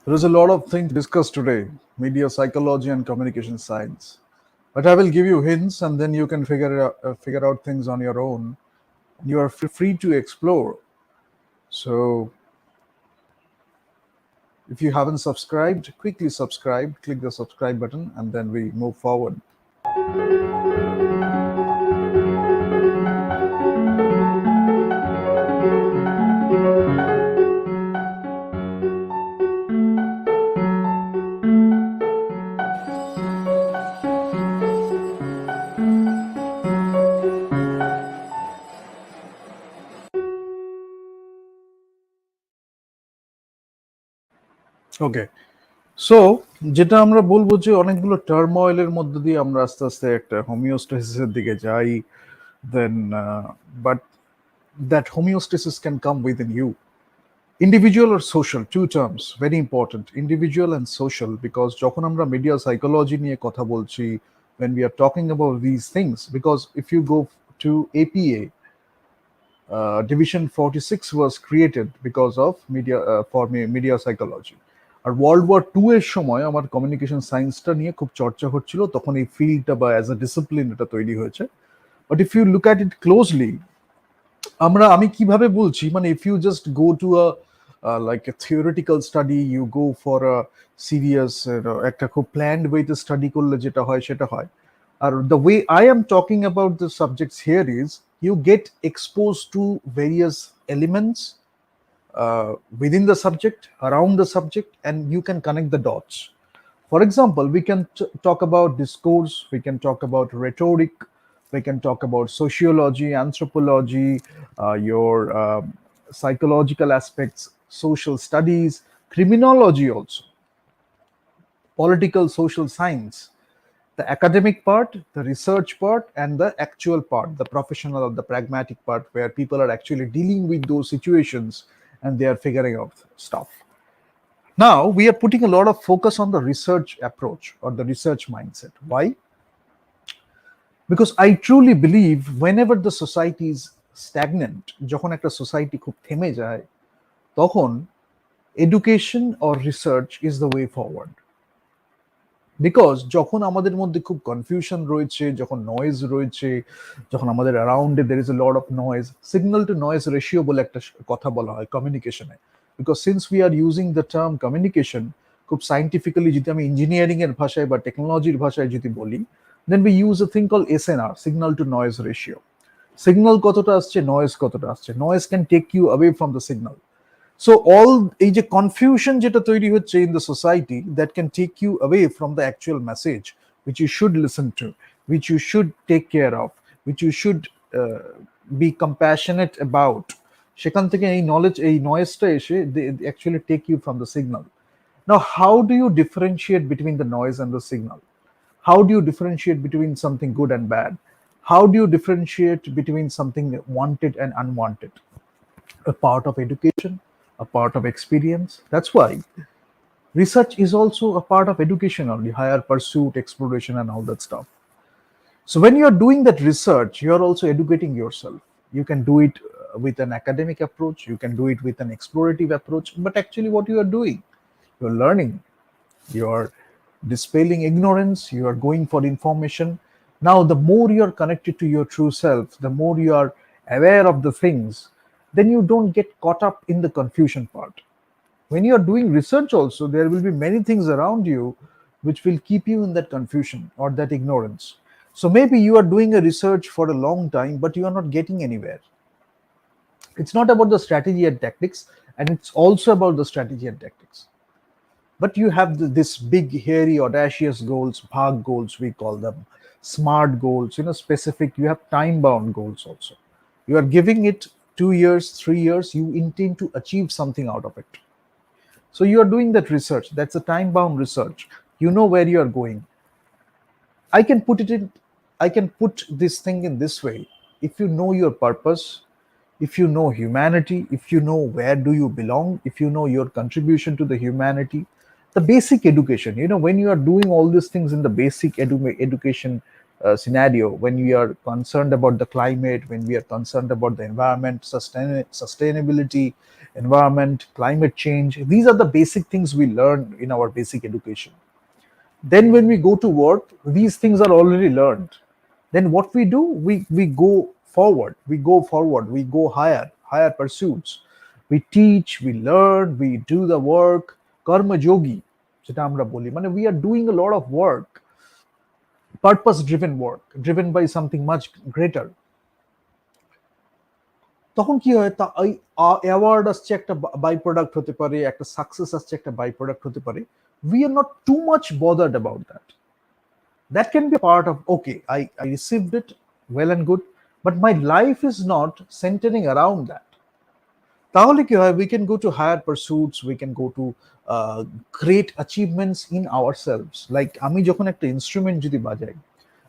There is a lot of things to discuss today: media psychology and communication science. But I will give you hints, and then you can figure out things on your own. You are free to explore. So, if you haven't subscribed, quickly subscribe. Click the subscribe button, and then we move forward. Okay, so যেটা আমরা বলবো যে অনেকগুলো টার্ময়েলের মধ্যে দিয়ে আমরা আস্তে আস্তে একটা হোমিওস্টেসিসের দিকে যাই, দেন but that homeostasis can come within you. Individual or social, two terms, very important: individual and social. Because যখন আমরা media psychology নিয়ে কথা বলছি, when we are talking about these things, because if you go to APA, division 46 was created because of media psychology. আর world war 2 এর সময় আমার communication সায়েন্সটা নিয়ে খুব চর্চা হচ্ছিল, তখন এই ফিল্ডটা বা অ্যাজ এ ডিসিপ্লিন এটা তৈরি হয়েছে। But if you look at it closely, আমি কিভাবে বলছি, মানে if you just go to a like a theoretical study, you go for a serious একটা খুব প্ল্যান্ড ওয়েতে স্টাডি করলে যেটা হয় সেটা হয়। Are the way I am talking about the subjects here is, you get exposed to various elements within the subject, around the subject, and you can connect the dots. For example, we can talk about discourse, we can talk about rhetoric, we can talk about sociology, anthropology, your psychological aspects, social studies, criminology also, political social science, the academic part, the research part, and the actual part, the professional or the pragmatic part, where people are actually dealing with those situations and they are figuring out stuff. Now, we are putting a lot of focus on the research approach or the research mindset. Why? Because I truly believe whenever the society is stagnant, যখন একটা society খুব থেমে যায়, তখন education or research is the way forward. Because যখন আমাদের মধ্যে খুব কনফিউশন রয়েছে, যখন নয়েজ রয়েছে, যখন আমাদের অ্যারাউন্ডে দের is a lot of noise, signal to noise ratio বলে একটা কথা বলা হয় কমিউনিকেশনে। Because since we are using the term communication, খুব সাইন্টিফিক্যালি যদি আমি ইঞ্জিনিয়ারিং এর ভাষায় বা টেকনোলজির ভাষায় যদি বলি, then we use a thing call SNR, signal to noise ratio. Signal কতটা আসছে, নয়েজ কতটা আসছে, noise can take you away from the signal. So all এই যে confusion যেটা তৈরি হচ্ছে in the society, that can take you away from the actual message which you should listen to, which you should take care of, which you should be compassionate about. সেখান থেকে এই knowledge, এই noise-টা এসে they actually take you from the signal. Now, how do you differentiate between the noise and the signal? How do you differentiate between something good and bad? How do you differentiate between something wanted and unwanted? A part of education, a part of experience. That's why research is also a part of education only, higher pursuit, exploration, and all that stuff. So when you're doing that research, you're also educating yourself. You can do it with an academic approach, you can do it with an explorative approach, but actually what you are doing, you're learning, you're dispelling ignorance, you are going for information. Now, the more you're connected to your true self, the more you are aware of the things, then you don't get caught up in the confusion part. When you are doing research also, there will be many things around you which will keep you in that confusion or that ignorance. So maybe you are doing a research for a long time, but you are not getting anywhere. It's not about the strategy and tactics, and it's also about the strategy and tactics. But you have this big, hairy, audacious goals, bhag goals, we call them, smart goals, specific. You have time-bound goals also. You are giving it 2 years, 3 years. You intend to achieve something out of it. So you are doing that research. That's a time-bound research. You know where you are going. I can put it in. I can put this thing in this way. If you know your purpose, if you know humanity, if you know where do you belong, if you know your contribution to the humanity, the basic education, when you are doing all these things in the basic education scenario, when we are concerned about the climate, when we are concerned about the environment, sustainability, environment, climate change. These are the basic things we learn in our basic education. Then when we go to work, these things are already learned. Then what we do, we go forward, we go higher pursuits. We teach, we learn, we do the work. Karma yogi, যেটা আমরা বলি, মানে we are doing a lot of work, purpose driven work, driven by something much greater. তখন কি হয়, তা এই award আসছে একটা বাই প্রোডাক্ট হতে পারে, একটা সাকসেস আসছে একটা বাই প্রোডাক্ট হতে পারে। We are not too much bothered about that. That can be a part of, okay, I received it, well and good, but my life is not centering around that. তাহলে কি হয়, we can go to higher pursuits, we can go to great achievements in ourselves. Like আমি যখন একটা instrument যদি বাজাই,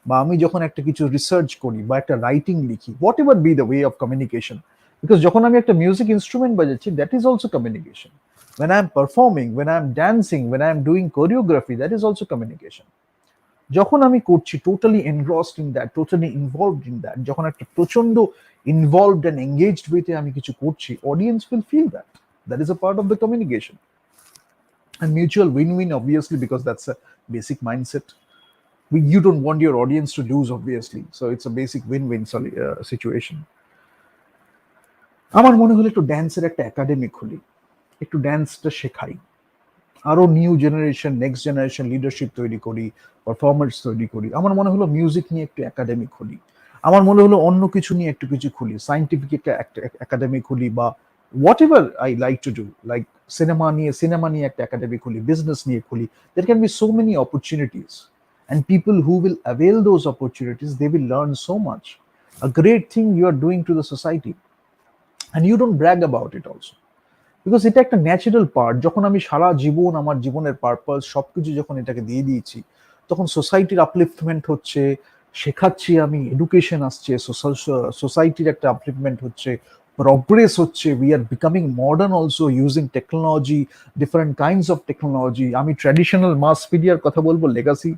বা আমি যখন একটা কিছু রিসার্চ করি বা একটা রাইটিং লিখি, whatever be the way of communication, because যখন আমি একটা মিউজিক ইনস্ট্রুমেন্ট বাজাচ্ছি, that is also communication. when I am performing, when I am dancing, when I am doing choreography, that is also communication. যখন আমি করছি, totally engrossed in that, totally involved in that, যখন একটা প্রচন্ড involved and engaged ওয়েতে আমি কিছু করছি, audience will feel that. That is a part of the communication. And mutual win-win, obviously, because that's a basic mindset. You don't want your audience to lose, obviously, so it's a basic win-win situation. আমার মনে হলো একটু ড্যান্সের একটা academy খুলি, একটু ড্যান্সটা শেখাই, আরো new generation, next generation leadership তৈরি করি, পারফরমেন্স তৈরি করি। আমার মনে হলো মিউজিক নিয়ে একটু একাডেমি খুলি, আমার মনে হলো অন্য কিছু নিয়ে একটু কিছু খুলি, সাইন্টিফিক একটা একাডেমি খুলি, বা what ever I like to do, like cinema নিয়ে একটা একাডেমি খুলি, বিজনেস নিয়ে খুলি। There can be so many opportunities, and people who will avail those opportunities, they will learn so much. A great thing you are doing to the society, and you don't brag about it also, because এটা একটা natural part. যখন আমি সারা জীবন আমার জীবনের purpose সবকিছু যখন এটাকে দিয়ে দিয়েছি, তখন সোসাইটির আপলিফটমেন্ট হচ্ছে, শেখাচ্ছি আমি, এডুকেশন আসছে, সোসাইটির একটা আপলিফটমেন্ট হচ্ছে, প্রগ্রেস হচ্ছে, we are becoming modern also, using technology, different kinds of technology. আমি ট্র্যাডিশনাল মাস মিডিয়ার কথা বলবো, লেগাসি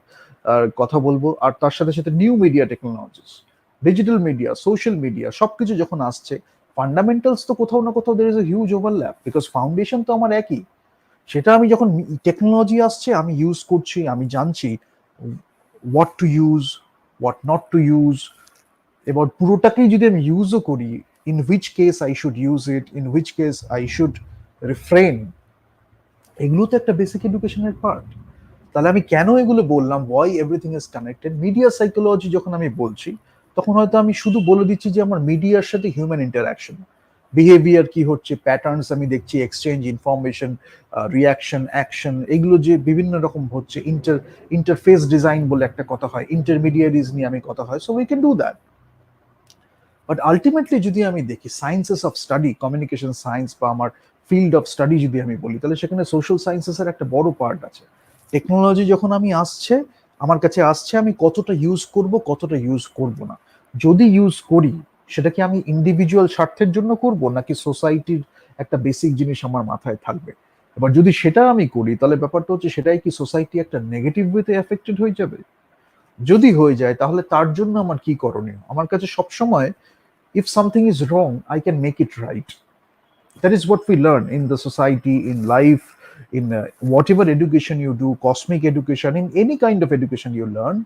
কথা বলবো, আর তার সাথে সাথে new media technologies, digital media, social media, সবকিছু যখন আসছে, ফান্ডামেন্টালস তো কোথাও না কোথাও দের is a huge overlap, because foundation তো আমার একই। সেটা আমি যখন টেকনোলজি আসছে আমি ইউজ করছি, আমি জানছি what to use, what not to use, এবার পুরোটাকেই যদি আমি ইউজও করি, in which case I should use it, in which case I should refrain, এগুলো তো একটা বেসিক এডুকেশনের পার্ট। তাহলে আমি কেন এগুলো বললাম, why everything is connected. Media psychology যখন আমি বলছি, তখন হয়তো আমি শুধু বলে দিচ্ছি যে আমার মিডিয়ার সাথে হিউম্যান ইন্টারাকশন, বিহেভিয়ার কি হচ্ছে, প্যাটার্নস আমি দেখছি, এক্সচেঞ্জ ইনফরমেশন, রিয়াকশন, অ্যাকশন, এগুলো যে বিভিন্ন রকম হচ্ছে। ইন্টারফেস ডিজাইন বলে একটা কথা হয়, ইন্টারমিডিয়ারিজ নিয়ে আমি কথা হয়, so we can do that. But ultimately যদি আমি দেখি sciences of study, communication science বা আমার ফিল্ড অফ স্টাডি যদি আমি বলি, তাহলে সেখানে সোশ্যাল সায়েন্সেসের একটা বড় পার্ট আছে। টেকনোলজি যখন আমি আসছে, আমার কাছে আসছে, আমি কতটা ইউজ করব, কতটা ইউজ করব না। যদি ইউজ করি, সেটা কি আমি ইন্ডিভিজুয়াল স্বার্থের জন্য করব, নাকি সোসাইটির একটা বেসিক জিনিস আমার মাথায় থাকবে। এবার যদি সেটা আমি করি, তাহলে ব্যাপারটা হচ্ছে সেটাই কি সোসাইটি একটা নেগেটিভ ওয়েতে এফেক্টেড হয়ে যাবে। যদি হয়ে যায়, তাহলে তার জন্য আমার কি করণীয়। আমার কাছে সবসময়, if something is wrong, I can make it right. That is what we learn in the society, in life, in whatever education you do, cosmic education, in any kind of education you learn.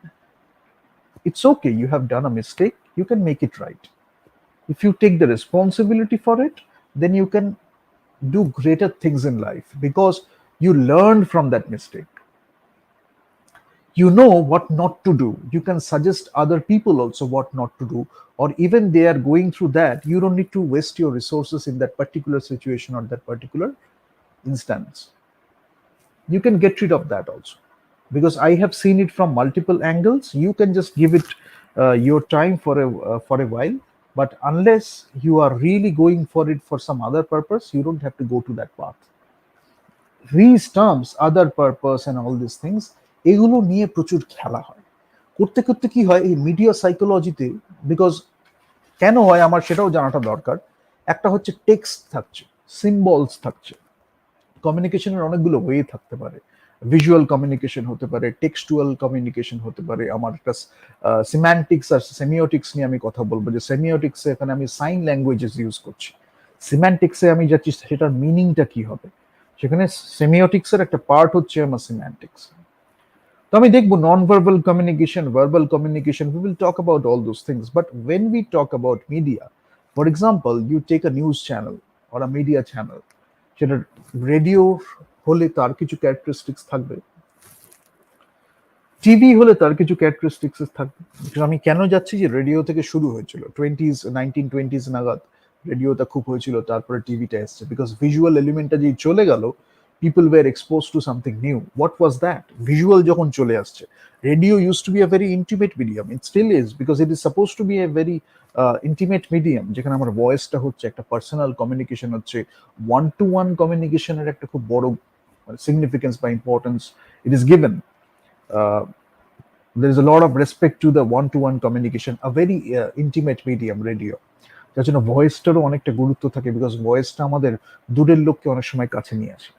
It's okay, you have done a mistake, you can make it right. If you take the responsibility for it, then you can do greater things in life, because you learned from that mistake. You know what not to do. You can suggest other people also what not to do, or even they are going through that, you don't need to waste your resources in that particular situation or that particular instance. You can get rid of that also, because I have seen it from multiple angles. You can just give it your time for a while, but unless you are really going for it for some other purpose, you don't have to go to that path. These terms, other purpose and all these things, এগুলো নিয়ে প্রচুর খেলা হয়। করতে করতে কি হয়, এই মিডিয়া সাইকোলজিতে, বিকজ কেন হয় আমার সেটাও জানাটা দরকার। একটা হচ্ছে টেক্সট থাকছে, সিম্বলস থাকছে, কমিউনিকেশনের অনেকগুলো ওয়ে থাকতে পারে। ভিজুয়াল কমিউনিকেশন হতে পারে, টেক্সটুয়াল কমিউনিকেশন হতে পারে। আমার একটা সিম্যান্টিক্স আর সেমিওটিক্স নিয়ে আমি কথা বলবো, যে সেমিওটিক্সে এখানে আমি সাইন ল্যাঙ্গুয়েজেস ইউজ করছি, সিম্যান্টিক্সে আমি যাচ্ছি সেটার মিনিংটা কি হবে, সেখানে সেমিওটিক্সের একটা পার্ট হচ্ছে আমার সিম্যান্টিক্স। তো আমি দেখবো non verbal communication, verbal communication, we will talk about all those things. But when we talk about media, for example, you take a news channel or a media channel, সেটা radio হলে তার কিছু characteristics থাকবে, TV হলে তার কিছু characteristics থাকবে। আমি কেন যাচ্ছি, যে রেডিও থেকে শুরু হয়েছিল 1920s নাগাদ, রেডিওটা খুব হয়েছিল, তারপরে টিভিটা এসছে, বিকজ ভিজুয়াল এলিমেন্টটা যে চলে গেল, people were expose to something new. What was that? Visual যখন চলে আসছে, radio used to be a very intimate medium, it still is, because it is supposed to be a very intimate medium, যেখানে আমার ভয়েসটা হচ্ছে একটা personal communication, হচ্ছে one to one কমিউনিকেশনের একটা খুব বড় সিগনিফিকেন্স বা importance it is given. There is a lot of respect to the one-to-one communication, a very intimate medium, radio, যার জন্য ভয়েসটারও অনেকটা গুরুত্ব থাকে, বিকজ ভয়েসটা আমাদের দূরের লোককে অনেক সময় কাছে নিয়ে আসে।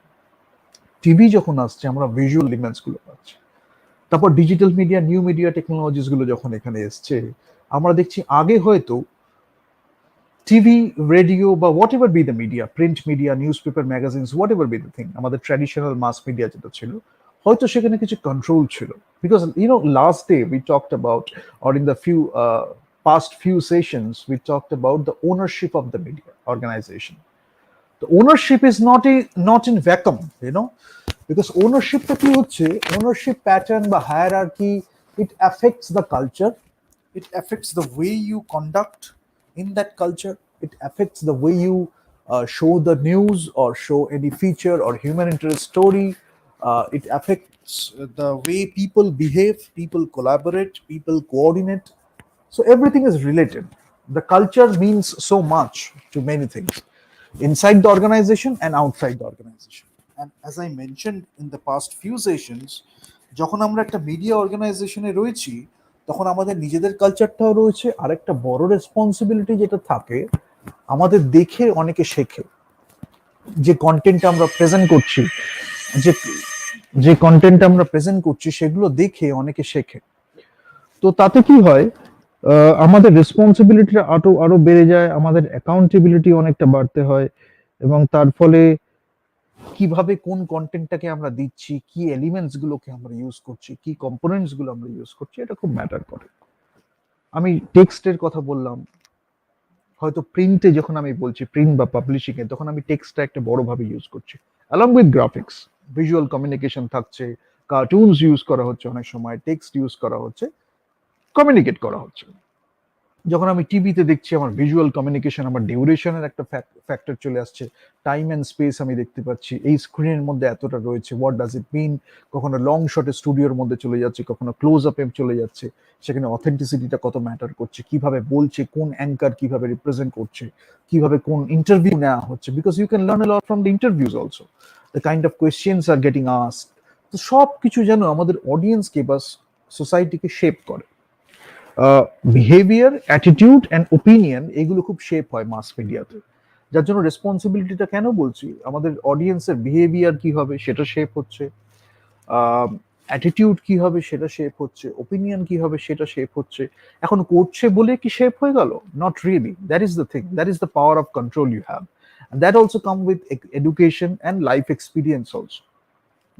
টিভি যখন আসছে আমরা ভিজুয়াল এলিমেন্টস গুলো পাচ্ছি। তারপর digital media, new media technologies গুলো যখন এখানে এসছে, আমরা দেখছি আগে হয়তো টিভি, রেডিও বা whatever be the media, print media, news paper, magazines, what ever be the thing, আমাদের ট্র্যাডিশনাল মাস মিডিয়া যেটা ছিল, হয়তো সেখানে কিছু কন্ট্রোল ছিল। Because last day we talked about, or in the past few sessions we talked about the ownership of the media organization. The ownership is not in vacuum, because ownership টা কি হচ্ছে, ownership pattern বা hierarchy, it affects the culture, it affects the way you conduct in that culture, it affects the way you show the news or show any feature or human interest story. It affects the way people behave, people collaborate, people coordinate. So everything is related. The culture means so much to many things, inside the organization and outside the organization. And as I mentioned in the past few sessions, যখন আমরা একটা media অর্গানাইজেশনে রয়েছি, তখন আমাদের নিজেদের কালচারটাও রয়েছে, আর একটা বড় রেসপন্সিবিলিটি যেটা থাকে, আমাদের দেখে অনেকে শেখে। যে কন্টেন্ট আমরা প্রেজেন্ট করছি, যে যে কন্টেন্ট আমরা প্রেজেন্ট করছি, সেগুলো দেখে অনেকে শেখে। তো তাতে কি হয়, আমাদের রেসপন্সিবিলিটিটা আরো আরো বেড়ে যায়, আমাদের অ্যাকাউন্টেবিলিটি অনেকটা বাড়তে হয়, এবং তার ফলে কিভাবে কোন কন্টেন্টটাকে আমরা দিচ্ছি, কি এলিমেন্টস গুলোকে আমরা ইউজ করছি, কি কম্পোনেন্টস গুলো আমরা ইউজ করছি, এটা খুব ম্যাটার করে। আমি টেক্সটের কথা বললাম, হয়তো প্রিন্টে যখন আমি বলছি, প্রিন্ট বা পাবলিশিং এ, তখন আমি টেক্সটটা একটা বড়ভাবে ইউজ করছি, along with graphics, visual communication থাকছে, কার্টুনস ইউজ করা হচ্ছে, অনেক সময় টেক্সট ইউজ করা হচ্ছে, কমিউনিকেট করা হচ্ছে। যখন আমি টিভিতে দেখছি, আমার ভিজুয়াল কমিউনিকেশন, আমার ডিউরেশনের একটা ফ্যাক্টর চলে আসছে, টাইম অ্যান্ড স্পেস আমি দেখতে পাচ্ছি, এই স্ক্রিনের মধ্যে এতটা রয়েছে, হোয়াট ডাজ ইট মিন। কখনো লং শটে স্টুডিওর মধ্যে চলে যাচ্ছে, কখনো ক্লোজ আপে চলে যাচ্ছে, সেখানে অথেন্টিসিটিটা কত ম্যাটার করছে, কিভাবে বলছে, কোন অ্যাঙ্কার কিভাবে রিপ্রেজেন্ট করছে, কিভাবে কোন ইন্টারভিউ নেওয়া হচ্ছে, because you can learn a lot from the interviews also, the kind of questions are getting asked. তো সব কিছু যেন আমাদের অডিয়েন্সকে বা সোসাইটিকে শেপ করে। বিহেভিয়ার, অ্যাটিটিউড অ্যান্ড ওপিনিয়ন, এগুলো খুব শেপ হয় মাস মিডিয়াতে। যার জন্য রেসপন্সিবিলিটিটা কেন বলছি, আমাদের অডিয়েন্সের বিহেভিয়ার কি হবে সেটা শেপ হচ্ছে, অ্যাটিটিউড কি হবে সেটা শেপ হচ্ছে, ওপিনিয়ন কি হবে সেটা শেপ হচ্ছে। এখন করছে বলে কি শেপ হয়ে গেল? Not really. That is the thing, that is the power of control you have, and that also come with education and life experience also,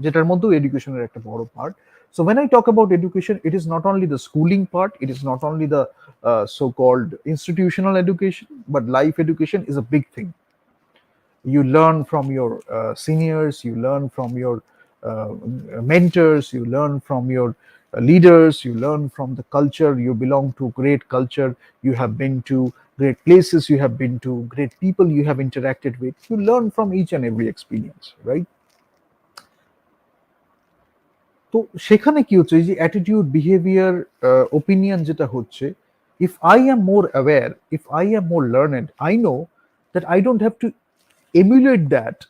যেটার মধ্যেও এডুকেশনের একটা বড় part. So when I talk about education, it is not only the schooling part, it is not only the so-called institutional education, but life education is a big thing. You learn from your seniors, you learn from your mentors, you learn from your leaders, you learn from the culture, you belong to great culture, you have been to great places, you have been to great people you have interacted with, you learn from each and every experience, right? তো সেখানে কি হচ্ছে, এই যে attitude, behaviour, opinion যেটা হচ্ছে, if I am more aware, if I am more learned, I know that I don't have to emulate that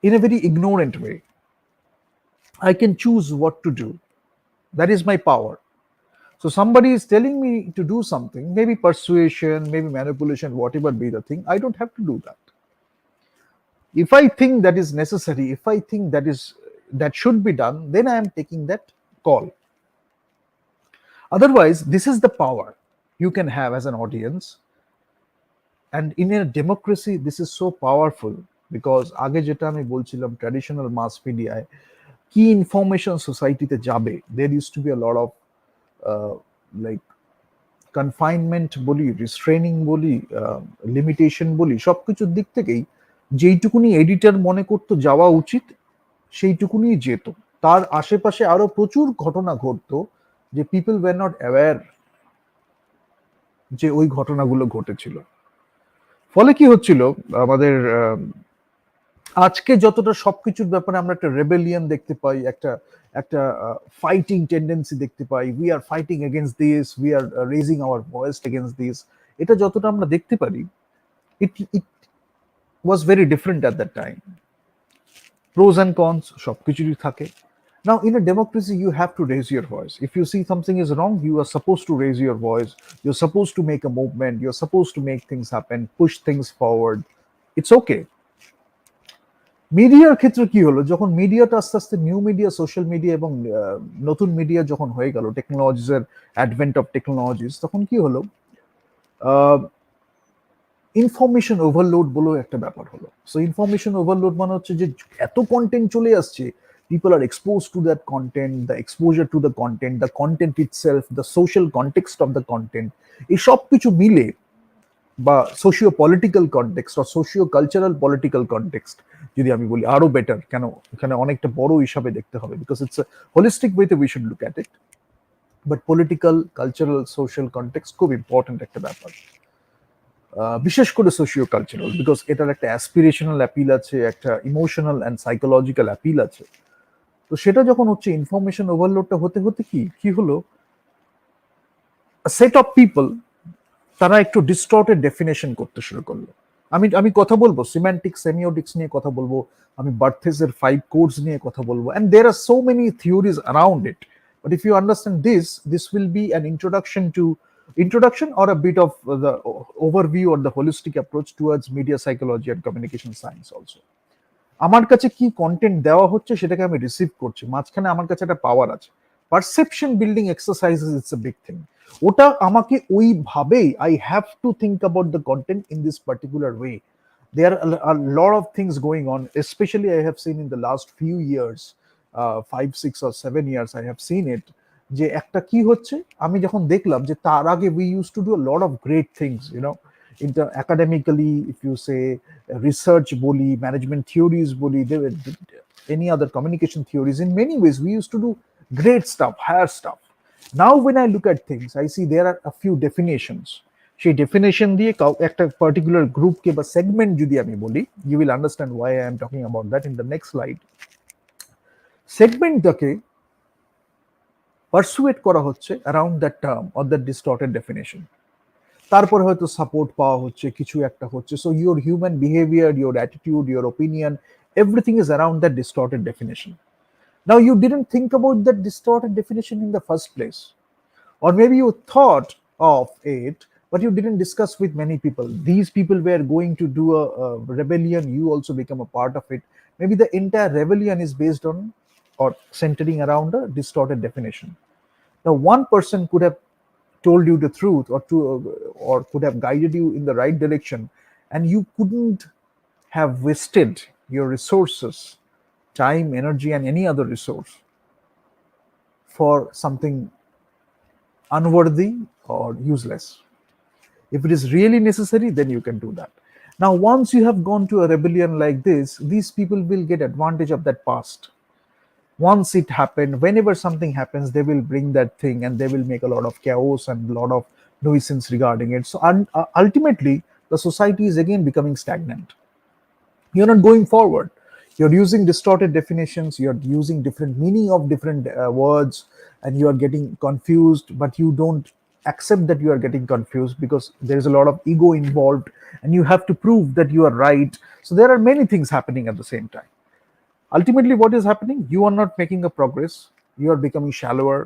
in a very ignorant way. I can choose what to do. That is my power. So somebody is telling me to do something, maybe persuasion, maybe manipulation, whatever be the thing, I don't have to do that. If I think that is necessary, if I think that should be done, then I am taking that call. Otherwise, this is the power you can have as an audience. And in a democracy, this is so powerful because আগে যেটা আমি বলছিলাম traditional মাস মিডিয়ায় কি information সোসাইটিতে যাবে, there used to be a lot of like confinement বলি, রিস্ট্রেনিং বলি, লিমিটেশন বলি, সবকিছুর দিক থেকেই যেইটুকুনি এডিটর মনে করতো যাওয়া উচিত সেইটুকুনি যেত। তার আশেপাশে আরো প্রচুর ঘটনা ঘটতো যে পিপল ওয়্যার নট অ্যাওয়্যার যে ওই ঘটনাগুলো ঘটেছিল। ফলে কি হচ্ছিল, আমাদের আজকে যতটা সবকিছুর ব্যাপারে আমরা একটা রেবেলিয়ন দেখতে পাই, একটা একটা ফাইটিং টেন্ডেন্সি দেখতে পাই, we are fighting against this, we are raising our voice against this, এটা যতটা আমরা দেখতে পারি, it was very different at that time. Pros and cons সবকিছুরই থাকে। Now, in a democracy, you have to raise your voice. If you see something is wrong, you are supposed to raise your voice. You're supposed to make a movement. You're supposed to make things happen, push things forward. It's okay. মিডিয়ার ক্ষেত্রে কি হলো, যখন মিডিয়াটা আস্তে আস্তে new media, social media এবং নতুন মিডিয়া যখন হয়ে গেল, টেকনোলজিসের অ্যাডভেন্ট অফ টেকনোলজিস, তখন কি হলো, ইনফরমেশন ওভারলোড বলে একটা ব্যাপার হলো। সো ইনফরমেশন ওভারলোড মানে হচ্ছে যে এত কন্টেন্ট চলে আসছে, people are exposed to that content, the exposure to the content itself, the social context of the content, এই সব কিছু মিলে, বা সোশিও পলিটিক্যাল কনটেক্সট বা সোশিও কালচারাল পলিটিক্যাল কনটেক্সট যদি আমি বলি আরো বেটার, কেন এখানে অনেকটা বড় হিসাবে দেখতে হবে, বিকজ ইটস আ হোলিস্টিক ওয়েতে we should look at it, but political, cultural, social context খুব ইম্পর্টেন্ট একটা ব্যাপার, বিশেষ করে সোশিও কালচারাল, বিকজ এটার একটা অ্যাসপিরেশনাল অ্যাপিল আছে, একটা ইমোশনাল অ্যান্ড সাইকোলজিক্যাল অ্যাপিল আছে। তো সেটা যখন হচ্ছে, ইনফরমেশন ওভারলোডটা হতে হতে কি হলো, সেট অফ পিপল তারা একটু ডিস্টর্টেড ডেফিনেশন করতে শুরু করলো। আমি কথা বলবো সিম্যান্টিক্স, সেমিওটিক্স নিয়ে কথা বলবো, আমি বার্থেসের 5 কোডস নিয়ে কথা বলবো, and there are so many theories around it, but if you understand this will be an introduction or a bit of the overview or the holistic approach towards media psychology and communication science also. আমার কাছে কি content দেওয়া হচ্ছে সেটাকে আমি receive করছি, মাঝখানে আমার কাছে একটা পাওয়ার আছে, perception building exercises, it's a big thing. ওটা আমাকে ওইভাবেই, I have to think about the content in this particular way. There are lot of things going on, specially I have seen in the last few years, 5, 6 or 7 years I have seen it, যে একটা কি হচ্ছে, আমি যখন দেখলাম যে তার আগে we use to do a lot of great things, academically, if you say research boli, management theories boli, any other communication theories, in many ways we used to do great stuff, higher stuff. Now when I look at things, I see there are a few definitions. সেই definition দিয়ে একটা particular group কে বা segment যদি আমি বলি, you will understand why I am talking about that in the next slide. Segmentটাকে persuade করা হচ্ছে around that term or that distorted definition. তারপরে হয়তো সাপোর্ট পাওয়া হচ্ছে, কিছু একটা হচ্ছে। So your human behaviour, your attitude, your opinion, everything is around that distorted definition. Now you didn't think about that distorted definition in the first place, or maybe you thought of it, but you didn't discuss with many people. These people were going to do a rebellion, you also become a part of it. Maybe the entire rebellion is based on or centering around a distorted definition. Now one person could have told you the truth, or could have guided you in the right direction, and you couldn't have wasted your resources, time, energy, and any other resource for something unworthy or useless. If it is really necessary, then you can do that. Now once you have gone to a rebellion like this, these people will get advantage of that past. Once it happened, whenever something happens, they will bring that thing and they will make a lot of chaos and a lot of nuisance regarding it. So ultimately the society is again becoming stagnant. You're not going forward, you're using distorted definitions, you're using different meaning of different words, and you are getting confused, but you don't accept that you are getting confused because there is a lot of ego involved and you have to prove that you are right. So there are many things happening at the same time. Ultimately what is happening, you are not making a progress, you are becoming shallower,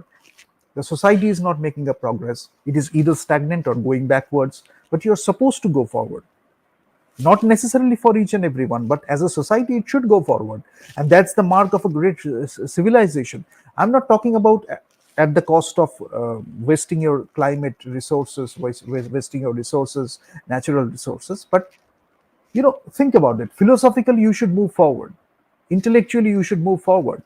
the society is not making a progress, it is either stagnant or going backwards, but you are supposed to go forward. not necessarily for each and everyone, but as a society it should go forward, and that's the mark of a great civilization. I'm not talking about at the cost of wasting your climate resources, wasting your resources, natural resources, but think about it. Philosophically you should move forward, intellectually you should move forward.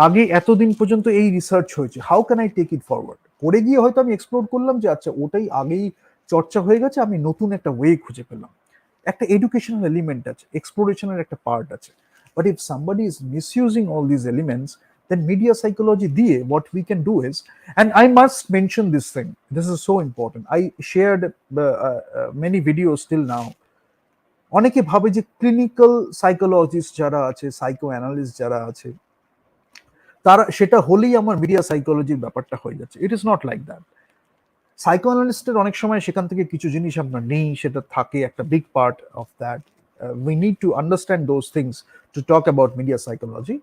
আগে এতদিন পর্যন্ত এই research হয়েছে, how can I take it forward? করে গিয়ে হয়তো আমি explore করলাম যে আচ্ছা ওটাই আগেই চর্চা হয়ে গেছে, আমি নতুন একটা ওয়ে খুঁজে পেলাম। একটা এডুকেশনাল এলিমেন্ট আছে, এক্সপ্লোরেশনের একটা পার্ট আছে। But if somebody is misusing all this elements, then media psychology দিয়ে what we can do is, and I must mention this thing, this is so important. I shared many videos till now. অনেকে ভাবে যে clinical psychologist যারা আছে, psycho analyst যারা আছে, তারা সেটা হলেই আমার মিডিয়া সাইকোলজির ব্যাপারটা হয়ে যাচ্ছে। It is not like that. সাইকো অ্যানালিস্টের অনেক সময় সেখান থেকে কিছু জিনিস আপনার নেই, সেটা থাকে একটা big part of that. We need to understand those things to talk about media psychology,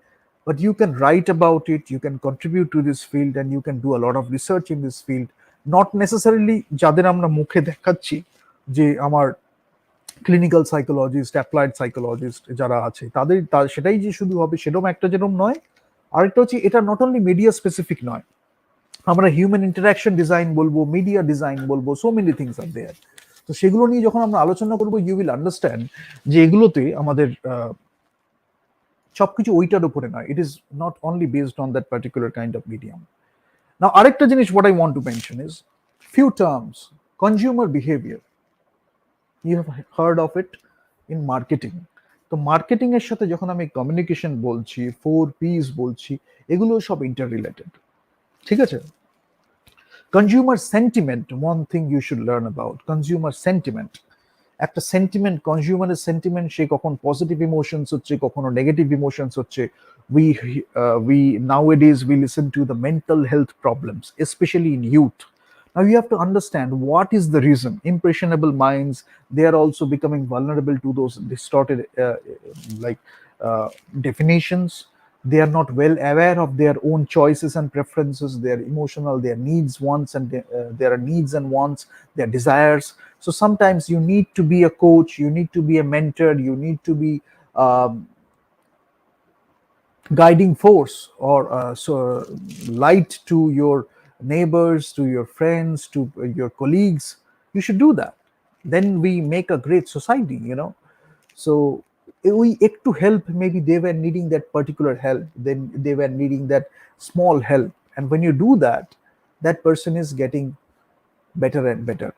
but you can write about it, you can contribute to this field, and you can do a lot of research in this field. Not necessarily যাদের আমরা মুখে দেখাচ্ছি যে আমার clinical psychologist, applied psychologist যারা আছে তাদের সেটাই যে শুধু হবে সেরকম একটা যেরকম নয়। আরেকটা হচ্ছে এটা নট অনলি মিডিয়া স্পেসিফিক নয়, আমরা হিউম্যান ইন্টারাকশন ডিজাইন বলবো, মিডিয়া ডিজাইন বলবো, সো মেনি থিংস আর দেয়ার। তো সেগুলো নিয়ে যখন আমরা আলোচনা করবো, ইউ উইল আন্ডারস্ট্যান্ড যে এগুলোতে আমাদের সবকিছু ওইটার উপরে নয়, it is not only based on that particular kind of medium. Now আরেকটা জিনিস what I want to mention is few terms, consumer behaviour. You have heard of it in marketing. তো মার্কেটিং এর সাথে যখন আমি কমিউনিকেশন বলছি, 4 Ps বলছি, এগুলো সব ইন্টার রিলেটেড, ঠিক আছে? Consumer sentiment, one thing you should learn about consumer sentiment. একটা সেন্টিমেন্ট, কনজিউমারের সেন্টিমেন্ট, সে কখন পজিটিভ ইমোশনস হচ্ছে, কখনো নেগেটিভ ইমোশনস হচ্ছে। We nowadays we listen to the mental health problems, especially in youth. Now you have to understand what is the reason. Impressionable minds, they are also becoming vulnerable to those distorted like definitions. They are not well aware of their own choices and preferences. They are emotional, their needs, wants, and there are needs and wants, their desires. So sometimes you need to be a coach, you need to be a mentor, you need to be um, guiding force or so light to your neighbors, to your friends, to your colleagues. You should do that. Then we make a great society. So we to help, maybe they were needing that particular help, then they were needing that small help, and when you do that, that person is getting better and better.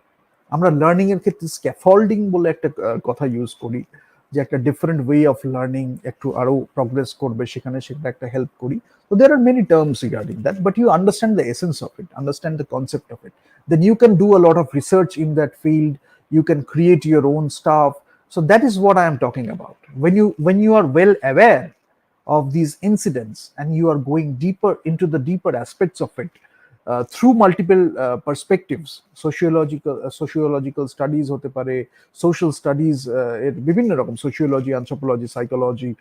আমরা learning এর ক্ষেত্রে scaffolding বলে একটা কথা use করি, যে একটা different way of learning একটু আরো প্রগ্রেস করবে, সেখানে সেটা একটা হেল্প করি। So there are many terms regarding that, but you understand the essence of it, understand the concept of it, then you can do a lot of research in that field, you can create your own stuff. So that is what I am talking about. When you are well aware of these incidents and you are going deeper into the deeper aspects of it, through multiple perspectives, sociological studies hote pare, social studies, এর বিভিন্ন রকম sociology, anthropology, psychology,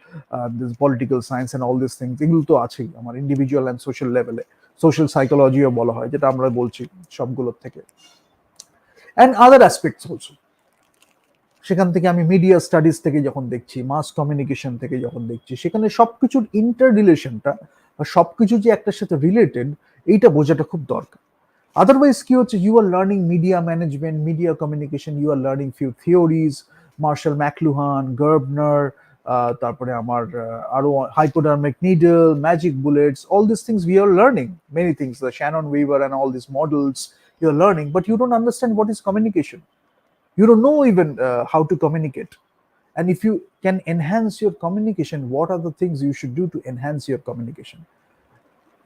this political science and all these things, এগুলো তো আছেই আমার individual and social লেভেলে। Social সাইকোলজিও বলা হয়, যেটা আমরা বলছি সবগুলোর থেকে, অ্যান্ড আদার অ্যাসপেক্টস অলসো। সেখান থেকে আমি মিডিয়া স্টাডিজ থেকে যখন দেখছি, মাস কমিউনিকেশন থেকে যখন দেখছি, সেখানে সবকিছুর ইন্টার রিলেশনটা বা সবকিছু যে একটার সাথে রিলেটেড, এইটা বোঝাটা খুব দরকার। আদারওয়াইজ কি হচ্ছে, you are learning media management, media communication, you are learning few theories, Marshall McLuhan, Gerbner, তারপরে আমার আরো hypodermic needle, magic bullets, all this things we are learning, many things, the Shannon Weaver and all this models you are learning, but you don't understand what is communication. You don't know even how to communicate. And if you can enhance your communication, what are the things you should do to enhance your communication?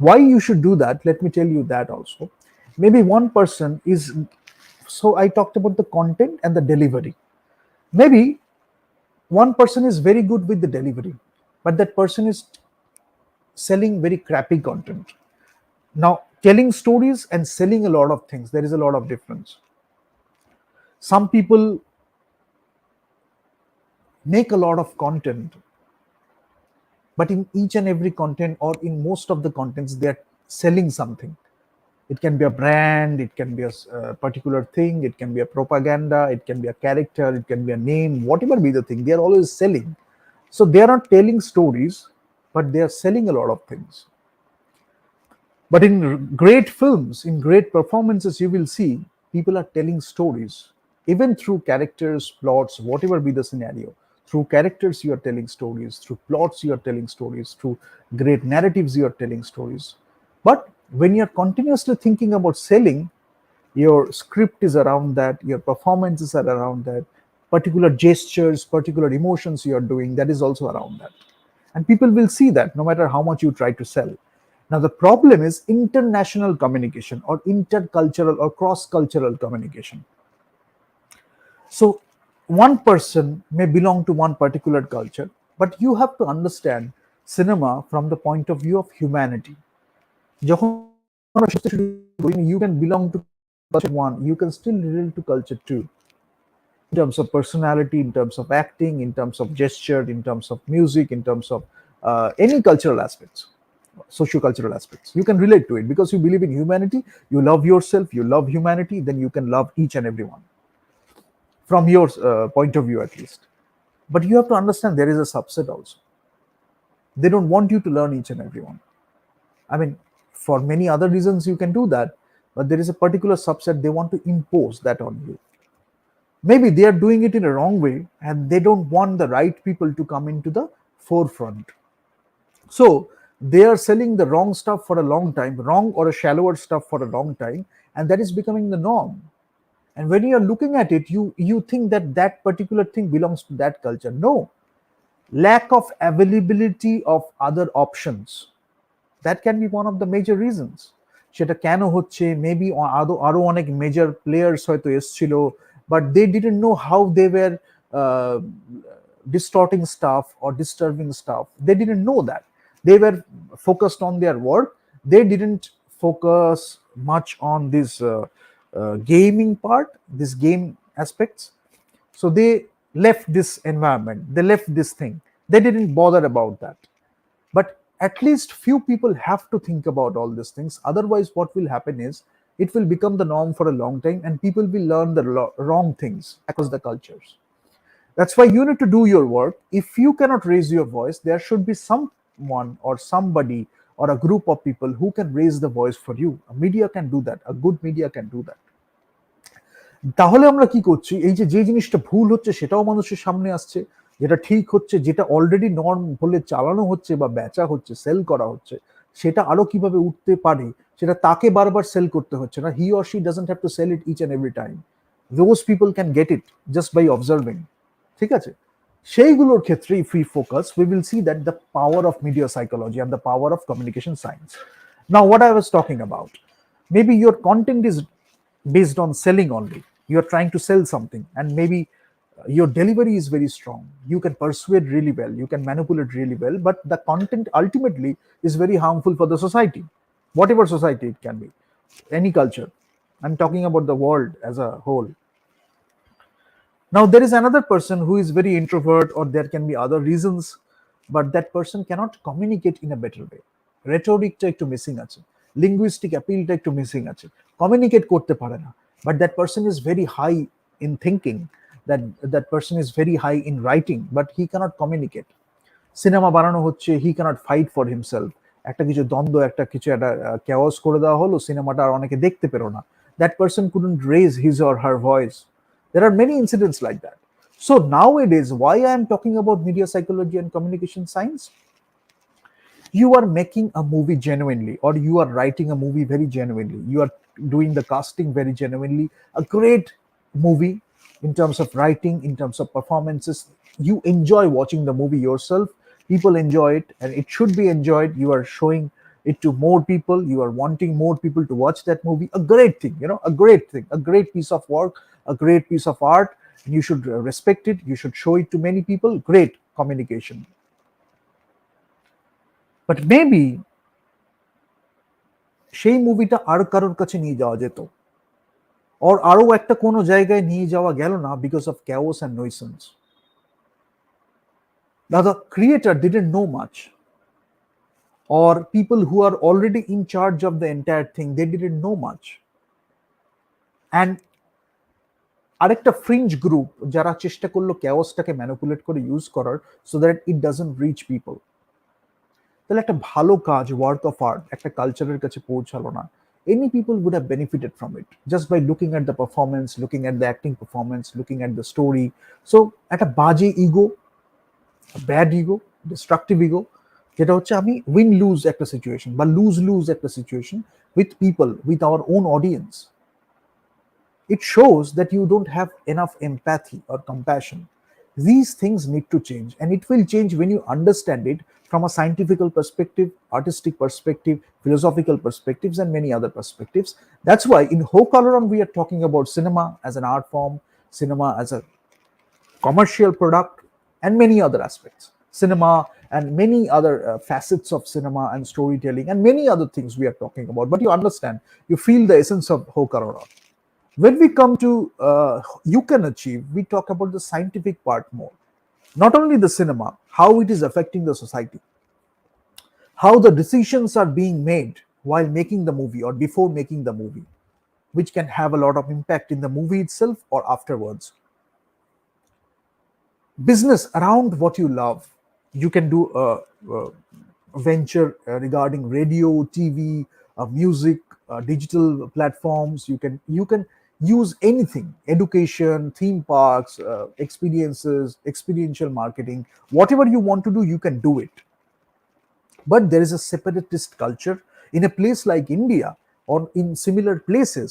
Why you should do that, let me tell you that also. Maybe one person is, so I talked about the content and the delivery. Maybe one person is very good with the delivery, but that person is selling very crappy content. Now telling stories and selling a lot of things, there is a lot of difference. Some people make a lot of content, but in each and every content, or in most of the contents, they are selling something. It can be a brand, it can be a particular thing, it can be a propaganda, it can be a character, it can be a name, whatever be the thing. They are always selling. So they are not telling stories, but they are selling a lot of things. But in great films, in great performances, you will see people are telling stories, even through characters, plots, whatever be the scenario. Through characters, you are telling stories. Through plots, you are telling stories. Through great narratives, you are telling stories. But when you're continuously thinking about selling, your script is around that, your performances are around that, particular gestures, particular emotions you are doing, that is also around that. And people will see that no matter how much you try to sell. Now, the problem is international communication or intercultural or cross cultural communication. So, one person may belong to one particular culture, but you have to understand cinema from the point of view of humanity. যখন আমরা শিখতে শুরু করি, you can belong to culture one, you can still relate to culture two, in terms of personality, in terms of acting, in terms of gesture, in terms of music, in terms of any cultural aspects, socio-cultural aspects. You can relate to it because you believe in humanity, you love yourself, you love humanity, then you can love each and every one from your point of view at least. But you have to understand there is a subset also. They don't want you to learn each and every one. I mean, for many other reasons you can do that, but there is a particular subset they want to impose that on you. Maybe they are doing it in a wrong way and they don't want the right people to come into the forefront. So they are selling the wrong stuff for a long time, wrong or a shallower stuff for a long time, and that is becoming the norm. And when you are looking at it, you think that that particular thing belongs to that culture. No, lack of availability of other options, that can be one of the major reasons. সেটা কেন হচ্ছে, maybe আরো অনেক major players হয়তো এসছিল, but they didn't know how they were distorting stuff or disturbing stuff. They didn't know that. They were focused on their work. They didn't focus much on this gaming part, this game aspects. So they left this environment, they left this thing, they didn't bother about that. But at least few people have to think about all these things. Otherwise, what will happen is it will become the norm for a long time and people will learn the wrong things across the cultures. That's why you need to do your work. If you cannot raise your voice, there should be someone or somebody or a group of people who can raise the voice for you. A media can do that, a good media can do that. তাহলে আমরা কি করছি, এই যে জিনিসটা ভুল হচ্ছে সেটাও মানুষের সামনে আসছে, যেটা ঠিক হচ্ছে, যেটা অলরেডি নর্ম বলে চালানো হচ্ছে বা বেচা হচ্ছে, সেল করা হচ্ছে, সেটা আরো কিভাবে উঠতে পারে সেটা তাকে বারবার সেল করতে হচ্ছে না। He or she doesn't have to sell it each and every time. Those people can get it just by observing. ঠিক আছে, সেইগুলোর ক্ষেত্রে if we focus we will see that the power of media psychology and the power of communication science. Now what I was talking about, maybe your content is based on selling only. You are trying to sell something, and maybe your delivery is very strong. You can persuade really well, you can manipulate really well, but the content ultimately is very harmful for the society, whatever society it can be, any culture. I'm talking about the world as a whole. Now, there is another person who is very introvert, or there can be other reasons, but that person cannot communicate in a better way. Rhetoric টা একটু missing আছে, linguistic appeal টা একটু missing আছে, communicate করতে পারে না, but that person is very high in thinking, that person is very high in writing, but he cannot communicate. Cinema বানানো হচ্ছে, he cannot fight for himself, একটা কিছু দ্বন্দ্ব, একটা কিছু একটা chaos করে দেওয়া হলো, সিনেমাটা আর অনেকে দেখতে পেলো না, that person couldn't raise his or her voice. There are many incidents like that. So nowadays, why I am talking about media psychology and communication science? You are making a movie genuinely, or you are writing a movie very genuinely, you are doing the casting very genuinely, a great movie in terms of writing, in terms of performances. You enjoy watching the movie yourself, people enjoy it, and it should be enjoyed. You are showing it to more people, you are wanting more people to watch that movie. A great thing, a great thing, a great piece of work, a great piece of art. You should respect it, you should show it to many people. Great communication. But maybe সেই মুভিটা আর কারোর কাছে নিয়ে যাওয়া যেত, or আরো একটা কোনো জায়গায় নিয়ে যাওয়া গেল না because of chaos and nuisance. Now the creator didn't know much, or people who are already in charge of the entire thing, they didn't know much. And আরেকটা ফ্রিঞ্জ গ্রুপ যারা চেষ্টা করলো ক্যাওসটাকে ম্যানিপুলেট করে ইউজ করার so that it doesn't reach people, তাহলে একটা ভালো কাজ, ওয়ার্ক অফ আর্ট একটা কালচারের কাছে পৌঁছালো না। Any people would have benefited from it just by looking at the performance, looking at the acting performance, looking at the story. So একটা বাজে ego, bad ego, destructive ego, যেটা হচ্ছে আমি উইন লুজ একটা সিচুয়েশন বা loose loose একটা situation with people, with our own audience, it shows that you don't have enough empathy or compassion. These things need to change, and it will change when you understand it from a scientific perspective, artistic perspective, philosophical perspectives, and many other perspectives. That's why in Ho Coloron we are talking about cinema as an art form, cinema as a commercial product, and many other aspects. Cinema and many other facets of cinema and storytelling, and many other things we are talking about. But you understand, you feel the essence of Ho Coloron. When we come to You Can Achieve, we talk about the scientific part more. Not only the cinema, how it is affecting the society, how the decisions are being made while making the movie or before making the movie, which can have a lot of impact in the movie itself or afterwards. Business around what you love. You can do a venture regarding radio, TV, music, digital platforms. You can use anything: education, theme parks, experiences, experiential marketing. Whatever you want to do, you can do it. But there is a separatist culture in a place like India or in similar places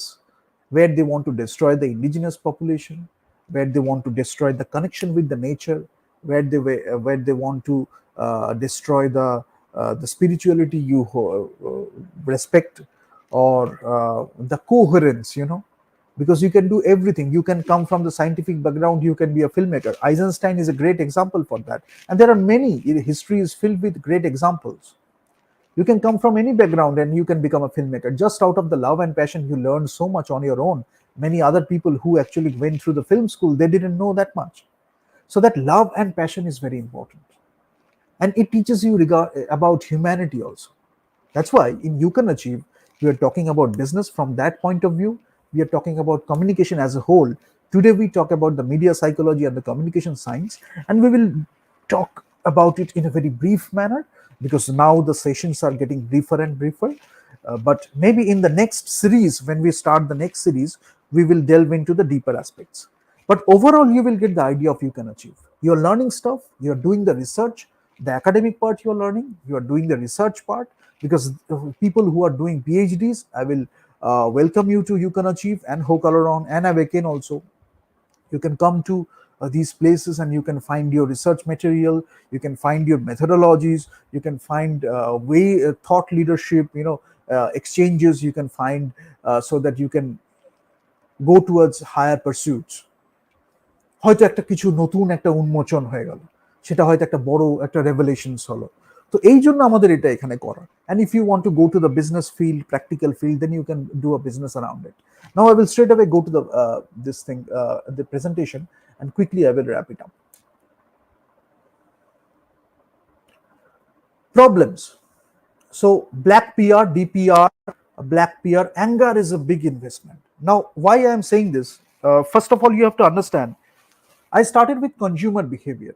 where they want to destroy the indigenous population, where they want to destroy the connection with the nature, where they want to destroy the spirituality you respect, or the coherence, because you can do everything. You can come from the scientific background, you can be a filmmaker. Eisenstein is a great example for that, and there are many. History is filled with great examples. You can come from any background and you can become a filmmaker. Just out of the love and passion, you learn so much on your own. Many other people who actually went through the film school, they didn't know that much. So that love and passion is very important, and it teaches you about humanity also. That's why in You Can Achieve, we are talking about business from that point of view. We are talking about communication as a whole. Today we talk about the media psychology and the communication science, and we will talk about it in a very brief manner because now the sessions are getting briefer and briefer. But maybe in the next series, when we start the next series, we will delve into the deeper aspects. But overall, you will get the idea of You Can Achieve. You're learning stuff, you're doing the research, the academic part you're learning, you're doing the research part, because people who are doing PhDs, I will welcome you to You Can Achieve and Ho Coloron and Awaken also. You can come to these places and you can find your research material, you can find your methodologies, you can find thought leadership, exchanges you can find, so that you can go towards higher pursuits. হয়তো একটা কিছু নতুন একটা উন্মোচন হয়ে গেল, সেটা হয়তো একটা বড় একটা রেভেলেশনস হলো। তো এই জন্য আমাদের এটা এখানে করা। And if you want to go to the business field, practical field, then you can do a business around it. Now I will straight away go to the presentation, and quickly I will wrap it up. Problems. So black PR, DPR, black PR, anger is a big investment. Now, why I am saying this? First of all, you have to understand, I started with consumer behavior.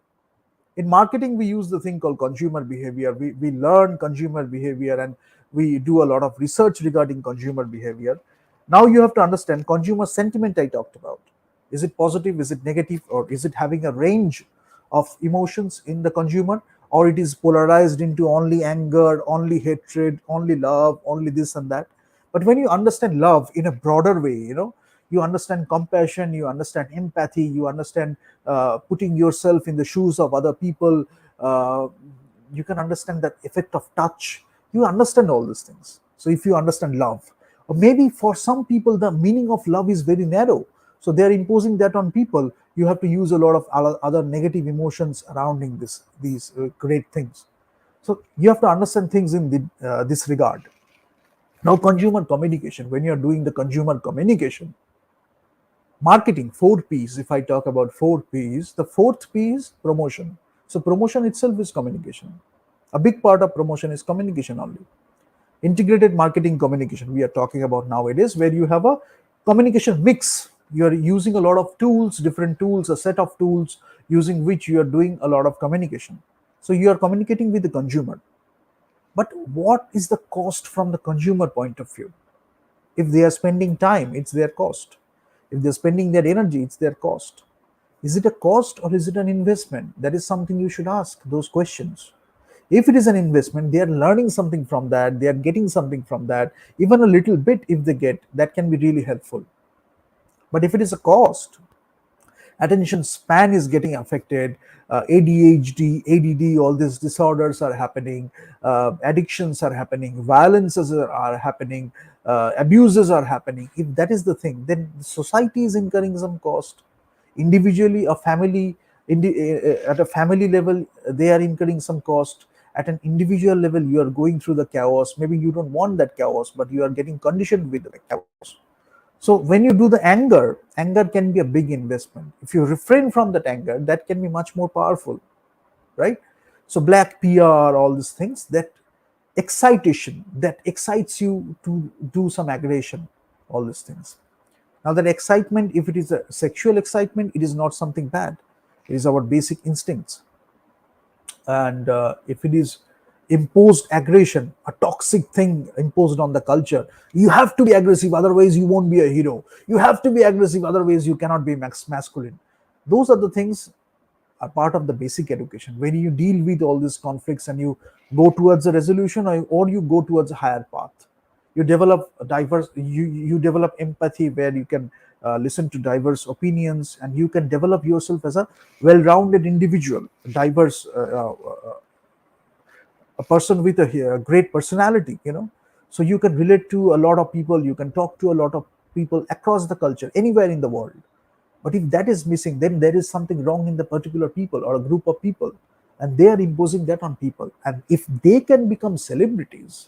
In marketing, we use the thing called consumer behavior. We learn consumer behavior and we do a lot of research regarding consumer behavior. Now you have to understand consumer sentiment I talked about. Is it positive? Is it negative? Or is it having a range of emotions in the consumer? Or it is polarized into only anger, only hatred, only love, only this and that? But when you understand love in a broader way, you understand compassion, you understand empathy, you understand putting yourself in the shoes of other people, you can understand that effect of touch, you understand all these things. So if you understand love, or maybe for some people the meaning of love is very narrow, so they are imposing that on people. You have to use a lot of other negative emotions surrounding these great things. So you have to understand things in this regard. Now consumer communication, when you are doing the consumer communication, marketing, 4Ps. If I talk about 4Ps, the fourth P is promotion. So promotion itself is communication. A big part of promotion is communication only. Integrated marketing communication we are talking about nowadays, where you have a communication mix. You are using a lot of tools, different tools, a set of tools using which you are doing a lot of communication. So you are communicating with the consumer. But what is the cost from the consumer point of view? If they are spending time, it's their cost. If they're spending their energy, it's their cost. Is it a cost or is it an investment? That is something you should ask those questions. If it is an investment, they are learning something from that, they are getting something from that, even a little bit if they get, that can be really helpful. But if it is a cost, attention span is getting affected, ADHD, ADD, all these disorders are happening, addictions are happening, violences are happening, abuses are happening. If that is the thing, then society is incurring some cost. Individually, a family, at a family level, they are incurring some cost. At an individual level, you are going through the chaos. Maybe you don't want that chaos, but you are getting conditioned with the chaos. So when you do the anger can be a big investment. If you refrain from that anger, that can be much more powerful, right? So black PR, all these things, that excitation that excites you to do some aggression, all these things. Now that excitement, if it is a sexual excitement, it is not something bad. It is our basic instincts. And if it is imposed aggression, a toxic thing imposed on the culture, you have to be aggressive, otherwise you won't be a hero. You have to be aggressive, otherwise you cannot be masculine. Those are the things are part of the basic education. When you deal with all these conflicts and you go towards a resolution, or you go towards a higher path, you develop a diverse, you develop empathy, where you can listen to diverse opinions, and you can develop yourself as a well-rounded individual, diverse, a person with a great personality, so you can relate to a lot of people, you can talk to a lot of people across the culture, anywhere in the world. But if that is missing, then there is something wrong in the particular people or a group of people, and they are imposing that on people. And if they can become celebrities,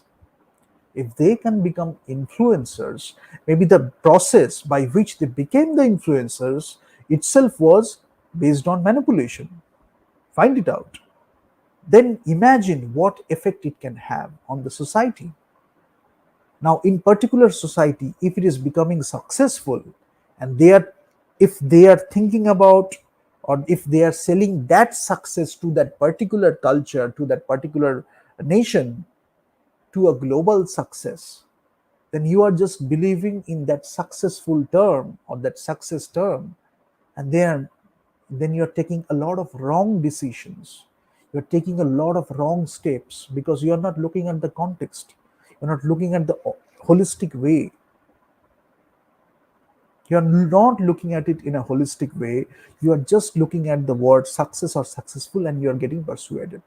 if they can become influencers, maybe the process by which they became the influencers itself was based on manipulation. Find it out. Then imagine what effect it can have on the society. Now, in particular society, if it is becoming successful, and they are, if they are thinking about, or if they are selling that success to that particular culture, to that particular nation, to a global success, then you are just believing in that successful term or that success term, and then you're taking a lot of wrong decisions. You're taking a lot of wrong steps because you're not looking at the context. You're not looking at the holistic way. You're not looking at it in a holistic way. You are just looking at the word success or successful, and you're getting persuaded.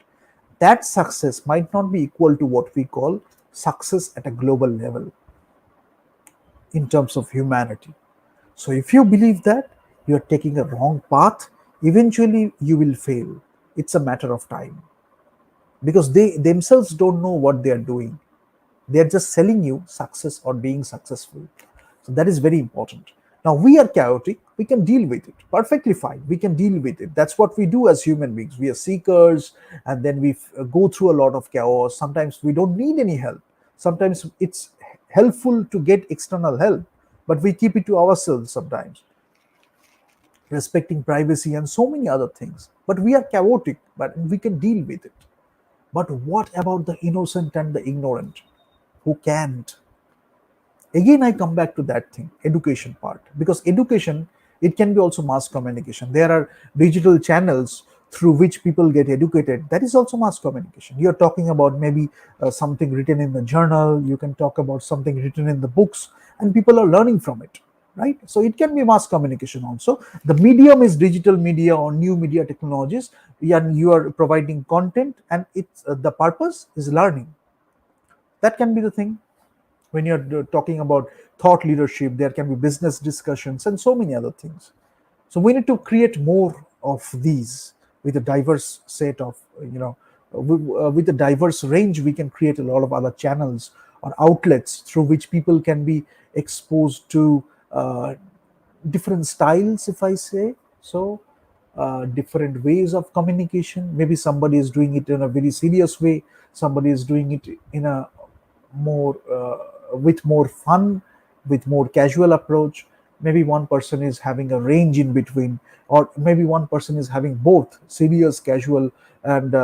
That success might not be equal to what we call success at a global level in terms of humanity. So if you believe that, you're taking a wrong path, eventually you will fail. It's a matter of time, because they themselves don't know what they are doing. They're just selling you success or being successful. So that is very important. Now we are chaotic, we can deal with it perfectly fine, we can deal with it. That's what we do as human beings. We are seekers, and then we go through a lot of chaos. Sometimes we don't need any help. Sometimes it's helpful to get external help, but we keep it to ourselves sometimes, respecting privacy and so many other things. But we are chaotic, but we can deal with it. But what about the innocent and the ignorant who can't? Again, I come back to that thing, education part, because education, it can be also mass communication. There are digital channels through which people get educated. That is also mass communication. You're talking about maybe something written in the journal, you can talk about something written in the books, and people are learning from it, right? So it can be mass communication also. The medium is digital media or new media technologies, and you are providing content, and it's the purpose is learning. That can be the thing. When you're talking about thought leadership, there can be business discussions and so many other things. So we need to create more of these with a diverse set of, with a diverse range. We can create a lot of other channels or outlets through which people can be exposed to different styles, if I say so. different ways of communication. Maybe somebody is doing it in a very serious way, somebody is doing it in a more with more fun, with more casual approach. Maybe one person is having a range in between, or maybe one person is having both serious, casual, and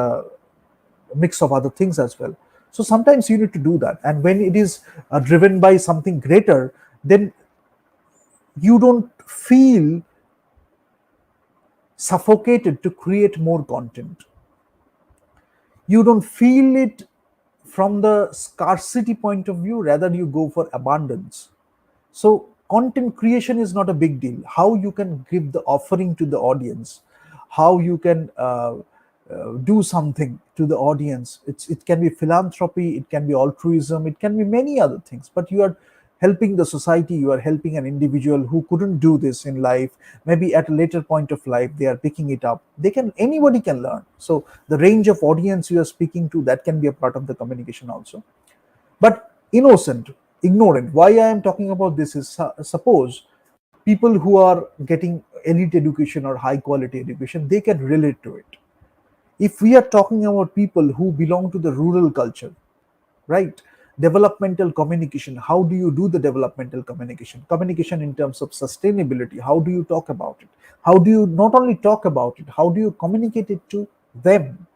mix of other things as well. So sometimes you need to do that, and when it is driven by something greater, then you don't feel suffocated to create more content. You don't feel it from the scarcity point of view, rather you go for abundance. So content creation is not a big deal. How you can give the offering to the audience, how you can do something to the audience. It can be philanthropy, it can be altruism, it can be many other things. But you are helping the society, you are helping an individual who couldn't do this in life. Maybe at a later point of life they are picking it up. They can, anybody can learn. So the range of audience you are speaking to, that can be a part of the communication also. But innocent, ignorant, why I am talking about this is, suppose people who are getting elite education or high quality education, they can relate to it. If we are talking about people who belong to the rural culture, right, developmental communication, how do you do the developmental communication in terms of sustainability? How do you talk about it? How do you not only talk about it, how do you communicate it to them?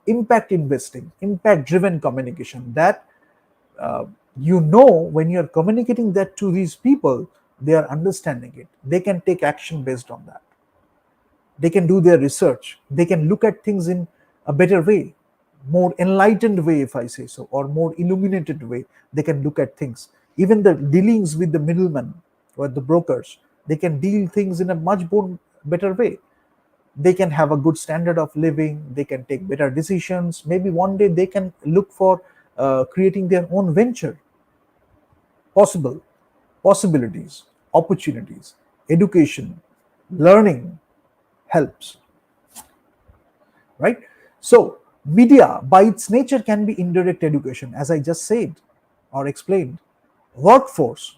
Impact investing, impact driven communication, that uh, when you're communicating that to these people, they are understanding it, they can take action based on that, they can do their research, they can look at things in a better way, more enlightened way, if I say so, or more illuminated way. They can look at things, even the dealings with the middlemen or the brokers, they can deal things in a much more better way. They can have a good standard of living, they can take better decisions. Maybe one day they can look for creating their own venture. Possible, possibilities, opportunities, education, learning helps, right? So media by its nature can be indirect education, as I just said or explained. Workforce,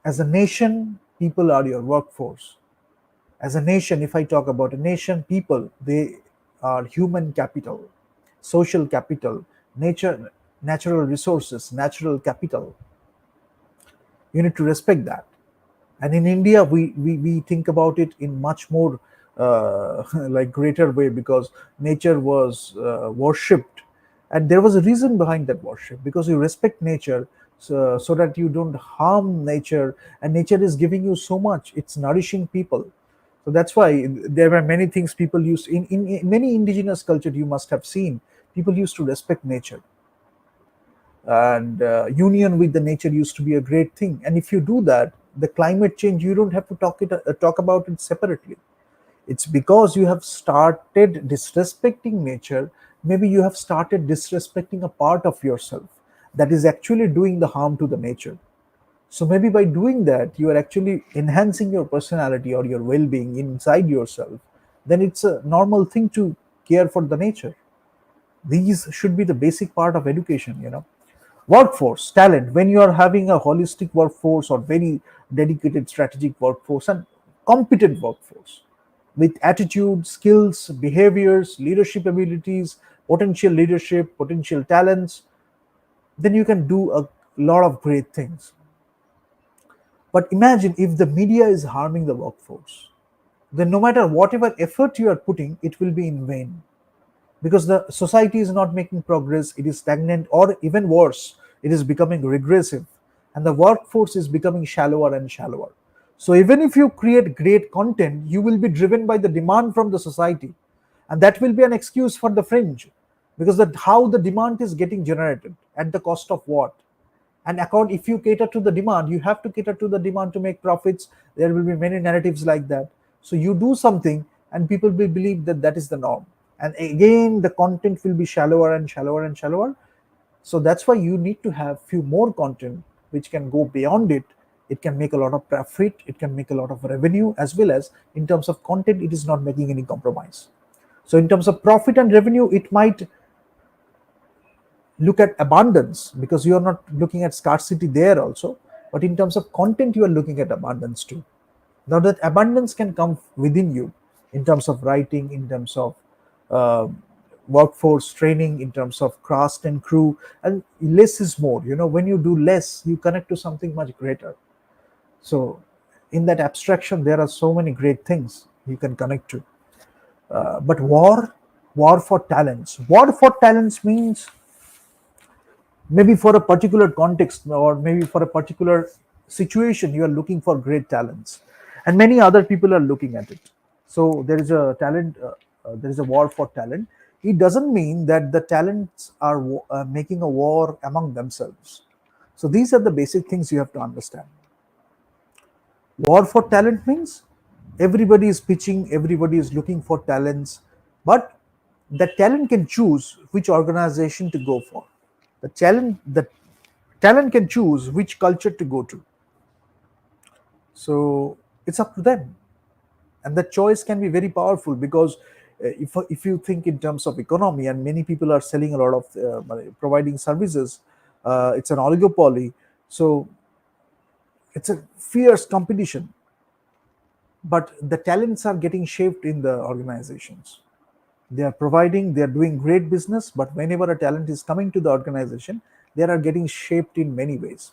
as a nation, people are your workforce. As a nation, if I talk about a nation, people, they are human capital, social capital, nature, natural resources, natural capital. You need to respect that. And in India, we think about it in much more like greater way, because nature was worshipped, and there was a reason behind that worship, because you respect nature, so that you don't harm nature. And nature is giving you so much, it's nourishing people. So that's why there were many things people used in many indigenous culture, you must have seen, people used to respect nature, and union with the nature used to be a great thing. And if you do that, the climate change, you don't have to talk about it separately. It's because you have started disrespecting nature. Maybe you have started disrespecting a part of yourself that is actually doing the harm to the nature. So maybe by doing that, you are actually enhancing your personality or your well-being inside yourself. Then it's a normal thing to care for the nature. These should be the basic part of education. Workforce, talent, when you are having a holistic workforce or very dedicated strategic workforce and competent workforce with attitude, skills, behaviors, leadership abilities, potential leadership, potential talents, then you can do a lot of great things. But imagine if the media is harming the workforce, then no matter whatever effort you are putting, it will be in vain, because the society is not making progress, it is stagnant, or even worse, it is becoming regressive, and the workforce is becoming shallower and shallower. So even if you create great content, you will be driven by the demand from the society, and that will be an excuse for the fringe, because that how the demand is getting generated, at the cost of what? And if you cater to the demand, you have to cater to the demand to make profits. There will be many narratives like that. So you do something and people will believe that that is the norm, and again the content will be shallower and shallower and shallower. So that's why you need to have few more content which can go beyond it. It can make a lot of profit, it can make a lot of revenue, as well as in terms of content it is not making any compromise. So in terms of profit and revenue, it might look at abundance, because you are not looking at scarcity there also. But in terms of content, you are looking at abundance too. Now that abundance can come within you, in terms of writing, in terms of uh, workforce training, in terms of cast and crew. And less is more. When you do less, you connect to something much greater. So, in that abstraction, there are so many great things you can connect to. But war for talents means maybe for a particular context, or maybe for a particular situation, you are looking for great talents, and many other people are looking at it. So there is a war for talent. It doesn't mean that the talents are making a war among themselves. So these are the basic things you have to understand. War for talent means everybody is pitching, everybody is looking for talents, but the talent can choose which organization to go for. The talent can choose which culture to go to. So it's up to them, and that choice can be very powerful, because if you think in terms of economy, and many people are selling a lot of providing services, it's an oligopoly. So it's a fierce competition, but the talents are getting shaped in the organizations. They are doing great business, but whenever a talent is coming to the organization, they are getting shaped in many ways.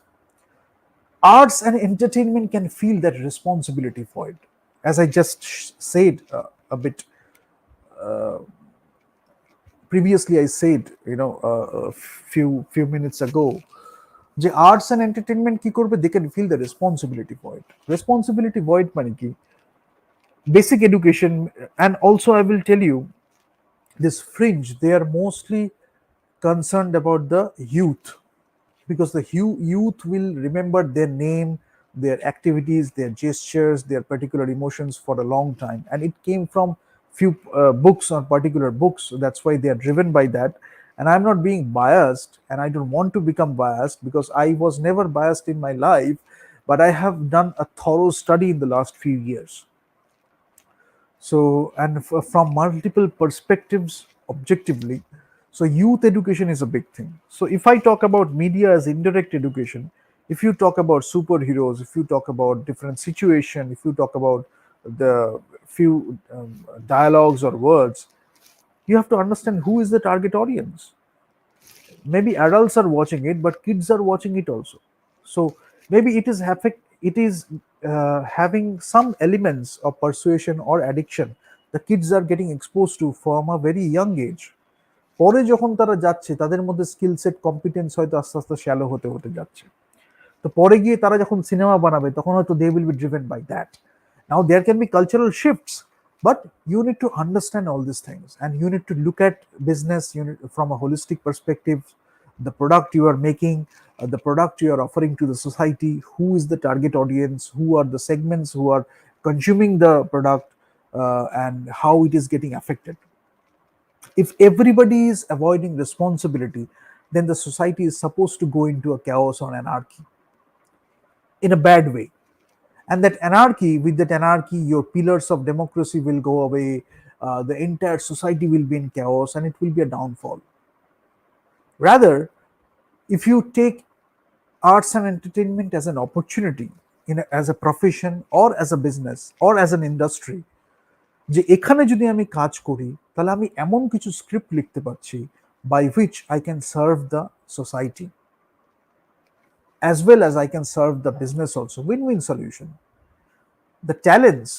Arts and entertainment can feel that responsibility for it. As I just said a bit previously, I said, a few minutes ago, যে arts and entertainment কি করবে, they can feel the responsibility for it. Responsibility for it মানে কি? Basic education. And also I will tell you, this fringe, they are mostly concerned about the youth, because the youth will remember their name, their activities, their gestures, their particular emotions for a long time, and it came from few books on particular books. So that's why they are driven by that. And I'm not being biased, and I don't want to become biased, because I was never biased in my life, but I have done a thorough study in the last few years. So, and from multiple perspectives, objectively. So youth education is a big thing. So if I talk about media as indirect education, if you talk about superheroes, if you talk about different situation, if you talk about the few dialogues or words, you have to understand who is the target audience. Maybe adults are watching it, but kids are watching it also. So maybe it is having some elements of persuasion or addiction the kids are getting exposed to from a very young age. পরে যখন তারা যাচ্ছে, তাদের মধ্যে skill set competence হয়তো আস্তে আস্তে shallow হতে হতে যাচ্ছে। তো পরে গিয়ে তারা যখন সিনেমা বানাবে, তখন হয়তো they will be driven by that. Now there can be cultural shifts, but you need to understand all these things, and you need to look at business unit from a holistic perspective. The product you are making, the product you are offering to the society, who is the target audience, who are the segments who are consuming the product, and how it is getting affected. If everybody is avoiding responsibility, then the society is supposed to go into a chaos or anarchy in a bad way. And that anarchy, with that anarchy, your pillars of democracy will go away, the entire society will be in chaos, and it will be a downfall. Rather, if you take arts and entertainment as an opportunity, as a profession or as a business or as an industry, যে এখানে যদি আমি কাজ করি, তাহলে আমি এমন কিছু স্ক্রিপ্ট লিখতে পারছি by which I can serve the society as well as I can serve the business also. Win-win solution. The talents,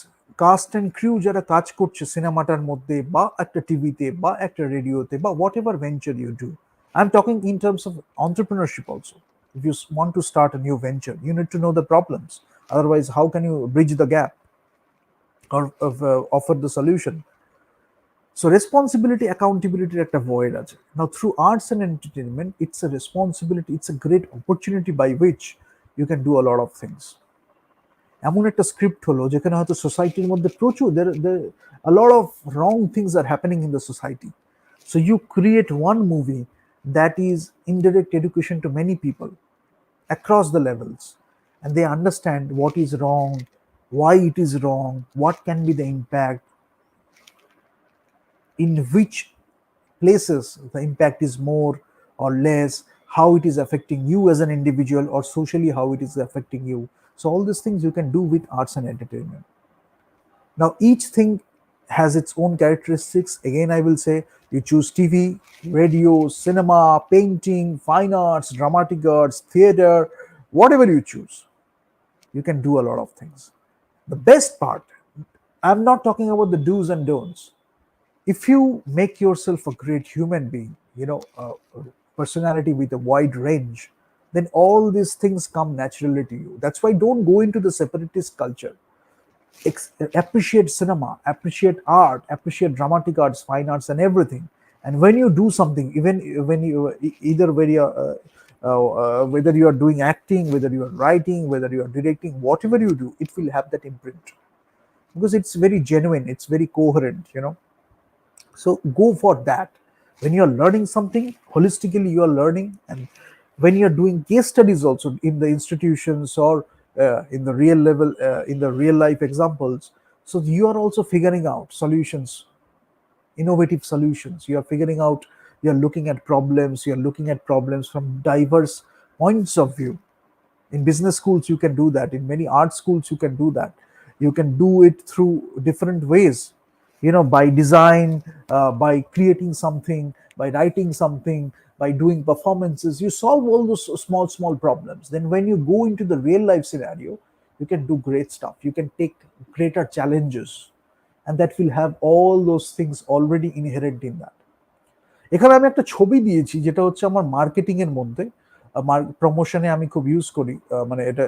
cast and crew যারা কাজ করছে সিনেমাটার মধ্যে, বা একটা টিভিতে, বা একটা রেডিওতে, বা whatever venture you do, I am talking in terms of entrepreneurship also. If you want to start a new venture, you need to know the problems. Otherwise, how can you bridge the gap or offer the solution? So responsibility, accountability একটা void আছে. Now through arts and entertainment, it's a responsibility, it's a great opportunity by which you can do a lot of things. এমন একটা script হলো যেখানে হয়তো সোসাইটির মধ্যে প্রচুর a lot of wrong things are happening in the society. So you create one movie that is indirect education to many people across the levels, and they understand what is wrong, why it is wrong, what can be the impact, in which places the impact is more or less, how it is affecting you as an individual, or socially how it is affecting you. So all these things you can do with arts and entertainment. Now each thing has its own characteristics. Again, I will say you choose TV, radio, cinema, painting, fine arts, dramatic arts, theater, whatever you choose, you can do a lot of things. The best part, I'm not talking about the do's and don'ts. If you make yourself a great human being, a personality with a wide range, then all these things come naturally to you. That's why don't go into the separatist culture. Appreciate cinema, appreciate art, appreciate dramatic arts, fine arts, and everything. And when you do something, even when you either whether you are doing acting, whether you are writing, whether you are directing, whatever you do, it will have that imprint because it's very genuine, it's very coherent. So go for that. When you're learning something holistically, you are learning. And when you're doing case studies also in the institutions or in the real level, in the real life examples, so you are also figuring out solutions, innovative solutions. You are figuring out, you're looking at problems, you're looking at problems from diverse points of view. In business schools you can do that, in many art schools you can do that. You can do it through different ways, by design, by creating something, by writing something, by doing performances. You solve all those small small problems. Then when you go into the real life scenario, you can do great stuff, you can take greater challenges, and that will have all those things already inherent in that. এখানে আমি একটা ছবি দিয়েছি যেটা হচ্ছে আমার marketing এর মধ্যে, প্রমোশনে আমি খুব ইউজ করি, মানে এটা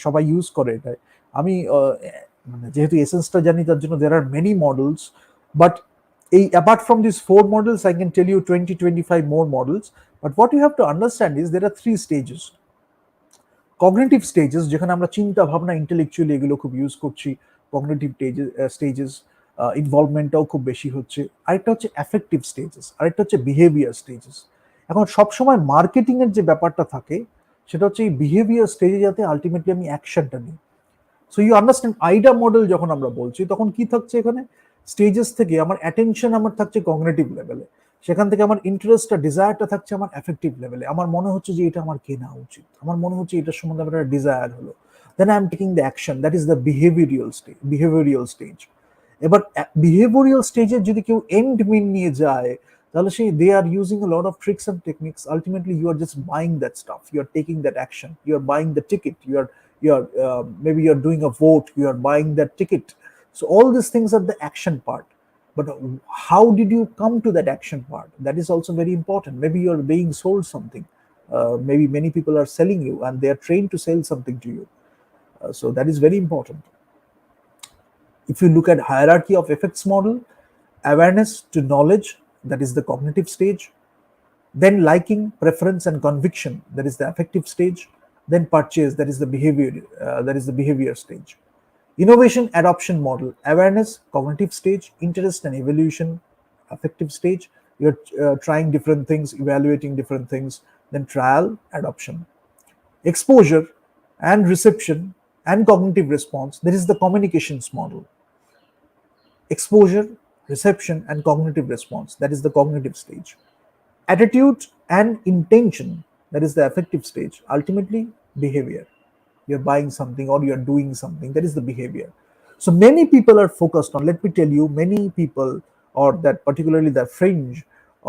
সবাই ইউজ করে এটা। আমি মানে যেহেতু এসেন্সটা জানি তার জন্য there are many models, but apart from these 4 models I can tell you 20-25 more models. But what you have to understand is there are 3 stages. Cognitive stages, যেখানে আমরা চিন্তা ভাবনা ইন্টেলেকচুয়ালি এগুলো খুব ইউজ করছি, কগনিটিভ স্টেজেস, ইনভলভমেন্টটাও খুব বেশি হচ্ছে। আরেকটা হচ্ছে অ্যাফেক্টিভ স্টেজেস, আরেকটা হচ্ছে বিহেভিয়ার স্টেজেস। এখন সবসময় মার্কেটিং এর যে ব্যাপারটা থাকে সেটা হচ্ছে এই বিহেভিয়ার স্টেজে যাতে আলটিমেটলি আমি অ্যাকশনটা নিই। সো ইউ আন্ডারস্ট্যান্ড, আইডা মডেল যখন আমরা বলছি তখন কি থাকছে এখানে, স্টেজেস থেকে আমার অ্যাটেনশন আমার থাকছে কগনিটিভ লেভেলে, সেখান থেকে আমার ইন্টারেস্টটা ডিজায়ারটা থাকছে আমার অ্যাফেক্টিভ লেভেলে। আমার মনে হচ্ছে যে এটা আমার কেনা উচিত, আমার মনে হচ্ছে এটার সম্বন্ধে আমার একটা ডিজায়ার হলো, then I am taking the action, that is the behavioural stage. এবার বিহেভিয়ারিয়াল স্টেজে যদি কেউ এন্ড মিন নিয়ে যায়, তাহলে সেই they are using a lot of tricks and techniques. Ultimately you are just buying that stuff, you are taking that action, you are buying the ticket, maybe you're doing a vote, you are buying that ticket. So all these things are the action part. But how did you come to that action part? That is also very important. Maybe you're being sold something, maybe many people are selling you and they are trained to sell something to you. So that is very important. If you look at hierarchy of effects model, awareness to knowledge, that is the cognitive stage, then liking, preference, and conviction, that is the affective stage, then purchase, that is the behavior stage. Innovation adoption model, awareness, cognitive stage, interest and evolution, affective stage. You're trying different things, evaluating different things, then trial, adoption. Exposure and reception and cognitive response, there is the communications model. Exposure, reception, and cognitive response, that is the cognitive stage. Attitude and intention, that is the affective stage. Ultimately, behavior. You're buying something or you're doing something, that is the behavior. So many people are focused on, let me tell you, many people, or that particularly the fringe,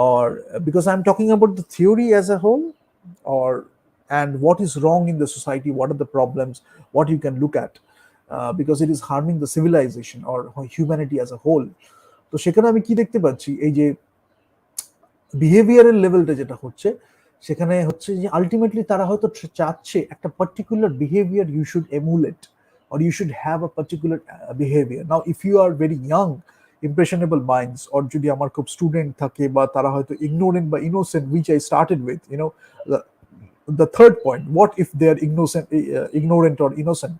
or because I'm talking about the theory as a whole, or and what is wrong in the society, what are the problems, what you can look at, because it is harming the civilization or humanity as a whole. তো সেখানে আমি কি দেখতে পাচ্ছি, এই যে বিহেভিয়ারের লেভেলটা যেটা হচ্ছে, সেখানে হচ্ছে যে আলটিমেটলি তারা হয়তো চাচ্ছে একটা particular behaviour you should emulate or you should have a particular behavior. Now if you are very young, impressionable minds, or যদি আমার খুব স্টুডেন্ট থাকে বা তারা হয়তো ignorant বা innocent, which I started with, the third point, what if they are ignorant or innocent?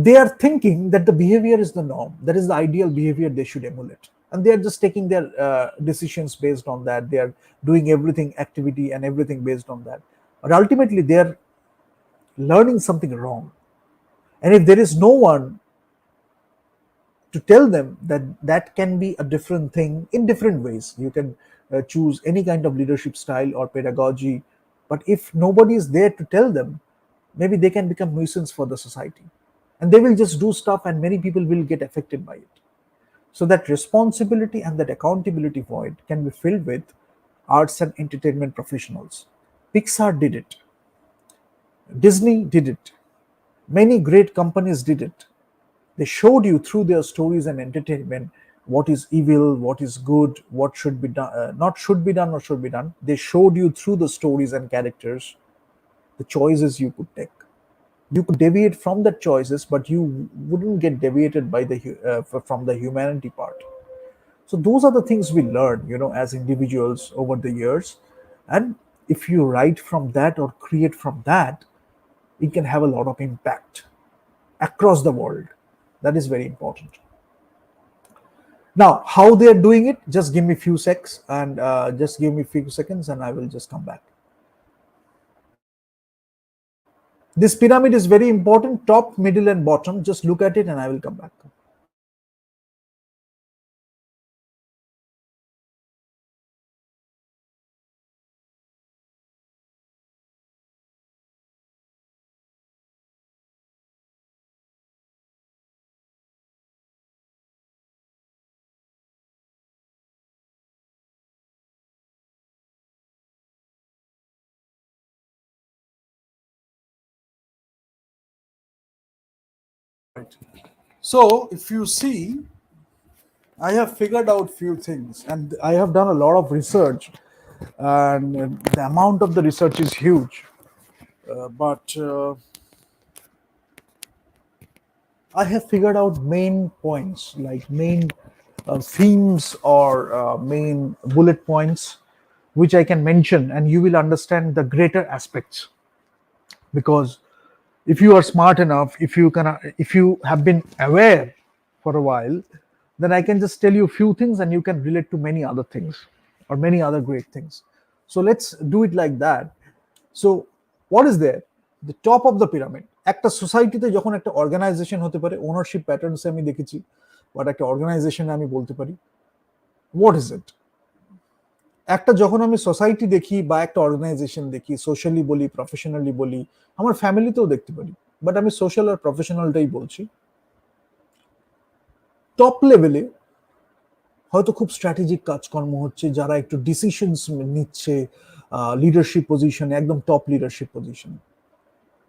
They are thinking that the behavior is the norm, that is the ideal behavior they should emulate, and they are just taking their decisions based on that. They are doing everything, activity and everything based on that, but ultimately they are learning something wrong. And if there is no one to tell them that that can be a different thing in different ways, you can choose any kind of leadership style or pedagogy, but if nobody is there to tell them, maybe they can become nuisance for the society. and they will just do stuff, and many people will get affected by it. So that responsibility and that accountability void can be filled with arts and entertainment professionals. Pixar did it, Disney did it, many great companies did it. They showed you through their stories and entertainment what is evil, what is good, what should be done, not should be done or should be done. They showed you through the stories and characters the choices you could take. You could deviate from the choices, but you wouldn't get deviated by from the humanity part. So those are the things we learn, as individuals over the years. And if you write from that or create from that, it can have a lot of impact across the world. That is very important. Now, how they are doing it, just give me few secs and just give me few seconds and I will just come back. This pyramid is very important, top, middle and bottom. Just look at it and I will come back. Right. So if you see, I have figured out few things and I have done a lot of research, and the amount of the research is huge. But I have figured out main points, like main themes or main bullet points, which I can mention, and you will understand the greater aspects. Because if you are smart enough, if you have been aware for a while, then I can just tell you a few things, and you can relate to many other things or many other great things. So let's do it like that. So what is there? The top of the pyramid. একটা সোসাইটিতে যখন একটা organisation হতে পারে, ownership প্যাটার্নসে আমি দেখেছি, but একটা অর্গানাইজেশনে আমি বলতে পারি, হোয়াট ইজ ইট? একটা যখন আমি সোসাইটি দেখি বা একটা অর্গানাইজেশন দেখি, সোশ্যালি বলি, প্রফেশনালি বলি, আমার ফ্যামিলিতেও দেখতে পারি, বাট আমি সোশ্যাল আর প্রফেশনালটাই বলছি। টপ লেভেলে হয়তো খুব স্ট্র্যাটেজিক কাজকর্ম হচ্ছে, যারা একটু ডিসিশনস নিচ্ছে, লিডারশিপ পজিশনে, একদম টপ লিডারশিপ পজিশনে।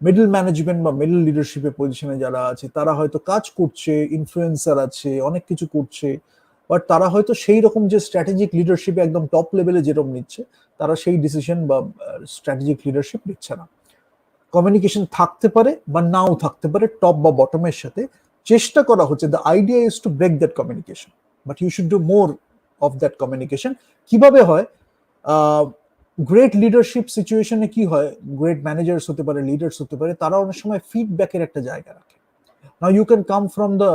মিডল ম্যানেজমেন্ট বা মিডল লিডারশিপের পজিশনে যারা আছে, তারা হয়তো কাজ করছে, ইনফ্লুয়েন্সার আছে, অনেক কিছু করছে, বাট তারা হয়তো সেই রকম যে স্ট্র্যাটেজিক লিডারশিপে একদম টপ লেভেলে যেরকম নিচ্ছে, তারা সেই ডিসিশন বা স্ট্র্যাটেজিক লিডারশিপ নিচ্ছে না। কমিউনিকেশন থাকতে পারে বা নাও থাকতে পারে টপ বা বটমের সাথে। চেষ্টা করা হচ্ছে, the idea is to break that communication, but you should do more of that communication. কিভাবে হয়? গ্রেট লিডারশিপ সিচুয়েশনে কি হয়, গ্রেট ম্যানেজার্স হতে পারে, লিডার্স হতে পারে, তারা অনেক সময় ফিডব্যাকের একটা জায়গা রাখে। Now you can come from the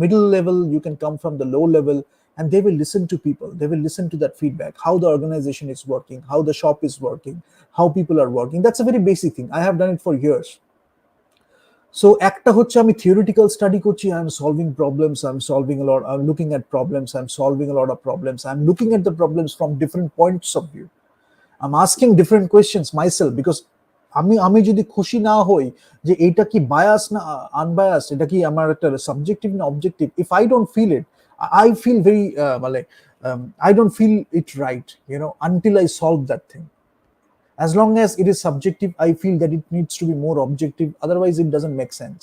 middle level, you can come from the low level, and they will listen to people. They will listen to that feedback, how the organization is working, how the shop is working, how people are working. That's a very basic thing. I have done it for years. So একটা হচ্ছে আমি theoretical study করছি, I'm solving problems, I'm solving a lot, I'm looking at problems, I'm solving a lot of problems, I'm looking at the problems from different points of view. I'm asking different questions myself, because আমি যদি খুশি না হই যে এটা কি bias না unbiased, এটা কি আমার একটা সাবজেক্টিভ না objective, if I don't feel it, I feel very মানে I don't feel it right, until I solve that thing. As long as it is subjective, I feel that it needs to be more objective, otherwise it doesn't make sense.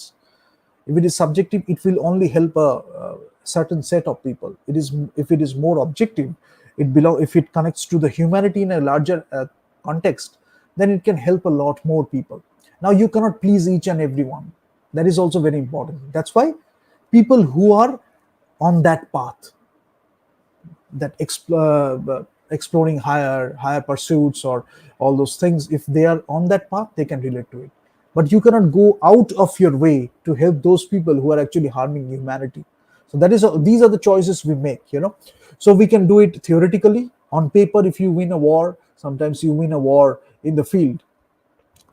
If it is subjective, it will only help a certain set of people. If it is more objective, if it connects to the humanity in a larger context, then it can help a lot more people. Now you cannot please each and everyone. That is also very important. That's why people who are on that path, that exploring higher pursuits or all those things, if they are on that path, they can relate to it. But you cannot go out of your way to help those people who are actually harming humanity. So these are the choices we make. So we can do it theoretically on paper. If you win a war, sometimes you win a war in the field.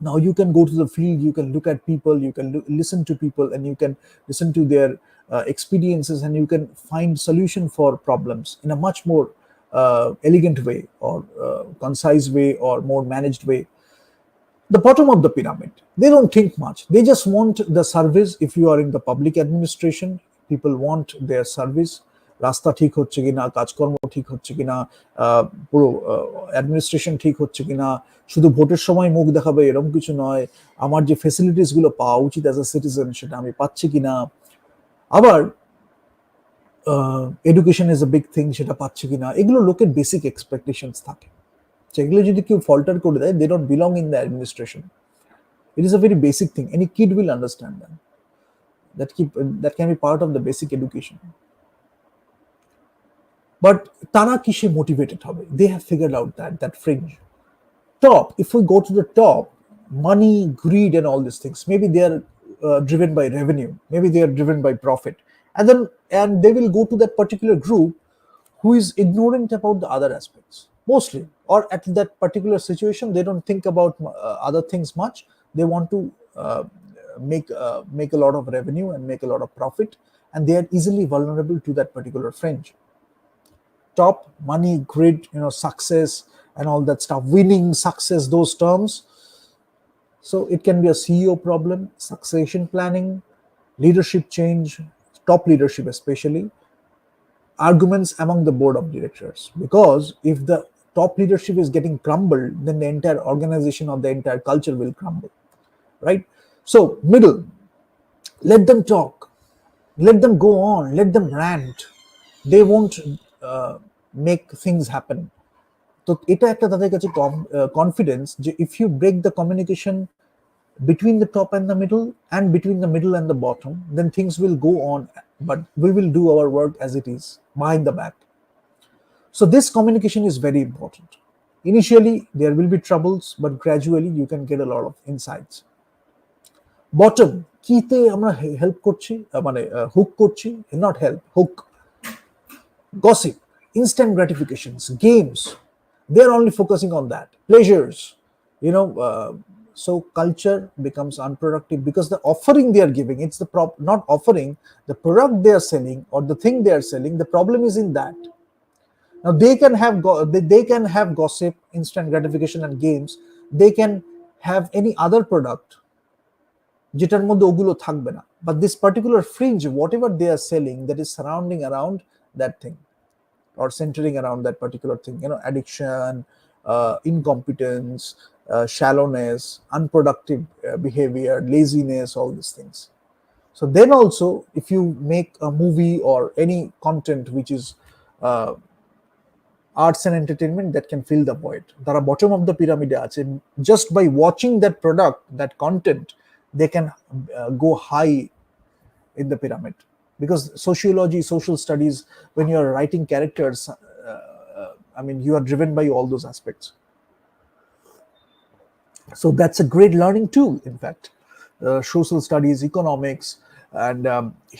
Now you can go to the field, you can look at people, you can listen to people, and you can listen to their experiences, and you can find solution for problems in a much more elegant way, or concise way, or more managed way. The bottom of the pyramid, they don't think much, they just want the service. If you are in the public administration, people want their service. রাস্তা ঠিক হচ্ছে কিনা, কাজকর্ম ঠিক হচ্ছে কিনা, পুরো administration ঠিক হচ্ছে কিনা, শুধু ভোটের সময় মুখ দেখাবে এরকম কিছু নয়, আমার যে ফেসিলিটিস গুলো পাওয়া উচিত অ্যাজ এ সিটিজেন সেটা আমি পাচ্ছি কিনা, আবার education is a big thing, সেটা পাচ্ছে কিনা, এগুলো লোকের বেসিক এক্সপেকটেশনস থাকে। সেগুলো যদি কেউ ফল্টার করে দেয়, they don't belong in the administration. It is a very basic thing. Any kid will understand that. That can be part of the basic education. But tara kishe motivated hobe? They have figured out that fringe. Top. If we go to the top, money, greed, and all these things. Maybe they are driven by revenue. Maybe they are driven by profit. And they will go to that particular group who is ignorant about the other aspects mostly, or at that particular situation they don't think about other things much. They want to make a lot of revenue and make a lot of profit, and they are easily vulnerable to that particular fringe. Top, money, greed, success and all that stuff, winning, success, those terms. So it can be a CEO problem, succession planning, leadership change, top leadership especially, arguments among the board of directors. Because if the top leadership is getting crumbled, then the entire organization or the entire culture will crumble, right? So middle, let them talk, let them go on, let them rant. They won't make things happen. তো এটা একটা তাদের কাছে confidence যে if you break the communication between the top and the middle, and between the middle and the bottom, then things will go on, but we will do our work as it is behind the back. So this communication is very important. Initially there will be troubles, but gradually you can get a lot of insights. Bottom, কিতে আমরা help করছি, মানে hook করছি, not help, hook. Gossip, instant gratifications, games, they're only focusing on that, pleasures, so culture becomes unproductive because the offering they are giving, it's the not offering the product they are selling or the thing they are selling. The problem is in that. Now they can have gossip, instant gratification and games. They can have any other product যেটার মধ্যে ওগুলো থাকবে না, but this particular fringe, whatever they are selling, that is surrounding around that thing or centering around that particular thing, addiction, incompetence, shallowness, unproductive behavior, laziness, all these things. So then also, if you make a movie or any content which is arts and entertainment, that can fill the void. Tara bottom of the pyramid ache, just by watching that product, that content, they can go high in the pyramid. Because sociology, social studies, when you are writing characters, you are driven by all those aspects. So that's a great learning tool, in fact. Social studies, economics, and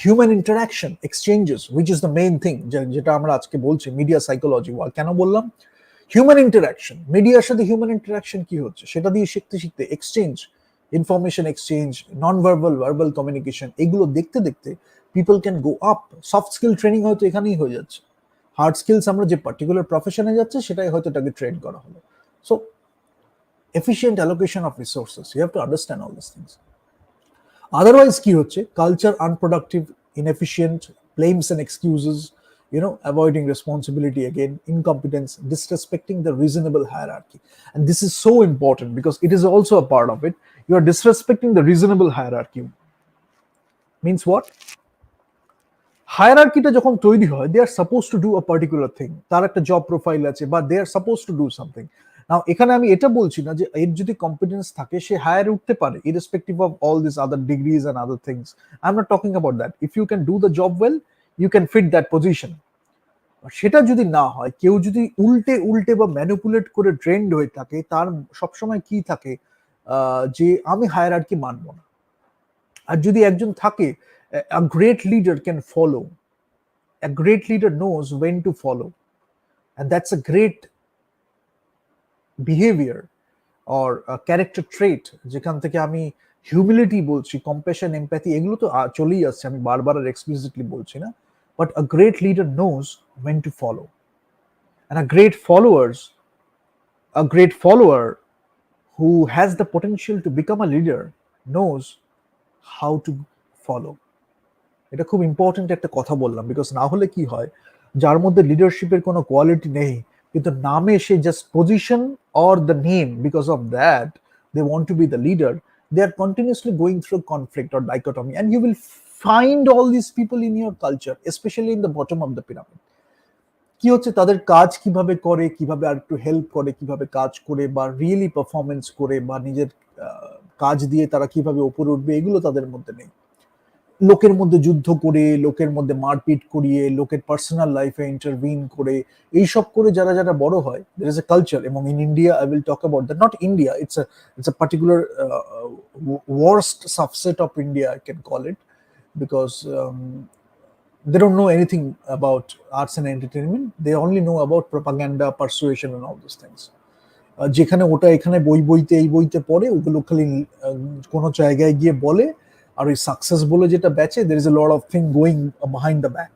human interaction, exchanges, which is the main thing যেটা আমরা আজকে বলছি media psychology. কেন বললাম human interaction? মিডিয়ার সাথে human interaction কি হচ্ছে সেটা দিয়ে শিখতে শিখতে exchange, information exchange, non verbal, verbal communication, এগুলো দেখতে দেখতে people can go up. Soft skill training হয়তো এখানেই হয়ে যাচ্ছে। হার্ড স্কিলস আমরা যে পার্টিকুলার প্রফেশনে যাচ্ছে সেটাই হয়তো তাকে ট্রেন করা হলো। So efficient allocation of resources, you have to understand all these things. Otherwise কি হচ্ছে? Culture unproductive, inefficient, blames and excuses, avoiding responsibility again, incompetence, disrespecting the reasonable hierarchy. And this is so important because it is also a part of it. You are disrespecting the reasonable hierarchy. Means what? হায়ারার্কিটা যখন তৈরি হয়, they are supposed to do a particular thing, তার একটা job profile আছে, বা they are supposed to do something. নাও এখানে আমি এটা বলছি না যে এর যদি কম্পিটেন্স থাকে সে হায়ার উঠতে পারে irrespective of all these other degrees and other things. I'm not talking about that. If you can do the job well, you can fit that position. সেটা যদি না হয়, কেউ যদি উল্টে বা ম্যানিপুলেট করে ট্রেন্ড হয়ে থাকে, তার সবসময় কি থাকে যে আমি হায়ারার্কি মানবো না। আর যদি একজন থাকে, a great leader can follow, a great leader knows when to follow, and that's a great behavior or a character trait যেখান থেকে আমি হিউমিলিটি বলছি, কম্প্যাশন, এমপ্যাথি, এগুলো তো চলেই আসছে, আমি বারবার আর এক্সপ্লিসিটলি বলছি না, but a great leader knows when to follow, and a great follower who has the potential to become a leader knows how to follow. এটা খুব ইম্পর্টেন্ট একটা কথা বললাম, বিকজ না হলে কি হয়, যার মধ্যে লিডারশিপের কোনো কোয়ালিটি নেই কিন্তু নামে সে just position or the name, because of that they want to be the leader, they are continuously going through conflict or dichotomy, and you will find all these people in your culture, especially in the bottom of the pyramid. কি হচ্ছে, তাদের কাজ কিভাবে করে, কিভাবে আর একটু help করে, কিভাবে কাজ করে বা রিয়েলি পারফরমেন্স করে বা নিজের কাজ দিয়ে তারা কিভাবে উপরে উঠবে, এগুলো তাদের মধ্যে নেই। লোকের মধ্যে যুদ্ধ করে, লোকের মধ্যে মারপিট করিয়ে, লোকের পার্সোনাল লাইফে ইন্টারভিন করে, এইসব করে যারা যারা বড় হয়, there is a culture, এবং in India I will talk about that, not India, it's a particular worst subset of India, I can call it, because they don't know anything about arts and entertainment, they only know about propaganda, persuasion and all those things. যেখানে ওটা এখানে বই বইতে এই বইতে পড়ে, ওগুলো খালি কোনো জায়গায় গিয়ে বলে, আর ওই সাকসেস বলে যেটা বেচে, there is a lot of thing going behind the back.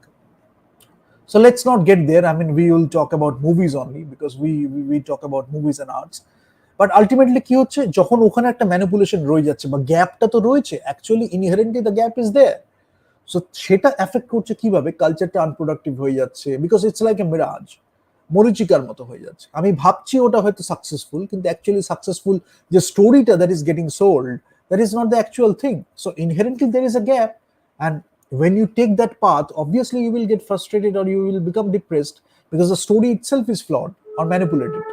So let's not get there. I mean, we will talk about movies only because we talk about movies and arts. But ultimately কি হচ্ছে, যখন ওখানে একটা manipulation রয়ে যাচ্ছে বা গ্যাপটা তো রয়েছে, actually inherently the gap is there. So সেটা এফেক্ট করছে কিভাবে, কালচারটা আনপ্রোডাক্টিভ হয়ে যাচ্ছে, because it's like a mirage, মরিচিকার মতো হয়ে যাচ্ছে। আমি ভাবছি ওটা হয়তো সাকসেসফুল, কিন্তু অ্যাকচুয়ালি সাকসেসফুল যে স্টোরিটা that is getting sold, that is not the actual thing. So inherently there is a gap, and when you take that path, obviously you will get frustrated or you will become depressed because the story itself is flawed or manipulated.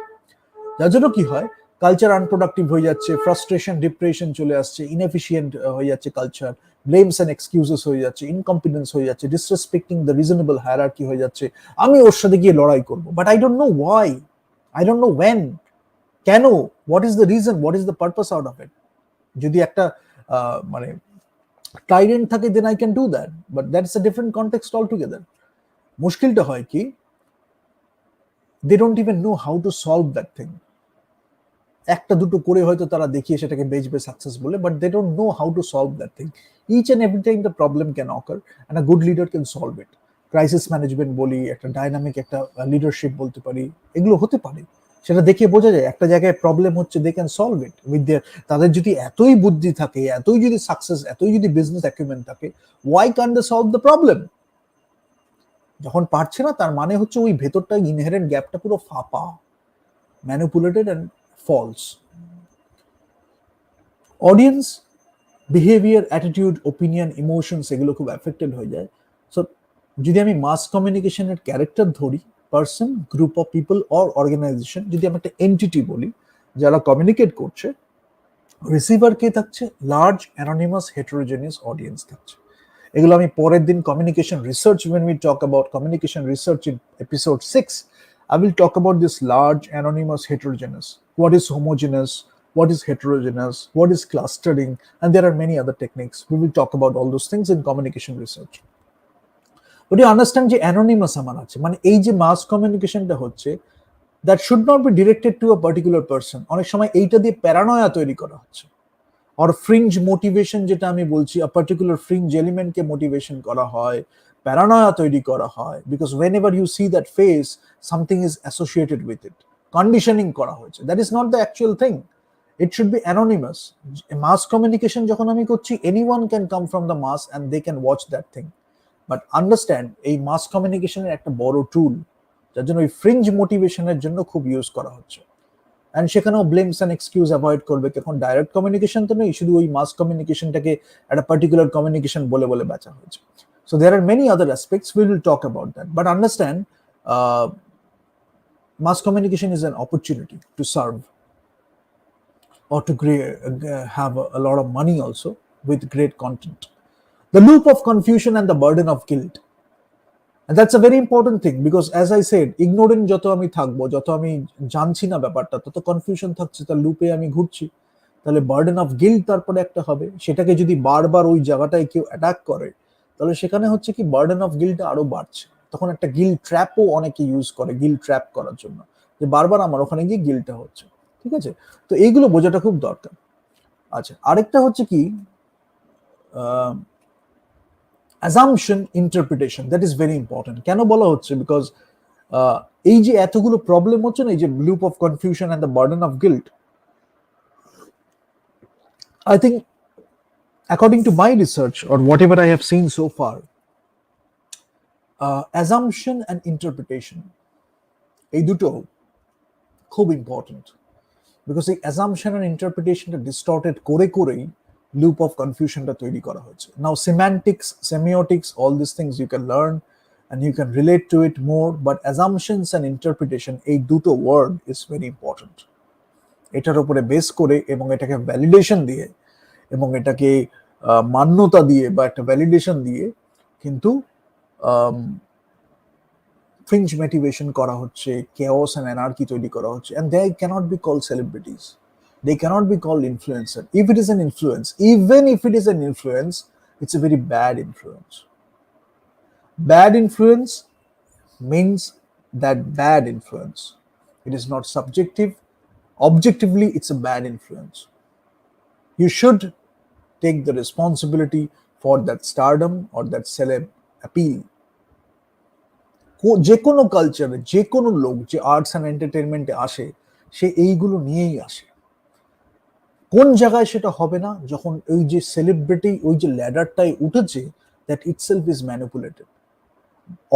যার জন্য কি হয়, culture unproductive হয়ে যাচ্ছে, frustration, depression চলে আসছে, inefficient হয়ে যাচ্ছে কালচার, ব্লেমস এন্ড এক্সকিউজেস হয়ে যাচ্ছে, ইনকম্পিটেন্স হয়ে যাচ্ছে, ডিসরেসপেক্টিং দ্য রিজনেবল হায়ারার্কি হয়ে যাচ্ছে। আমি ওর সাথে গিয়ে লড়াই করব, but I don't know why, I don't know when, কেন, what is the reason, what is the purpose out of it. যদি একটা মানে টাইরেন্ট থাকে, then I can do that, but that's a different context all together. মুশকিলটা হয় কি, they don't even know how to solve that thing. একটা দুটো করে হয়তো তারা দেখিয়ে সেটাকে বেচবে সাকসেস বলে, but they don't know how to solve that thing. Each and every time the problem can occur and a good leader can solve it. Crisis management বলি, একটা ডাইনামিক একটা লিডারশিপ বলতে পারি, এগুলো হতে পারে। সেটা দেখে বোঝা যায় একটা জায়গায় প্রবলেম হচ্ছে, they can solve it with their, তাদের যদি এতই বুদ্ধি থাকে, এতই যদি সাকসেস, এতই যদি বিজনেস অ্যাকুইপমেন্ট থাকে, why can they solve the problem? যখন পারছে না, তার মানে হচ্ছে ওই ভেতরটা ইনহেরেন্ট গ্যাপটা পুরো ফাঁপা, manipulated and false. Audience behaviour, attitude, opinion, emotions, এগুলো খুব অ্যাফেক্টেড হয়ে যায়। সো যদি আমি মাস কমিউনিকেশনের ক্যারেক্টার ধরি, person, group of people or organisation, যদি আমি একটা এন্টিটি বলি যারা কমিউনিকেট করছে, রিসিভার কে থাকছে, লার্জ অ্যানোনিমাস হেটেরোজেনিয়াস অডিয়েন্স থাকছে। এগুলো আমি পরের দিন communication research, when we talk about communication research in episode 6, I will talk about this large anonymous heterogeneous, what is homogeneous, what is heterogeneous, what is clustering, and there are many other techniques. We will talk about all those things in communication research. But you understand যে anonymous আমার আছে, মানে এই যে মাস কমিউনিকেশনটা হচ্ছে, that should not be directed to a particular person. অনেক সময় এইটা দিয়ে প্যারানয়া তৈরি করা হচ্ছে, or fringe motivation যেটা আমি বলছি, a particular fringe element K motivation করা হয়, প্যারানয়া তৈরি করা হয়, because whenever you see that face, something is associated with it, conditioning করা হয়েছে, that is not the actual thing. It should be anonymous. Mass communication যখন আমি করছি, anyone can come from the mass and they can watch that thing. But understand, এই মাস কমিউনিকেশনের একটা বড় টুল, যার জন্য ওই ফ্রিঞ্জ মোটিভেশনের জন্য খুব ইউজ করা হচ্ছে। অ্যান্ড সেখানেও ব্লেমস অ্যান্ড এক্সকিউজ অ্যাভয়েড করবে, এখন ডাইরেক্ট কমিউনিকেশন তো নেই, শুধু ওই মাস কমিউনিকেশনটাকে একটা পার্টিকুলার কমিউনিকেশন বলে বলে বেচা হয়েছে। So there are many other aspects, we will talk about that, but understand mass communication is an opportunity to serve or to have a lot of money also with great content. The loop of confusion and the burden of guilt. And that's a very important thing, because as I said, ignorant যত আমি থাকবো, যত আমি জানছি না ব্যাপারটা, তত confusion থাকছে, তার লুপে আমি ঘুরছি, তাহলে বার্ডেন অফ গিল্ট তারপরে একটা হবে। সেটাকে যদি বারবার ওই জায়গাটায় কেউ অ্যাটাক করে, তাহলে সেখানে হচ্ছে কি, বার্ডেন অফ গিল্টটা আরো বাড়ছে। তখন একটা গিল্ট ট্র্যাপও অনেকে ইউজ করে, গিল্ট ট্র্যাপ করার জন্য, যে বারবার আমার ওখানে গিয়ে গিল্টটা হচ্ছে। ঠিক আছে, তো এইগুলো বোঝাটা খুব দরকার। আচ্ছা, আরেকটা হচ্ছে কি, assumption interpretation, that is very important. কেন বলা হচ্ছে, বিকজ এই যে এতগুলো প্রবলেম হচ্ছে না, এই যে loop of confusion and the burden of guilt, I think, according to my research or whatever I have seen so far, assumption and interpretation এই দুটো খুব ইম্পর্টেন্ট, বিকজ এই অ্যাজাম্পশন অ্যান্ড ইন্টারপ্রিটেশনটা ডিস্টর্টেড করে করেই লুপ অফ কনফিউশনটা তৈরি করা হয়েছে। Now semantics, semiotics, all this things you can learn and you can relate to it more, but assumptions and interpretation এই দুটো ওয়ার্ড ইজ ভেরি ইম্পর্টেন্ট। এটার উপরে বেস করে এবং এটাকে ভ্যালিডেশন দিয়ে এবং এটাকে মান্যতা দিয়ে বা একটা ভ্যালিডেশন দিয়ে কিন্তু fringe motivation করা হচ্ছে, chaos and anarchy তৈরি করা হচ্ছে, and they cannot be called celebrities, they cannot be called influencer. If it is an influence, even if it is an influence, it's a very bad influence. Bad influence means that bad influence, it is not subjective, objectively it's a bad influence. You should take the responsibility for that stardom or that celeb appeal. যে কোনো কালচারে যে কোনো লোক যে arts and এন্টারটেনমেন্টে আসে সে এইগুলো নিয়েই আসে। কোন জায়গায় সেটা হবে না, যখন ওই যে সেলিব্রিটি ওই যে ল্যাডারটাই উঠেছে, that itself is manipulated,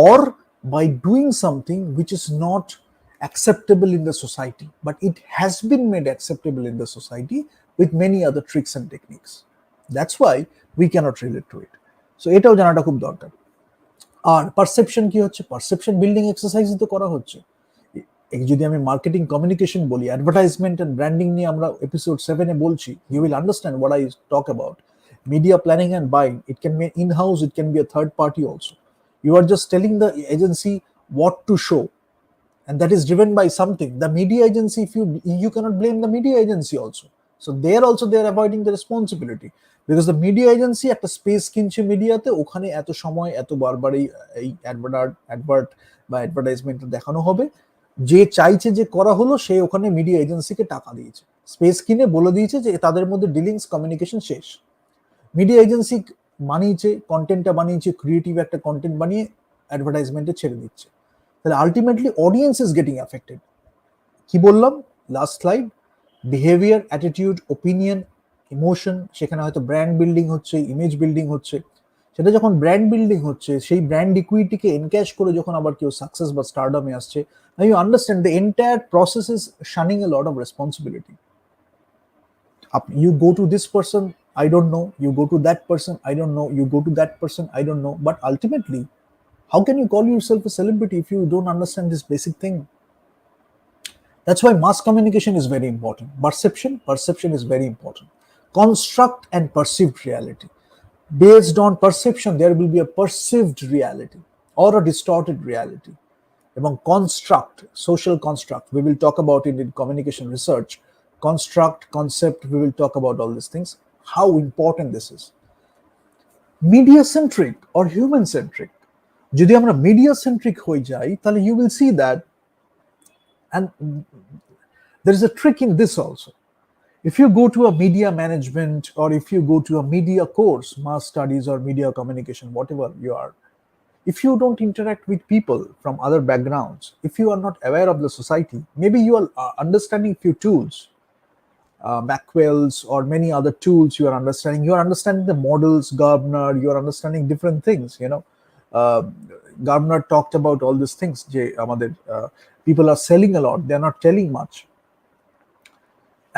or by doing something which is not acceptable in the society, but it has been made acceptable in the society with many other tricks and techniques. That's why we cannot relate to it. So এটাও জানাটা খুব দরকার। আর perception কি হচ্ছে, perception building exercise তো করা হচ্ছে। যদি আমি মার্কেটিং কমিউনিকেশন বলি, অ্যাডভার্টাইজমেন্ট এন্ড ব্র্যান্ডিং নিয়ে আমরা এপিসোড 7 এ বলছি, you will understand what I talk about. Media planning and buying, it can be in house, it can be a third party also. You are just telling the agency what to show, and that is driven by something. The media agency, if you cannot blame the media agency also. So there also they are avoiding the responsibility, because the media agency একটা space কিনছে মিডিয়াতে, ওখানে এত সময় এত বারবার এই advert বা অ্যাডভার্টাইজমেন্ট দেখানো হবে, যে চাইছে যে করা হলো সে ওখানে মিডিয়া এজেন্সিকে টাকা দিয়েছে, স্পেস কিনে বলে দিয়েছে যে তাদের মধ্যে ডিলিংস কমিউনিকেশন শেষ। মিডিয়া এজেন্সি বানিয়েছে, কন্টেন্টটা বানিয়েছে, ক্রিয়েটিভ একটা কন্টেন্ট বানিয়ে অ্যাডভার্টাইজমেন্টে ছেড়ে দিচ্ছে, তাহলে ultimately audience is getting affected. কি বললাম last slide, behaviour, attitude, opinion, emotion, সেখানে হয়তো ব্র্যান্ড বিল্ডিং হচ্ছে, ইমেজ বিল্ডিং হচ্ছে। সেটা যখন ব্র্যান্ড বিল্ডিং হচ্ছে, সেই ব্র্যান্ড ইকুইটিকে এনক্যাশ করে যখন আবার কেউ সাকসেস বা স্টারডমে আসছে, you understand the entire process is shunning a lot of responsibility. You go to this person, I don't know, you go to that person, I don't know, you go to that person, I don't know, but ultimately how can you call yourself a celebrity if you don't understand this basic thing? That's why mass communication is very important. Perception is very important. Construct and perceived reality. Based on perception, there will be a perceived reality or a distorted reality. Among construct, social construct, we will talk about it in communication research. Construct, concept, we will talk about all these things. How important this is. Media centric or human centric. যদি আমরা media centric হয়ে যাই, তাহলে you will see that, and there is a trick in this also. If you go to a media management or if you go to a media course, mass studies or media communication, whatever you are, if you don't interact with people from other backgrounds, if you are not aware of the society, maybe you are understanding few tools, Macwell's or many other tools you are understanding the models, Gardner, you are understanding different things, you know. Gardner talked about all these things. People are selling a lot, they are not telling much.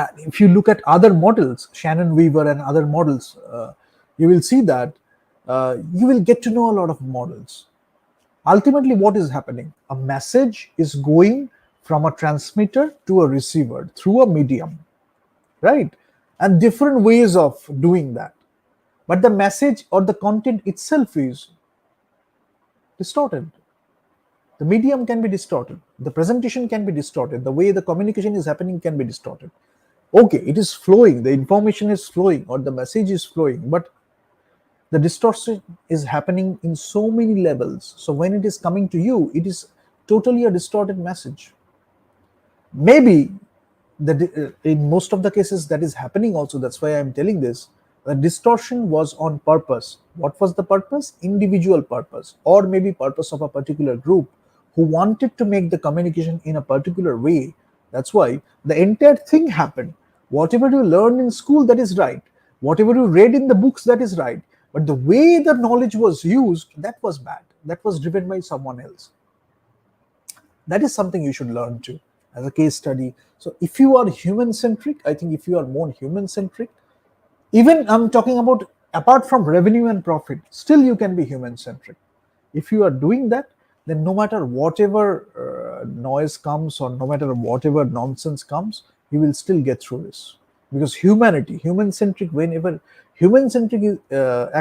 And if you look at other models, Shannon Weaver and other models, you will see that you will get to know a lot of models. Ultimately, what is happening? A message is going from a transmitter to a receiver through a medium, right? And different ways of doing that. But the message or the content itself is distorted. The medium can be distorted. The presentation can be distorted. The way the communication is happening can be distorted. Okay, it is flowing, the information is flowing or the message is flowing, but the distortion is happening in so many levels. So when it is coming to you, it is totally a distorted message. Maybe in most of the cases that is happening also, that's why I'm telling this. The distortion was on purpose. What was the purpose? Individual purpose, or maybe purpose of a particular group who wanted to make the communication in a particular way. That's why the entire thing happened. Whatever you learn in school, that is right. Whatever you read in the books, that is right, but the way the knowledge was used, that was bad, that was driven by someone else. That is something you should learn to as a case study. So if you are human centric, I think if you are more human centric, even I'm talking about apart from revenue and profit, still you can be human centric. If you are doing that, then no matter whatever noise comes or no matter whatever nonsense comes, you will still get through this. Because humanity, human centric, whenever human centric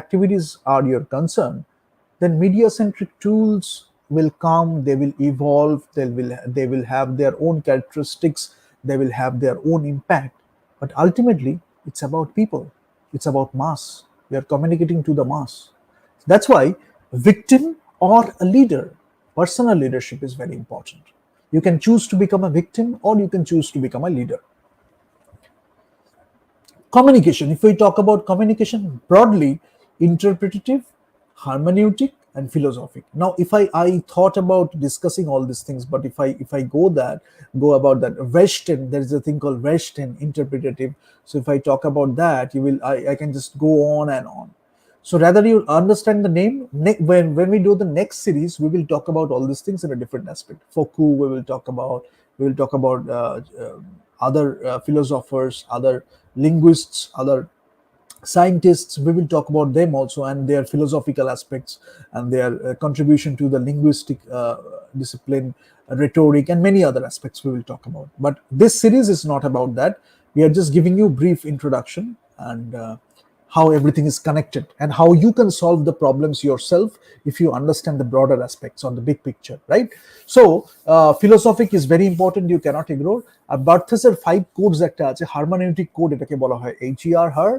activities are your concern, then media centric tools will come, they will evolve, they will have their own characteristics, they will have their own impact. But ultimately, it's about people, it's about mass. We are communicating to the mass. That's why victim or a leader, personal leadership is very important. You can choose to become a victim or you can choose to become a leader. Communication, if we talk about communication broadly, interpretative, hermeneutic, and philosophic. Now if I thought about discussing all these things, but if I go about that Western, there is a thing called Western interpretative. So if I talk about that, I can just go on and on. So rather you understand the name. When we do the next series, we will talk about all these things in a different aspect. Foucault, we will talk about other philosophers, other linguists, other scientists. We will talk about them also and their philosophical aspects and their contribution to the linguistic discipline, rhetoric, and many other aspects we will talk about. But this series is not about that. We are just giving you brief introduction and how everything is connected and how you can solve the problems yourself if you understand the broader aspects on the big picture, right? So philosophic is very important, you cannot ignore. Barthesের 5 codes একটা আছে, hermeneutic code এটাকে বলা হয়, HER, her,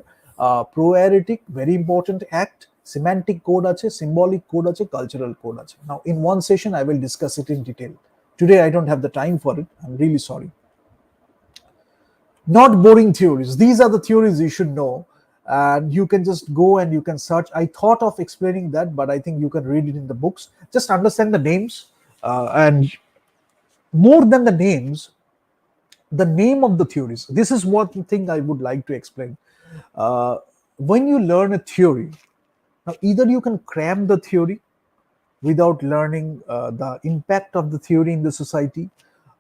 proaeretic, very important, act, semantic code আছে, symbolic code আছে, cultural code আছে. Now in one session I will discuss it in detail. Today I don't have the time for it, I'm really sorry. Not boring theories, these are the theories you should know, and you can just go and you can search. I thought of explaining that, but I think you can read it in the books. Just understand the names, and more than the names, the name of the theories. This is one thing I would like to explain. When you learn a theory, now either you can cram the theory without learning the impact of the theory in the society,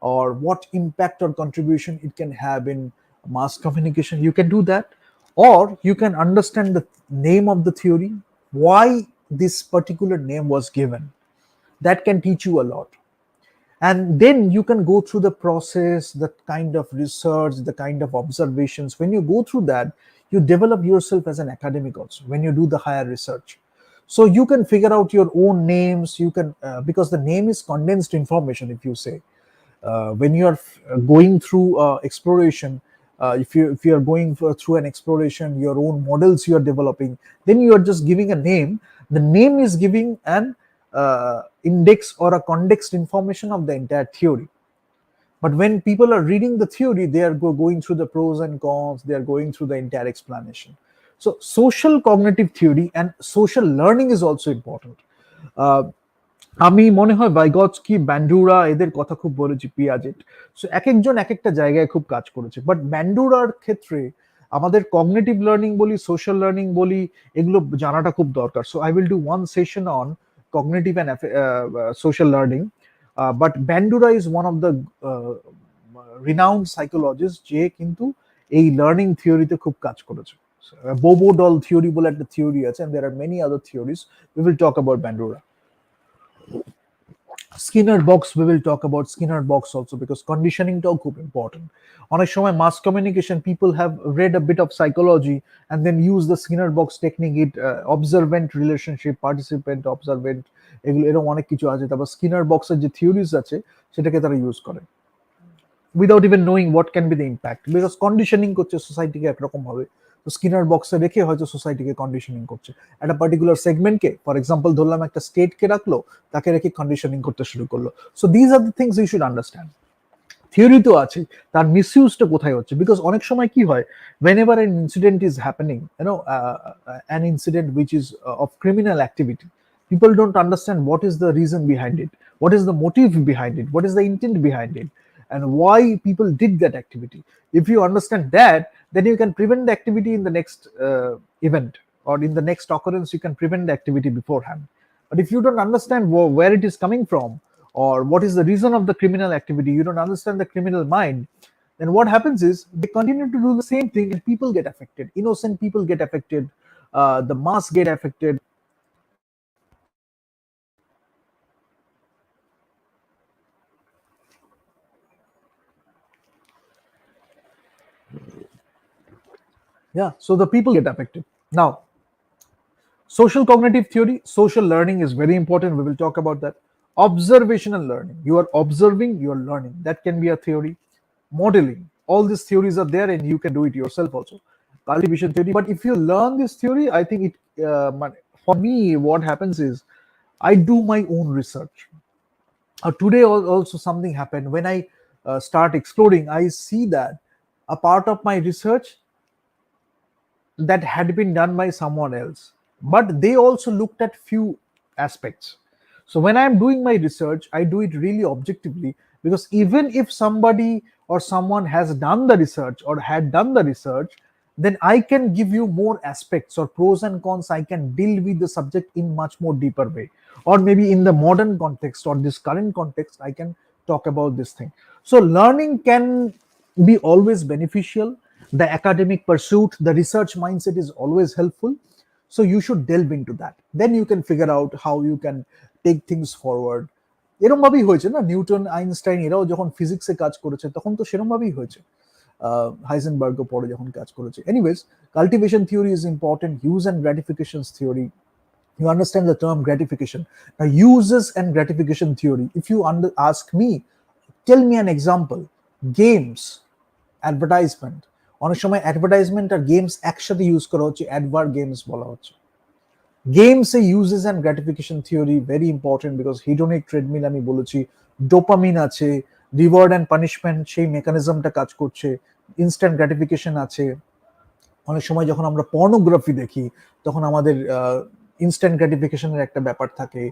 or what impact or contribution it can have in mass communication. You can do that, or you can understand the name of the theory, why this particular name was given. That can teach you a lot. And then you can go through the process, the kind of research, the kind of observations. When you go through that, you develop yourself as an academic also when you do the higher research. So you can figure out your own names. You can because the name is condensed information. If you say when you are going through exploration, if you are going through an exploration, your own models you are developing, then you are just giving a name. The name is giving an index or a context information of the entire theory. But when people are reading the theory, they are going through the pros and cons, they are going through the entire explanation. So social cognitive theory and social learning is also important. আমি মনে হয় ভাইগৎস্কি, ব্যান্ডুরা, এদের কথা খুব বলেছি, Piaget. So এক একজন এক একটা জায়গায় খুব কাজ করেছে, বাট ব্যান্ডুরার ক্ষেত্রে আমাদের কগনিটিভ লার্নিং বলি, সোশ্যাল লার্নিং বলি, এগুলো জানাটা খুব দরকার। So I will do one session on cognitive and social learning. But Bandura is one of the renowned psychologist, যে কিন্তু এই লার্নিং থিওরিতে খুব কাজ করেছে। বোবো ডল থিওরি বলে একটা থিওরি আছে, and there are many other theories. We will talk about Bandura. Skinner box, we will talk about Skinner box also, because conditioning টাও খুব important. অনেক সময় mass communication, people have read a bit of psychology and then use the Skinner box technique, it observant relationship, participant observant, এগুলো এরকম অনেক কিছু আছে। তারপর Skinner boxের যে থিওরিজ আছে সেটাকে তারা ইউজ করে without even knowing what can be the impact, because conditioning করছে সোসাইটিকে একরকম ভাবে। তো স্কিনার বক্সে রেখে হয়তো সোসাইটিকে কন্ডিশনিং করছে একটা পার্টিকুলার সেগমেন্টকে। ফর এক্সাম্পল ধরলাম একটা স্টেটকে রাখলো, তাকে রেখে কন্ডিশনিং করতে শুরু করলো। So these are the things you should understand. Theory তো আছে, তার মিসইউজটা কোথায় হচ্ছে? বিকজ অনেক সময় কি হয়, whenever an incident is happening, an incident which is of criminal activity, people don't understand what is the reason behind it, what is the motive behind it, what is the intent behind it. and why people did that activity. If you understand that, then you can prevent the activity in the next event, or in the next occurrence you can prevent the activity beforehand. But if you don't understand where it is coming from, or what is the reason of the criminal activity, you don't understand the criminal mind, then what happens is they continue to do the same thing and people get affected. Innocent people get affected, the mass get affected. Yeah, so the people get affected. Now, social cognitive theory, social learning is very important. We will talk about that. Observational learning. You are observing, you are learning. That can be a theory. Modeling. All these theories are there and you can do it yourself also. Cultivation theory. But if you learn this theory, I think for me, what happens is I do my own research. Today also something happened when I start exploring. I see that a part of my research that had been done by someone else, but they also looked at few aspects. So when I'm doing my research, I do it really objectively, because even if somebody or someone has done the research or had done the research, then I can give you more aspects or pros and cons. I can deal with the subject in much more deeper way, or maybe in the modern context or this current context I can talk about this thing. So learning can be always beneficial. The academic pursuit, the research mindset is always helpful. So you should delve into that. Then you can figure out how you can take things forward. এরকম ভাবেই হয়েছে না, Newton Einstein এরাও যখন ফিজিক্সে কাজ করেছে তখন তো সেরকম ভাবেই হয়েছে। হাইজেনবার্গও পরে যখন কাজ করেছে। Anyways, cultivation theory is important. Use and gratifications theory, you understand the term gratification. Now, uses and gratification theory, if you ask me, tell me an example. Games, advertisement, অনেক সময় অ্যাডভার্টাইজমেন্ট আর গেমস একসাথে use করা হচ্ছে, advergames বলা হচ্ছে। গেমসে uses and gratification theory very important, because hedonic treadmill আমি বলেছি, ডোপামিন আছে, রিওয়ার্ড অ্যান্ড পানিশমেন্ট সেই মেকানিজমটা কাজ করছে, ইনস্ট্যান্ট গ্র্যাটিফিকেশন আছে। অনেক সময় যখন আমরা পর্নোগ্রাফি দেখি তখন আমাদের ইনস্ট্যান্ট গ্র্যাটিফিকেশনের একটা ব্যাপার থাকে।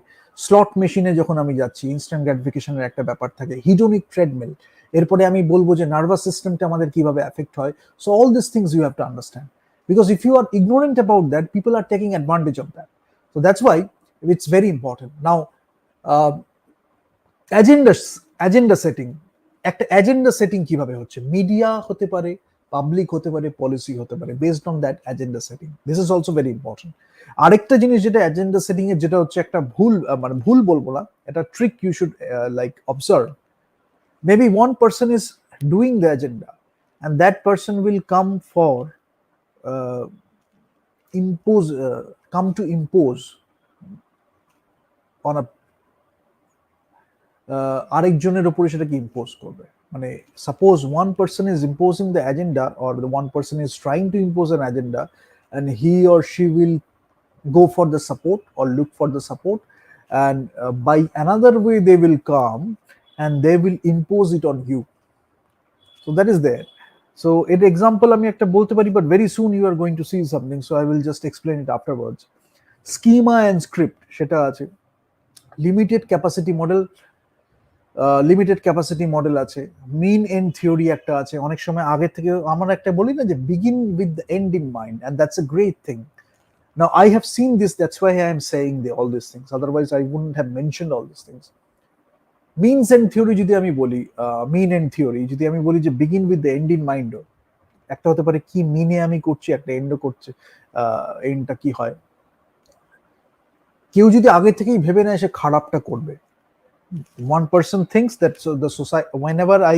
স্লট মেশিনে যখন আমি যাচ্ছি, ইনস্ট্যান্ট গ্র্যাটিফিকেশনের একটা ব্যাপার থাকে। হিডোনিক ট্রেডমিল, এরপরে আমি বলবো যে নার্ভাস সিস্টেমটা আমাদের কিভাবে এফেক্ট হয়। So all this things you have to understand, because if you are ignorant about that, people are taking advantage of that. So that's why it's very important. Now, agenda setting, একটা agenda setting কিভাবে হচ্ছে, media হতে পারে, public হতে পারে, policy হতে পারে, based on that agenda setting. This is also very important. আরেকটা জিনিস যেটা এজেন্ডা সেটিং এর, যেটা হচ্ছে একটা ভুল, মানে ভুল বলবো না, এটা trick you should like observe. Maybe one person is doing the agenda and that person will come for uh, come to impose on a আরেকজনের উপরে সেটাকে ইম্পোজ করবে। মানে suppose one person is imposing the agenda, or the one person is trying to impose an agenda, and he or she will go for the support or look for the support, and by another way they will come and they will impose it on you. So that is there. So an example আমি একটা বলতে পারি, but very soon you are going to see something, so I will just explain it afterwards. Schema and script সেটা আছে। Limited capacity model আছে। মিন and theory একটা আছে। অনেক সময় আগে থেকে আমরা একটা বলি না যে begin with the end in mind, and that's a great thing. Now I have seen this, that's why I am saying all these things, otherwise I wouldn't have mentioned all these things. Means and theory যদি আমি বলি, মিন and theory যদি আমি বলি যে begin with the end in mind, একটা হতে পারে কি মিনে আমি করছি, একটা এন্ডও করছে, এন্ডটা কি হয়। কেউ যদি আগে থেকেই ভেবে নেয় সে খারাপটা করবে, one person thinks that, so the society, whenever I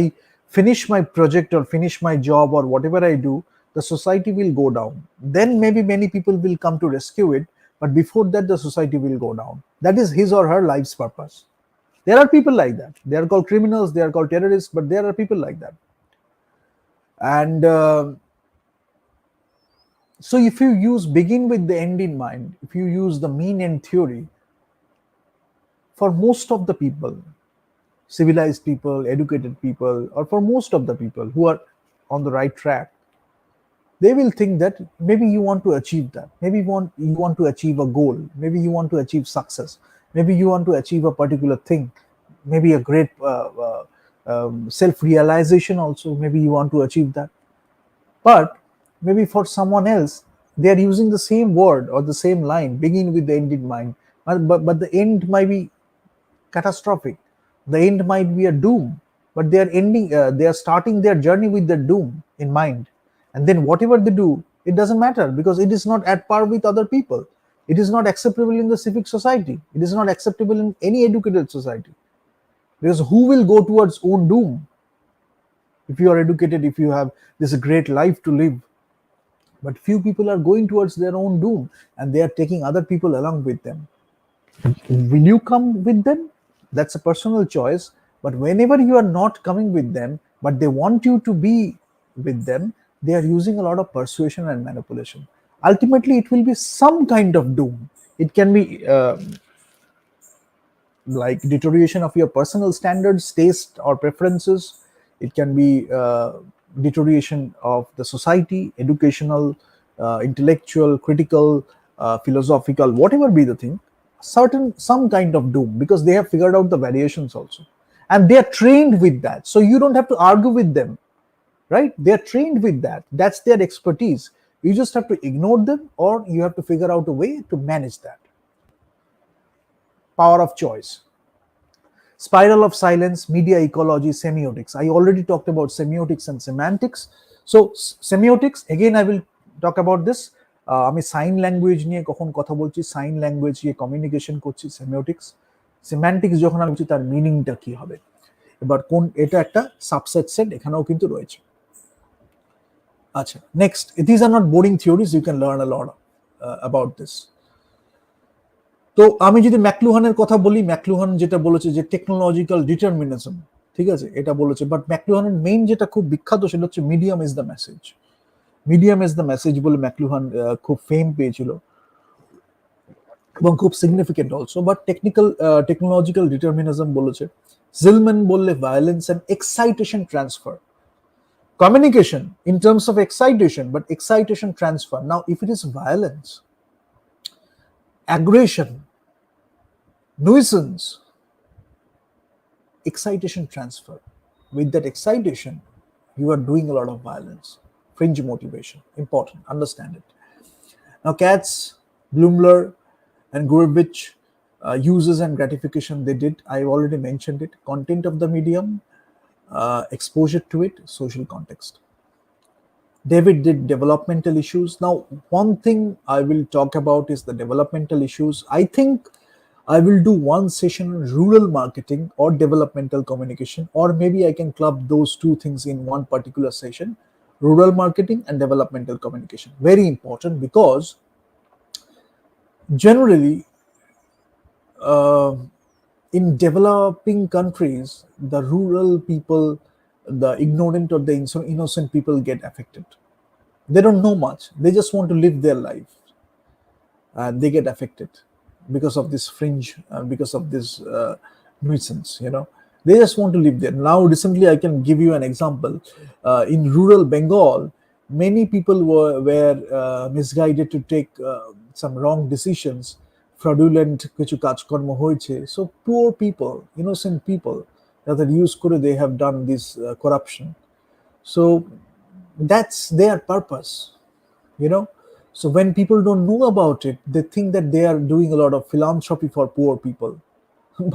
finish my project or finish my job or whatever I do, the society will go down. Then maybe many people will come to rescue it, but before that the society will go down. That is his or her life's purpose. There are people like that. They are called criminals, they are called terrorists, but there are people like that. And so if you use begin with the end in mind, if you use the mean end theory, for most of the people, civilized people, educated people, or for most of the people who are on the right track, they will think that maybe you want to achieve that, maybe you want to achieve a goal, maybe you want to achieve success, maybe you want to achieve a particular thing, maybe a great self-realization also. Maybe you want to achieve that, but maybe for someone else, they are using the same word or the same line, begin with the end in mind, but the end might be catastrophic. The end might be a doom, but they are ending. They are starting their journey with the doom in mind, and then whatever they do, it doesn't matter because it is not at par with other people. It is not acceptable in the civic society. It is not acceptable in any educated society. Because who will go towards own doom? If you are educated, if you have this great life to live, but few people are going towards their own doom, and they are taking other people along with them. Will you come with them? That's a personal choice. But whenever you are not coming with them, but they want you to be with them, they are using a lot of persuasion and manipulation. Ultimately, it will be some kind of doom. It can be like deterioration of your personal standards, taste, or preferences. It can be deterioration of the society, educational, intellectual, critical, philosophical, whatever be the thing. Some kind of doom, because they have figured out the variations also, and they are trained with that. So you don't have to argue with them, right? They are trained with that. That's their expertise. You just have to ignore them, or you have to figure out a way to manage that. Power of choice. Spiral of silence, media ecology, semiotics. I already talked about semiotics and semantics. So semiotics, again I will talk about this. আমি sign language নিয়ে কখন কথা বলছি, sign language নিয়ে communication করছি, সেমিওটিক্স। Semantics যখন আমি বলছি তার মিনিংটা কি হবে, এবার কোন, এটা একটা সাবসেট সেট এখানেও কিন্তু রয়েছে। আচ্ছা, next, this are not boring theories, you can learn a lot about this. তো আমি যদি ম্যাকলুহানের কথা বলি, ম্যাকলুহান যেটা বলেছে যে টেকনোলজিক্যাল ডিটারমিনিজম, ঠিক আছে, এটা বলেছে। বাট ম্যাকলুহানের মেইন যেটা খুব বিখ্যাত সেটা হচ্ছে medium is the message. Medium is the message বলে ম্যাকলুহান খুব ফেম পেয়েছিল এবং খুব significant also. But technological determinism বলেছে। জিলম্যান বললে violence and excitation transfer, communication in terms of excitation, but excitation transfer. Now, if it is violence, aggression, nuisance, excitation transfer. With that excitation, you are doing a lot of violence. Fringe motivation, important, understand it. Now, Katz, Bloomler, and Gurevich, uses and gratification they did, I already mentioned it. Content of the medium, exposure to it, social context. David did developmental issues. Now, one thing I will talk about is the developmental issues. I think I will do one session on rural marketing or developmental communication, or maybe I can club those two things in one particular session, rural marketing and developmental communication. Very important, because generally in developing countries, the rural people, the ignorant or the innocent people get affected. They don't know much. They just want to live their life, and they get affected because of this fringe, because of this nuisance. They just want to live there. Now, recently, I can give you an example. In rural Bengal, many people were misguided to take some wrong decisions, fraudulent কিছু কাজকর্ম হয়েছে. So poor people, innocent people, that use করে they have done this corruption. So that's their purpose. So when people don't know about it, they think that they are doing a lot of philanthropy for poor people.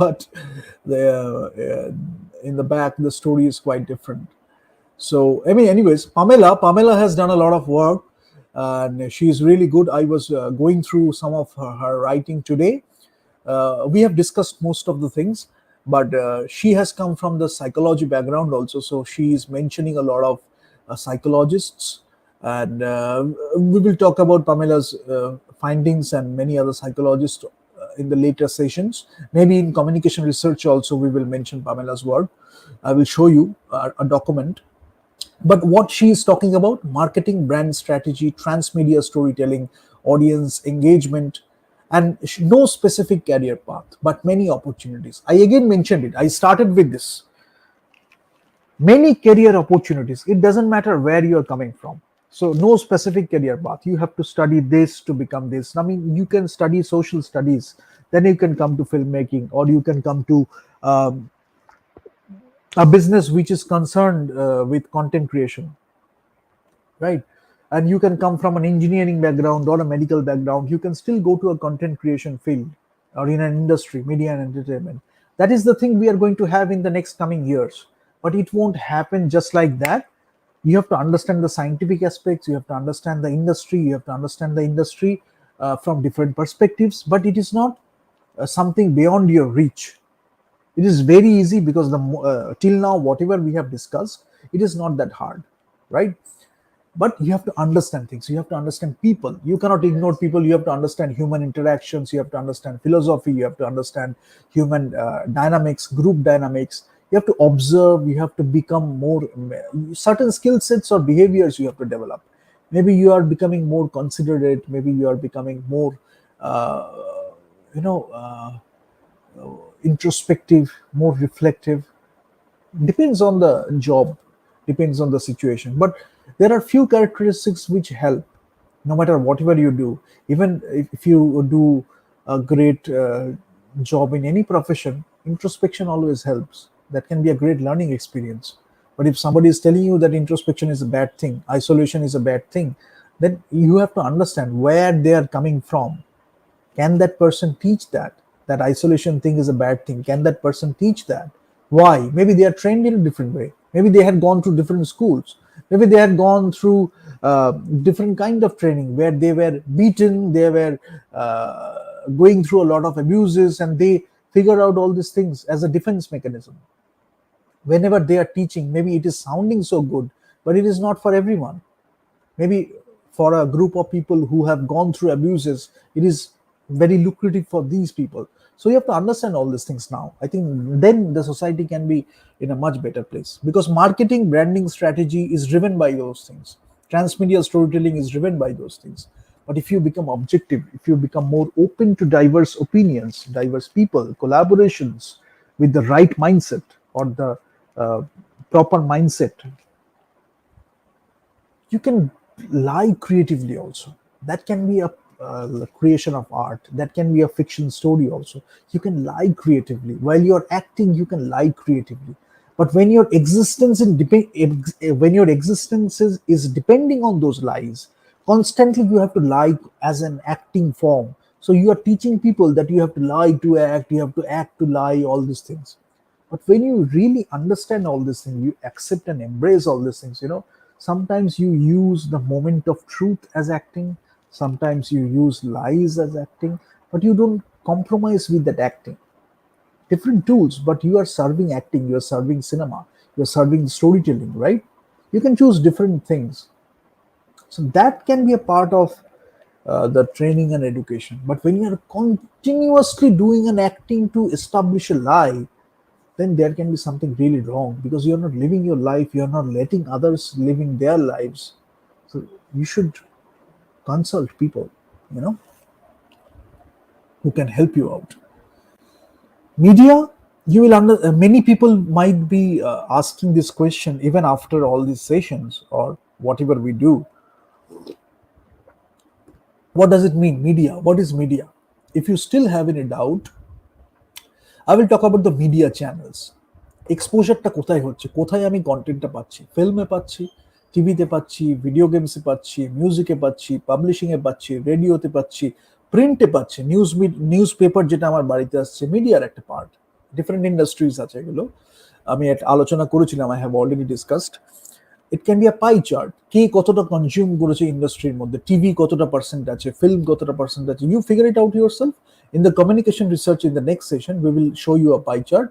But in the back, the story is quite different. So, I mean, anyways, Pamela has done a lot of work, and she is really good. I was going through some of her writing today. We have discussed most of the things, but she has come from the psychology background also. So she is mentioning a lot of psychologists, and we will talk about Pamela's findings and many other psychologists in the later sessions. Maybe in communication research also we will mention Pamela's work. I will show you a document. But what she is talking about: marketing, brand strategy, transmedia storytelling, audience engagement, and no specific career path, but many opportunities. I again mentioned it. I started with this. Many career opportunities. It doesn't matter where you are coming from. So no specific career path. You have to study this to become this. I mean, you can study social studies, then you can come to filmmaking, or you can come to a business which is concerned with content creation, right? And you can come from an engineering background or a medical background, you can still go to a content creation field or in an industry, media and entertainment. That is the thing we are going to have in the next coming years. But it won't happen just like that. You have to understand the scientific aspects, you have to understand the industry, you have to understand the industry from different perspectives, but it is not something beyond your reach. It is very easy because till now whatever we have discussed, it is not that hard, right? But you have to understand things, you have to understand people, you cannot ignore people, you have to understand human interactions, you have to understand philosophy, you have to understand human dynamics, group dynamics. You have to observe, you have to become more, certain skill sets or behaviors you have to develop. Maybe you are becoming more considerate, maybe you are becoming more uh, you know uh, introspective, more reflective. Depends on the job, depends on the situation, but there are few characteristics which help no matter whatever you do. Even if you do a great job in any profession, introspection always helps. That can be a great learning experience. But if somebody is telling you that introspection is a bad thing, isolation is a bad thing, then you have to understand where they are coming from. Can that person teach that isolation thing is a bad thing? Can that person teach that? Why? Maybe they are trained in a different way, maybe they had gone to different schools, maybe they had gone through different kind of training where they were beaten, they were going through a lot of abuses, and they figure out all these things as a defense mechanism. Whenever they are teaching, maybe it is sounding so good, but it is not for everyone. Maybe for a group of people who have gone through abuses, it is very lucrative for these people. So you have to understand all these things now. I think then the society can be in a much better place, because marketing branding strategy is driven by those things, transmedia storytelling is driven by those things. But if you become objective, if you become more open to diverse opinions, diverse people, collaborations, with the right mindset or the uh, proper mindset, you can lie creatively also. That can be a creation of art, that can be a fiction story also. You can lie creatively while you're acting, you can lie creatively. But when your existence when your existence is depending on those lies, constantly you have to lie as an acting form. So you are teaching people that you have to lie to act, you have to act to lie, all these things. But when you really understand all these things, you accept and embrace all these things, sometimes you use the moment of truth as acting, sometimes you use lies as acting, but you don't compromise with that acting. Different tools, but you are serving acting, you are serving cinema, you are serving storytelling, right? You can choose different things. So that can be a part of the training and education. But when you are continuously doing an acting to establish a lie, then there can be something really wrong, because you're not living your life, you're not letting others living their lives. So you should consult people, you know who can help you out. Media, you will many people might be asking this question even after all these sessions or whatever we do. What does it mean, media? What is media? If you still have any doubt, I will talk about the media channels. এক্সপোজারটা কোথায় হচ্ছে, কোথায় আমি কন্টেন্টটা পাচ্ছি? ফিল্মে পাচ্ছি, টিভিতে পাচ্ছি, ভিডিও গেমসে পাচ্ছি, মিউজিকে পাচ্ছি, পাবলিশিংয়ে পাচ্ছি, রেডিওতে পাচ্ছি, প্রিন্টে পাচ্ছি, নিউজ পেপার যেটা আমার বাড়িতে আসছে, মিডিয়ার একটা পার্ট। ডিফারেন্ট ইন্ডাস্ট্রিজ আছে এগুলো, আমি একটা আলোচনা করেছিলাম, I have already discussed. It can be a pie chart, কে কতটা কনজিউম করেছে ইন্ডাস্ট্রির মধ্যে, টিভি কতটা পার্সেন্ট আছে, ফিল্ম কতটা পার্সেন্ট আছে। You figure it out yourself. In the communication research in the next session we will show you a pie chart.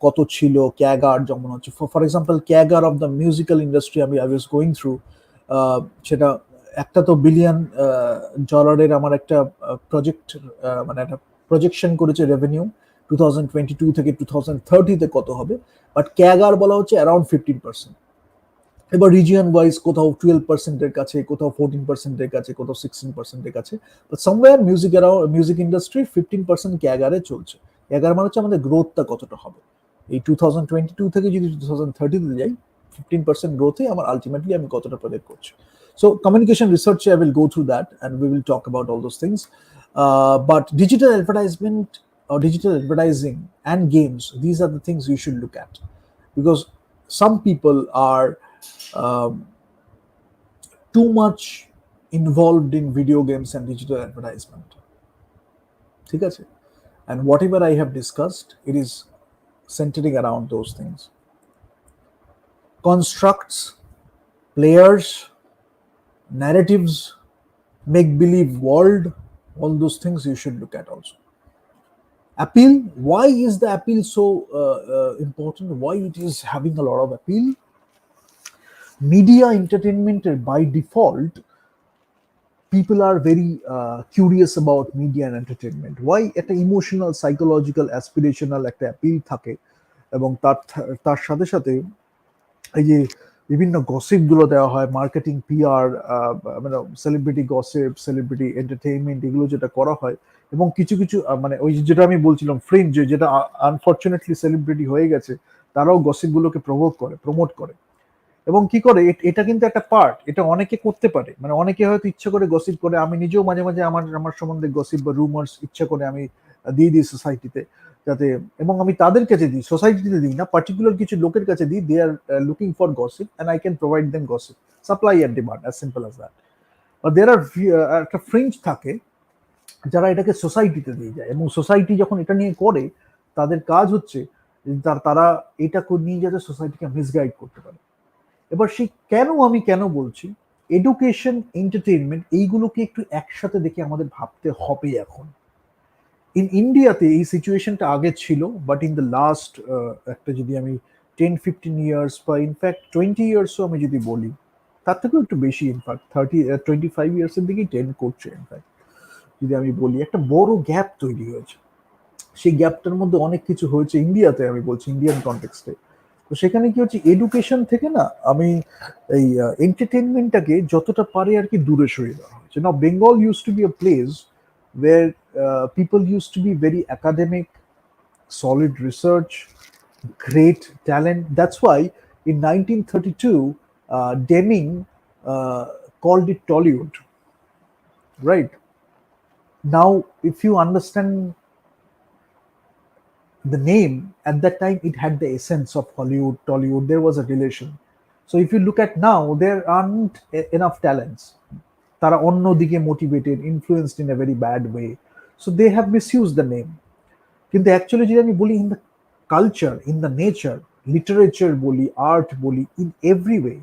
কত ছিল ক্যাগার, যেমন হচ্ছে ফর এক্সাম্পল ক্যাগার অফ দ্য মিউজিক্যাল ইন্ডাস্ট্রি আমি আই ওয়াজ গোয়িং থ্রু, সেটা একটা তো বিলিয়ন ডলারের আমার একটা প্রজেক্ট, মানে একটা প্রজেকশন করেছে রেভিনিউ 2022 থেকে 2030-তে কত হবে, বাট ক্যাগার বলা হচ্ছে অ্যারাউন্ড 15%। এবার রিজিয়ন ওয়াইজ কোথাও 12%-এর কাছে, কোথাও 14%-এর কাছে, কোথাও 16%-এর কাছে, বাট সামওয়্যার মিউজিক ইন্ডাস্ট্রি 15% ক্যাগারে চলছে। ক্যাগার মানে হচ্ছে আমাদের গ্রোথটা কতটা হবে। এই 2022 থেকে যদি 2030-তে যাই, 15% গ্রোথে আমার আলটিমেটলি আমি কতটা প্রজেক্ট করছি। So communication research, I will go through that and we will talk about all those things. But digital advertisement or digital advertising and games, these are the things you should look at. because some people are um, too much involved in video games and digital advertisement. ঠিক আছে? And whatever I have discussed, it is centering around those things. Constructs, players, narratives, make believe world, all those things you should look at also. Appeal, why is the appeal so important? Why it is having a lot of appeal? Media entertainment by default, people are very curious about media and entertainment. Why? একটা emotional psychological aspirational একটা appeal থাকে, এবং তার সাথে সাথে এই যে বিভিন্ন গসিপ গুলো দেওয়া হয়, মার্কেটিং, পিআর, মানে সেলিব্রিটি গসিপ, সেলিব্রিটি এন্টারটেইনমেন্ট, এগুলো যেটা করা হয়, এবং কিছু কিছু মানে ওই যেটা আমি বলছিলাম ফ্রিঞ্জ, যেটা আনফর্চুনেটলি সেলিব্রিটি হয়ে গেছে, তারাও গসিপ গুলোকে প্রমোট করে। এবং কি করে, এটা কিন্তু একটা পার্ট, এটা অনেকে করতে পারে, মানে অনেকে হয়তো ইচ্ছা করে গসিপ করে। আমি নিজেও মাঝে মাঝে আমার আমার সম্বন্ধে গসিপ বা রুমার্স ইচ্ছা করে আমি দিয়ে দিই সোসাইটিতে, যাতে, এবং আমি তাদের কাছে দিই, সোসাইটিতে দিই না, পার্টিকুলার কিছু লোকের কাছে দিই। They are looking for gossip and I can provide them gossip, supply and demand, as simple as that. বা দের আর একটা ফ্রিঞ্জ থাকে যারা এটাকে সোসাইটিতে দিয়ে যায়, এবং সোসাইটি যখন এটা নিয়ে করে, তাদের কাজ হচ্ছে তারা এটা নিয়ে যাতে সোসাইটিকে মিসগাইড করতে পারে। এবার সেই কেন বলছি, এডুকেশন, এন্টারটেইনমেন্ট, এইগুলোকে একটু একসাথে দেখে আমাদের ভাবতে হবে এখন। ইন্ডিয়াতে এই সিচুয়েশনটা আগে ছিল, বাট ইন দ্য লাস্ট একটা যদি আমি 10-15 ইয়ার্স বা ইনফ্যাক্ট 20 ইয়ার্সও আমি যদি বলি, তার থেকেও একটু বেশি, ইনফ্যাক্ট 25 ইয়ার্সের দিকেই টেন্ড করছে। ইনফ্যাক্ট যদি আমি বলি, একটা বড় গ্যাপ তৈরি হয়েছে। সেই গ্যাপটার মধ্যে অনেক কিছু হয়েছে ইন্ডিয়াতে, আমি বলছি ইন্ডিয়ান কনটেক্সটে। তো সেখানে কি হচ্ছে, এডুকেশন থেকে না আমি এই এন্টারটেনমেন্টটাকে যতটা পারে আর কি দূরে সরিয়ে দেওয়া হয়েছে। না, Bengal use to be a place where people used to be very academic, solid research, great talent. That's why in 1932, Deming called it Tollywood, right? Now, if you understand the name, at that time it had the essence of Hollywood, Tollywood, there was a relation. So if you look at now, there aren't enough talents. তারা অন্যদিকে motivated, influenced in a very bad way, so they have misuse the name. কিন্তু actually যদি আমি বলি, in the culture, in the nature, literature বলি, art বলি, in every way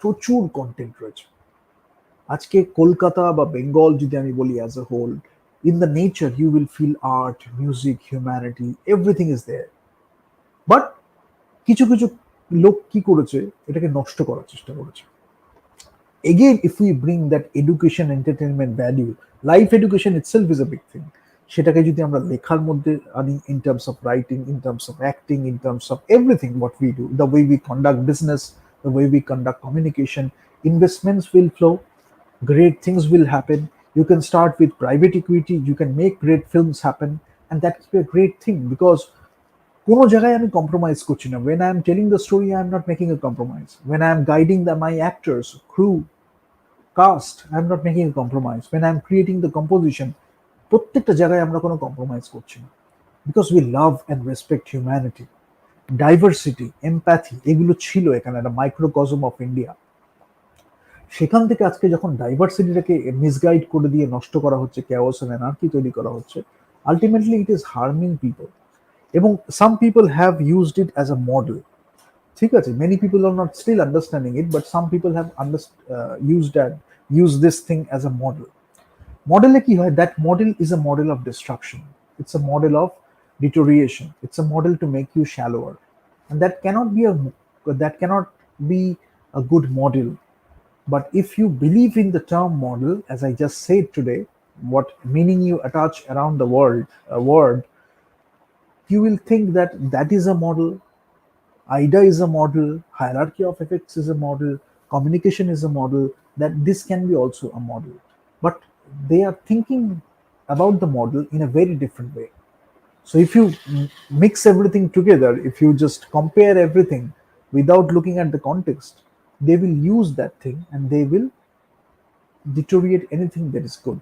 প্রচুর content রয়েছে। আজকে কলকাতা বা বেঙ্গল যদি আমি বলি as a whole, in the nature you will feel art, music, humanity, everything is there. But কিছু কিছু লোক কি করেছে, এটাকে নষ্ট করার চেষ্টা করেছে। Again, if we bring that education, entertainment value, life education itself is a big thing. সেটাকে যদি আমরা লেখার মধ্যে আনি, in terms of writing, in terms of acting, in terms of everything what we do, the way we conduct business, the way we conduct communication, investments will flow, great things will happen. You can start with private equity, you can make great films happen, and that will be a great thing, because কোনো জায়গায় আমি compromise করছি না। when I am telling the story, I am not making a compromise. When I am guiding my actors, crew, cast, I am not making a compromise. When I am creating the composition, প্রত্যেকটা জায়গায় আমরা কোনো compromise করছি না, because we love and respect humanity, diversity, empathy, এগুলো ছিল এখানে একটা মাইক্রোকজম অফ ইন্ডিয়া। সেখান থেকে আজকে যখন ডাইভার্সিটিটাকে মিসগাইড করে দিয়ে নষ্ট করা হচ্ছে, ক্যাওস এন্ড অ্যানার্কি তৈরি করা হচ্ছে, ultimately it is harming people. এবং some people have used it as a model. ঠিক আছে, many people are not still understanding it, but some people have used this thing as a model. মডেলে কি হয়, that model is a model of destruction, it's a model of deterioration, it's a model to make you shallower, and that cannot be a good model. But if you believe in the term model, as I just said today, what meaning you attach around the word, you will think that that is a model, AIDA is a model, hierarchy of effects is a model, communication is a model, that this can be also a model. But they are thinking about the model in a very different way. So if you mix everything together, if you just compare everything without looking at the context, they will use that thing and they will deteriorate anything that is good.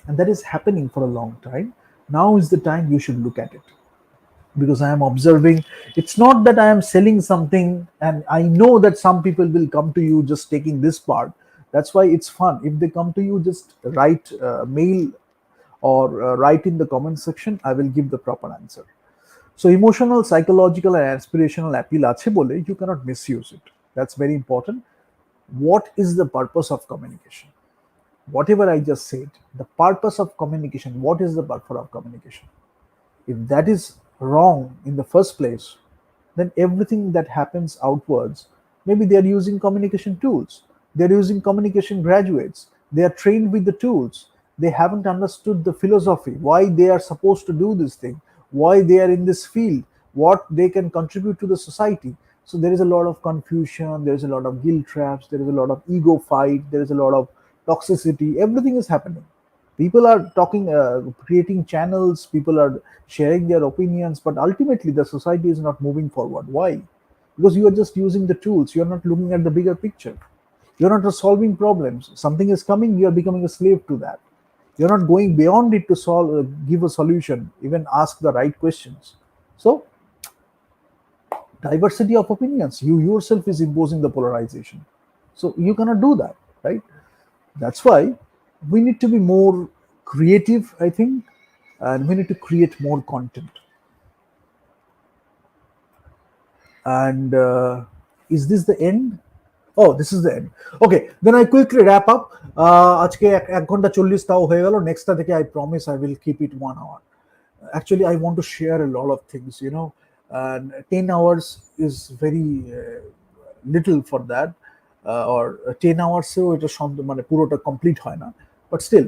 And that is happening for a long time. Now is the time you should look at it. because I am observing. It's not that I am selling something and I know that some people will come to you just taking this part. That's why it's fun. If they come to you, just write mail or write in the comment section. I will give the proper answer. So emotional, psychological, and aspirational appeal আছে বলে you cannot misuse it. That's very important. What is the purpose of communication? Whatever I just said, the purpose of communication. What is the purpose of communication? If that is wrong in the first place, then everything that happens outwards, maybe they are using communication tools, they're using communication graduates, they are trained with the tools, they haven't understood the philosophy, why they are supposed to do this thing, why they are in this field, what they can contribute to the society. So there is a lot of confusion, there is a lot of guilt traps, there is a lot of ego fight, there is a lot of toxicity, everything is happening. People are talking, creating channels, people are sharing their opinions, but ultimately the society is not moving forward. Why? Because you are just using the tools, you are not looking at the bigger picture, you're not solving problems. Something is coming, you are becoming a slave to that. You're not going beyond it to solve, give a solution, even ask the right questions. So diversity of opinions, you yourself is imposing the polarization, so you cannot do that, right? That's why we need to be more creative, I think, and we need to create more content. And is this the end? Oh, this is the end. Okay, then I quickly wrap up. আজকে এক ঘন্টা 40 তাও হয়ে গেল। নেক্সটটা থেকে I promise I will keep it 1 hour. Actually, I want to share a lot of things, and 10 hours is very little for that, or 10 hours এটা মানে পুরোটা কমপ্লিট হয় না, বাট স্টিল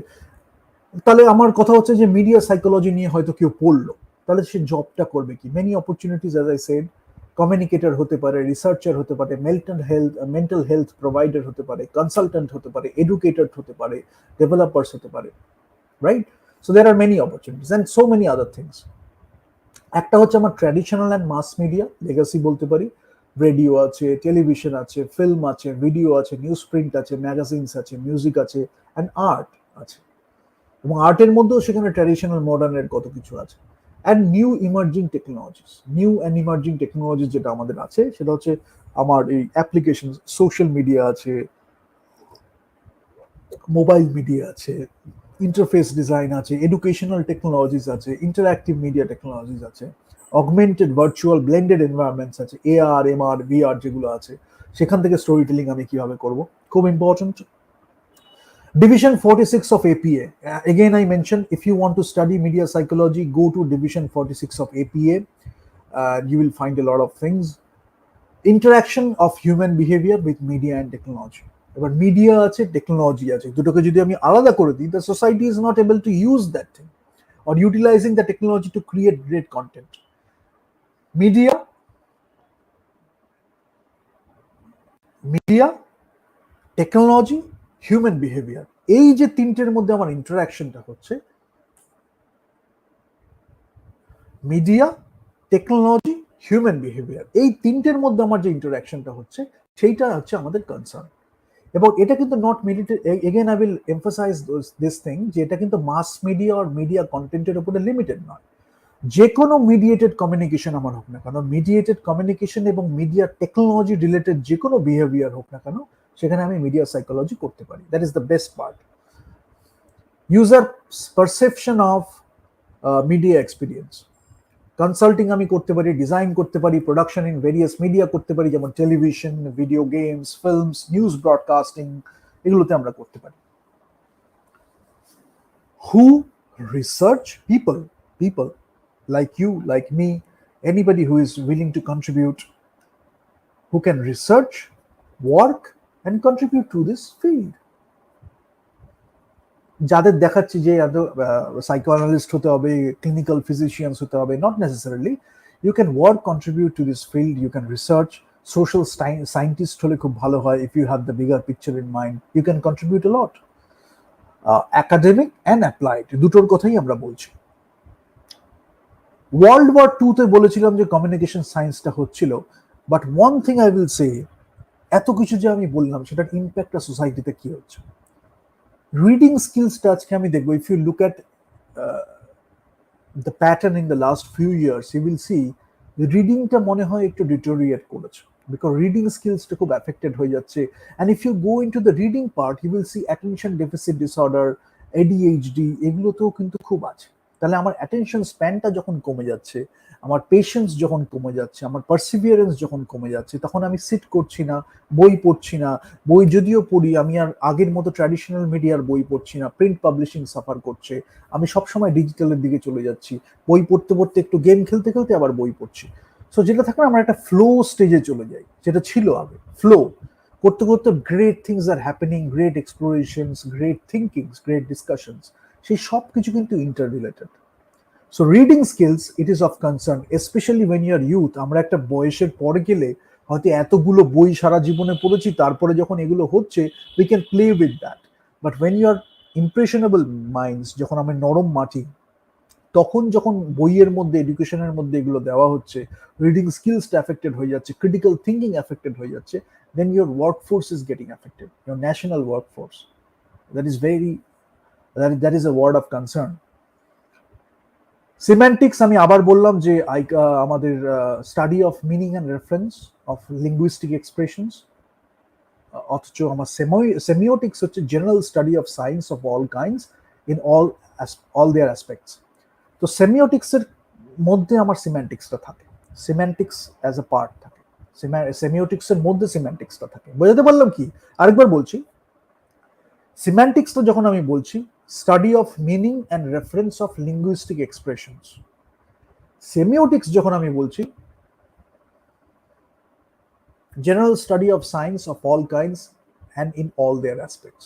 তাহলে আমার কথা হচ্ছে যে মিডিয়া সাইকোলজি নিয়ে হয়তো কেউ পড়লো, তাহলে সে জবটা করবে কি? Many opportunities, as I said, communicator হতে পারে, রিসার্চার হতে পারে, মেন্টাল হেলথ প্রোভাইডার হতে পারে, কনসালটেন্ট হতে পারে, এডুকেটেড হতে পারে, ডেভেলপার্স হতে পারে, right? So there are many opportunities and so many other things. একটা হচ্ছে আমার traditional and mass media legacy বলতে পারি। রেডিও আছে, টেলিভিশন আছে, ফিল্ম আছে, ভিডিও আছে, নিউজ প্রিন্ট আছে, ম্যাগাজিনস আছে, মিউজিক আছে, অ্যান্ড আর্ট আছে। এবং আর্টের মধ্যেও সেখানে ট্র্যাডিশনাল মডার্নের কত কিছু আছে। And new emerging technologies, new and emerging technologies যেটা আমাদের আছে সেটা হচ্ছে আমার এই অ্যাপ্লিকেশন, সোশ্যাল মিডিয়া আছে, মোবাইল মিডিয়া আছে, ইন্টারফেস ডিজাইন আছে, এডুকেশনাল টেকনোলজিস আছে, ইন্টারঅ্যাক্টিভ মিডিয়া টেকনোলজিস আছে, অগমেন্টেড ভার্চুয়াল ব্লেন্ডেড এনভায়রনমেন্টস আছে, এআর, এমআর, ভিআর যেগুলো আছে, সেখান থেকে স্টোরি টেলিং আমি কিভাবে করব, খুব important. Division 46 of APA. Again, I mentioned, if you want to study media psychology, go to Division 46 of APA. You will find a lot of things. Interaction of human behavior with media and technology. এবার media আছে, technology আছে, দুটোকে যদি আমি আলাদা করে দিই, the society is not able to use that thing or utilizing the technology to create great content. Media, technology, human behaviour, এই যে তিনটের মধ্যে আমার ইন্টারাকশনটা হচ্ছে, মিডিয়া, টেকনোলজি, হিউম্যান বিহেভিয়ার, এই তিনটের মধ্যে আমার যে ইন্টারাকশনটা হচ্ছে সেইটা হচ্ছে আমাদের কনসার্ন। এবং এটা কিন্তু not mediated, again I will emphasise this thing, যে এটা কিন্তু মাস মিডিয়া আর মিডিয়া কন্টেন্টের উপরে লিমিটেড নয়। যে কোনো মিডিয়েটেড কমিউনিকেশন আমার হোক না কেন, মিডিয়েটেড কমিউনিকেশন এবং মিডিয়া টেকনোলজি রিলেটেড যে কোনো বিহেভিয়ার হোক না কেন, সেখানে আমি মিডিয়া সাইকোলজি করতে পারি। That is the best part. User perception of media experience, consulting আমি করতে পারি, ডিজাইন করতে পারি, প্রোডাকশন ইন ভেরিয়াস মিডিয়া করতে পারি, যেমন television, video games, films, news broadcasting, এগুলোতে আমরা করতে পারি। হু research? people like you, like me, anybody who is willing to contribute, who can research, work and contribute to this field. যাদের দেখাচ্ছি যে সাইকোঅ্যানালিস্ট হতে হবে, ক্লিনিক্যাল ফিজিশিয়ানস হতে হবে, not necessarily. You can work, contribute to this field, you can research, social scientist হলে খুব ভালো হয়। If you have the bigger picture in mind, you can contribute a lot. Academic and applied, দুটোর কথাই আমরা বলছি। ওয়ার্ল্ড ওয়ার 2 তে বলেছিলাম যে কমিউনিকেশন সায়েন্সটা হচ্ছিল, but one thing I will say, এত কিছু যে আমি বললাম সেটার ইম্প্যাক্টটা সোসাইটিতে কি হচ্ছে। রিডিং স্কিলসটা আজকে আমি দেখবো, if you look at the pattern in the last few years, you will see the রিডিংটা মনে হয় একটু ডিটোরিয়েট করেছে, because reading skillsটা খুব affected হয়ে যাচ্ছে. And if you go into the reading part, you will see attention deficit disorder, ADHD, এগুলোতেও কিন্তু খুব আছে. তাহলে আমার অ্যাটেনশন স্প্যানটা যখন কমে যাচ্ছে, আমার পেশেন্স যখন কমে যাচ্ছে, আমার পারসিভিয়ারেন্স যখন কমে যাচ্ছে, তখন আমি সিট করছি না, বই পড়ছি না. বই যদিও পড়ি, আমি আর আগের মতো ট্র্যাডিশনাল মিডিয়ার বই পড়ছি না, প্রিন্ট পাবলিশিং সাফার করছে, আমি সবসময় ডিজিটালের দিকে চলে যাচ্ছি, বই পড়তে পড়তে একটু গেম খেলতে খেলতে আবার বই পড়ছি. সো যেটা থাকে না, আমরা একটা ফ্লো স্টেজে চলে যাই, যেটা ছিল আগে ফ্লো করতে করতে great things are happening, great explorations, great thinkings, great discussions, সেই সব কিছু কিন্তু interrelated. So reading skills, it is of concern, specially when you are youth. আমরা একটা বয়সের পরে গেলে হয়তো এতগুলো বই সারা জীবনে পড়েছি, তারপরে যখন এগুলো হচ্ছে, we can play with that. But when you are impressionable minds, যখন আমি নরম মাটি, তখন যখন বইয়ের মধ্যে, এডুকেশনের মধ্যে এগুলো দেওয়া হচ্ছে, রিডিং স্কিলসটা অ্যাফেক্টেড হয়ে যাচ্ছে, ক্রিটিক্যাল থিঙ্কিং অ্যাফেক্টেড হয়ে যাচ্ছে, then your workforce is getting affected, your national workforce. That is very, that is a word of concern. Semantics, আমি আবার বললাম যে আমাদের study of meaning and reference of linguistic expressions, অথচ আমার সেমিওটিক্স হচ্ছে general study of science of all kinds in all their aspects. তো সেমিওটিক্সের মধ্যে আমার সিম্যান্টিক্সটা থাকে, সিম্যান্টিক্স অ্যাজ এ পার্ট থাকে, সেমিওটিক্সের মধ্যে সিম্যান্টিক্সটা থাকে. বোঝাতে পারলাম কি? আরেকবার বলছি, সিম্যান্টিক্সটা যখন আমি বলছি, study of meaning and reference of linguistic expressions. Semiotics যখন আমি বলছি, general study of science of all kinds and in all their aspects.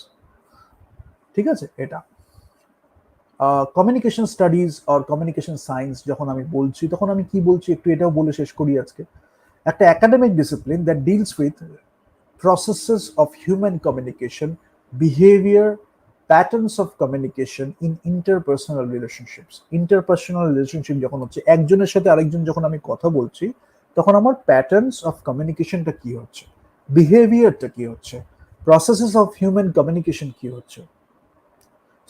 ঠিক আছে? এটা communication studies or communication science যখন আমি বলছি, তখন আমি কি বলছি একটু এটাও বলে শেষ করি আজকে. একটা academic discipline that deals with processes of human communication, behaviour, patterns of communication in interpersonal relationships. Interpersonal relationship যখন হচ্ছে, একজনের সাথে আরেকজন যখন আমি কথা বলছি, তখন আমার প্যাটার্নস অফ কমিউনিকেশনটা কি হচ্ছে, বিহেভিয়ারটা কি হচ্ছে, প্রসেসেস অফ হিউম্যান কমিউনিকেশন কি হচ্ছে,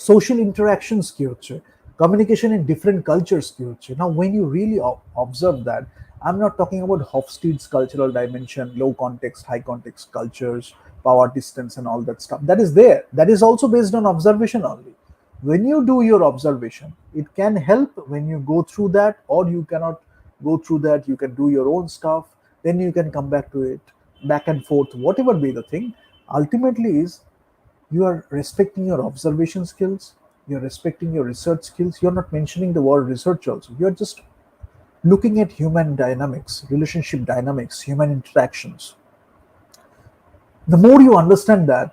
social interactions কি হচ্ছে, communication in different cultures কি হচ্ছে. Now when you really observe that, I'm not talking about Hofstede's cultural dimension, low context, high context cultures, power distance and all that stuff. That is there. That is also based on observation only. When you do your observation, it can help when you go through that, or you cannot go through that, you can do your own stuff, then you can come back to it, back and forth, whatever be the thing. Ultimately is, you are respecting your observation skills, you're respecting your research skills. You're not mentioning the word research also, you're just looking at human dynamics, relationship dynamics, human interactions. The more you understand that,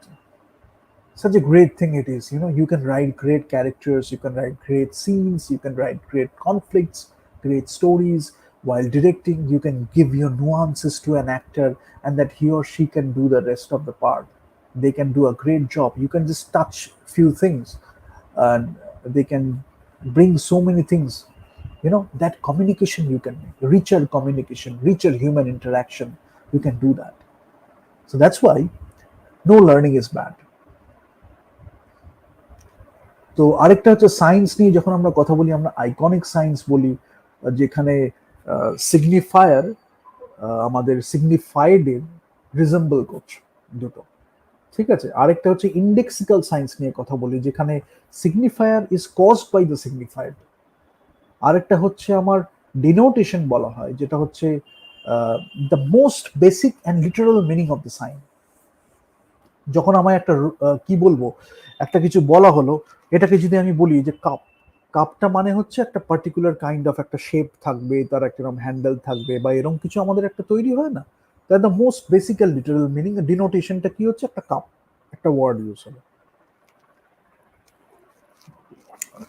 such a great thing it is. You can write great characters, you can write great scenes, you can write great conflicts, great stories. While directing, you can give your nuances to an actor, and that he or she can do the rest of the part. They can do a great job. You can just touch few things, and they can bring so many things. That communication you can make, richer communication, richer human interaction, you can do that. So that's why no learning is bad. তো আরেকটা হচ্ছে science নিয়ে যখন আমরা কথা বলি, আমরা iconic science বলি, যেখানে সিগনিফায়ার আমাদের সিগনিফাইডের রিজেম্বল করছে দুটো. ঠিক আছে? আরেকটা হচ্ছে ইন্ডেক্সিক্যাল সায়েন্স নিয়ে কথা বলি, যেখানে signifier is caused by the signified. আরেকটা হচ্ছে আমার ডিনোটেশন বলা হয়, যেটা হচ্ছে the most basic and literal meaning of the sign. যখন আমার একটা কি বলবো, একটা কিছু বলা হলো, এটাকে যদি আমি বলি যে কাপ, কাপটা মানে হচ্ছে একটা পার্টিকুলার কাইন্ড অফ একটা শেপ থাকবে, তার একটা এরকম হ্যান্ডেল থাকবে, বা এরকম কিছু আমাদের একটা তৈরি হয় না, তার the most basic and literal meaning, ডিনোটেশনটা কি হচ্ছে, একটা কাপ, একটা ওয়ার্ড ইউজ হলো.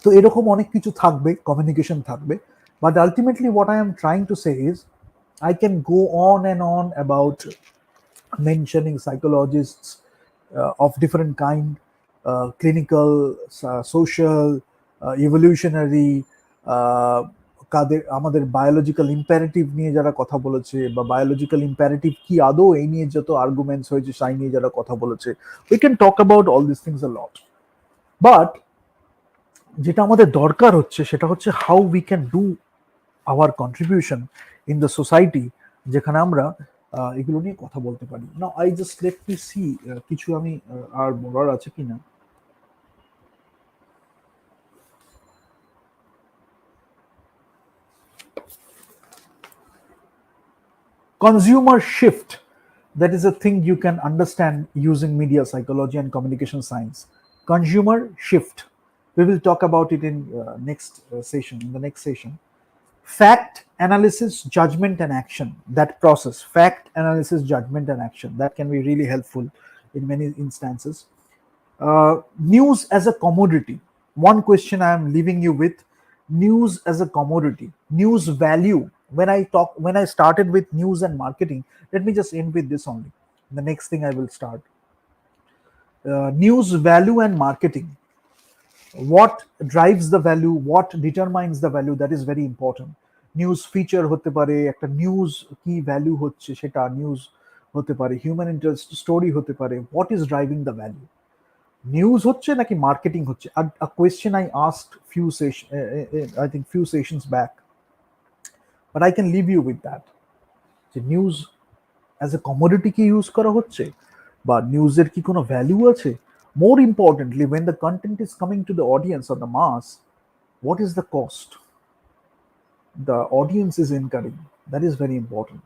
তো এরকম অনেক কিছু থাকবে, কমিউনিকেশন থাকবে. But ultimately what I am trying to say is, I can go on and on about mentioning psychologists of different kind, clinical, social, evolutionary, আমাদের বায়োলজিক্যাল ইম্পারেটিভ নিয়ে যারা কথা বলেছে, বা বায়োলজিক্যাল ইম্পারেটিভ কি আদৌ, এই নিয়ে যত আর্গুমেন্টস হয়েছে, সেই নিয়ে যারা কথা বলেছে, we can talk about all these things a lot. But যেটা আমাদের দরকার হচ্ছে সেটা হচ্ছে how we can do our contribution in the society, যেখানে আমরা এগুলো নিয়ে কথা বলতে পারি। Now I just let me see কিছু আমি আর বলার আছে কিনা। Consumer shift, that is a thing you can understand using media psychology and communication science. Consumer shift, we will talk about it in next session, in the next session. Fact analysis, judgment and action, that process, fact analysis, judgment and action, that can be really helpful in many instances. News as a commodity, one question I am leaving you with: news as a commodity, news value. When I started with news and marketing, let me just end with this only. The next thing I will start: news value and marketing. What drives the value, what determines the value, that is very important. News feature হতে পারে, একটা news কি value হচ্ছে সেটা news হতে পারে, human interest story হতে পারে, what is driving the value, news হচ্ছে নাকি মার্কেটিং হচ্ছে। a question I asked few session I think few sessions back, but I can leave you with that, যে নিউজ অ্যাজ এ কমোডিটি কি use করা হচ্ছে, বা নিউজের কি কোনো ভ্যালু আছে। More importantly, when the content is coming to the audience or the mass, what is the cost the audience is incurring, that is very important.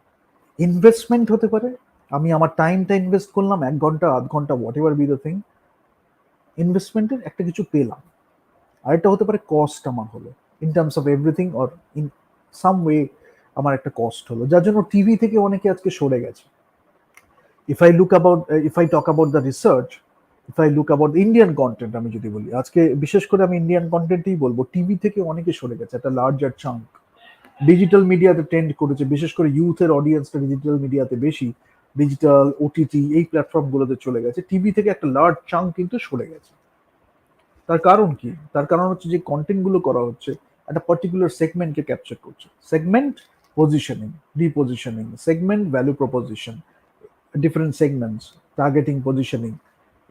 Investment হতে পারে, আমি আমার টাইমটা ইনভেস্ট করলাম, 1 ঘন্টা 8 ঘন্টা, what ever be the thing, ইনভেস্টমেন্টের একটা কিছু পেলাম। আরেকটা হতে পারে কস্ট আমার হলো, in terms of everything or in some way আমার একটা কস্ট হলো, যার জন্য টিভি থেকে অনেকে আজকে সরে গেছে। If I talk about the research, if I look about Indian content, আমি যদি বলি আজকে বিশেষ করে আমি ইন্ডিয়ান কন্টেন্টই বলবো, টিভি থেকে অনেকে সরে গেছে, একটা লার্জার চাঙ্ক ডিজিটাল মিডিয়াতে ট্রেন্ড করেছে, বিশেষ করে ইউথের অডিয়েন্সটা ডিজিটাল মিডিয়াতে বেশি, ডিজিটাল ওটিটি এই প্ল্যাটফর্মগুলোতে চলে গেছে, টিভি থেকে একটা লার্জ চাঙ্ক কিন্তু সরে গেছে। তার কারণ কি? তার কারণ হচ্ছে যে কন্টেন্ট গুলো করা হচ্ছে একটা পার্টিকুলার সেগমেন্টকে ক্যাপচার করছে। Segment positioning, repositioning, segment value proposition, different segments, targeting, positioning,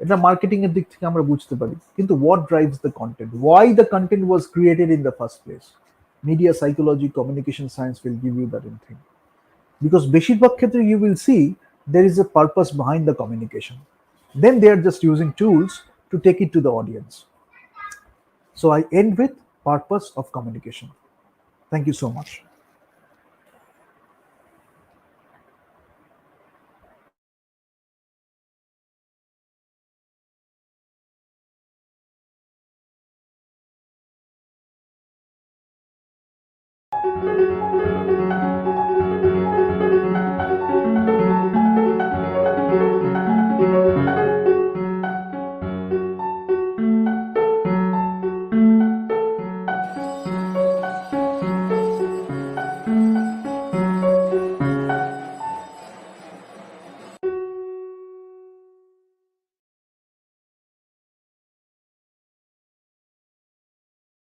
এটা মার্কেটিং এর দিক থেকে আমরা বুঝতে পারি। কিন্তু what drives the content, why the content was created in the first place, media psychology, communication science will give you that in thing. Because বেশিরভাগ ক্ষেত্রে you will see there is a purpose behind the communication. Then they are just using tools to take it to the audience. So I end with purpose of communication. Thank you so much.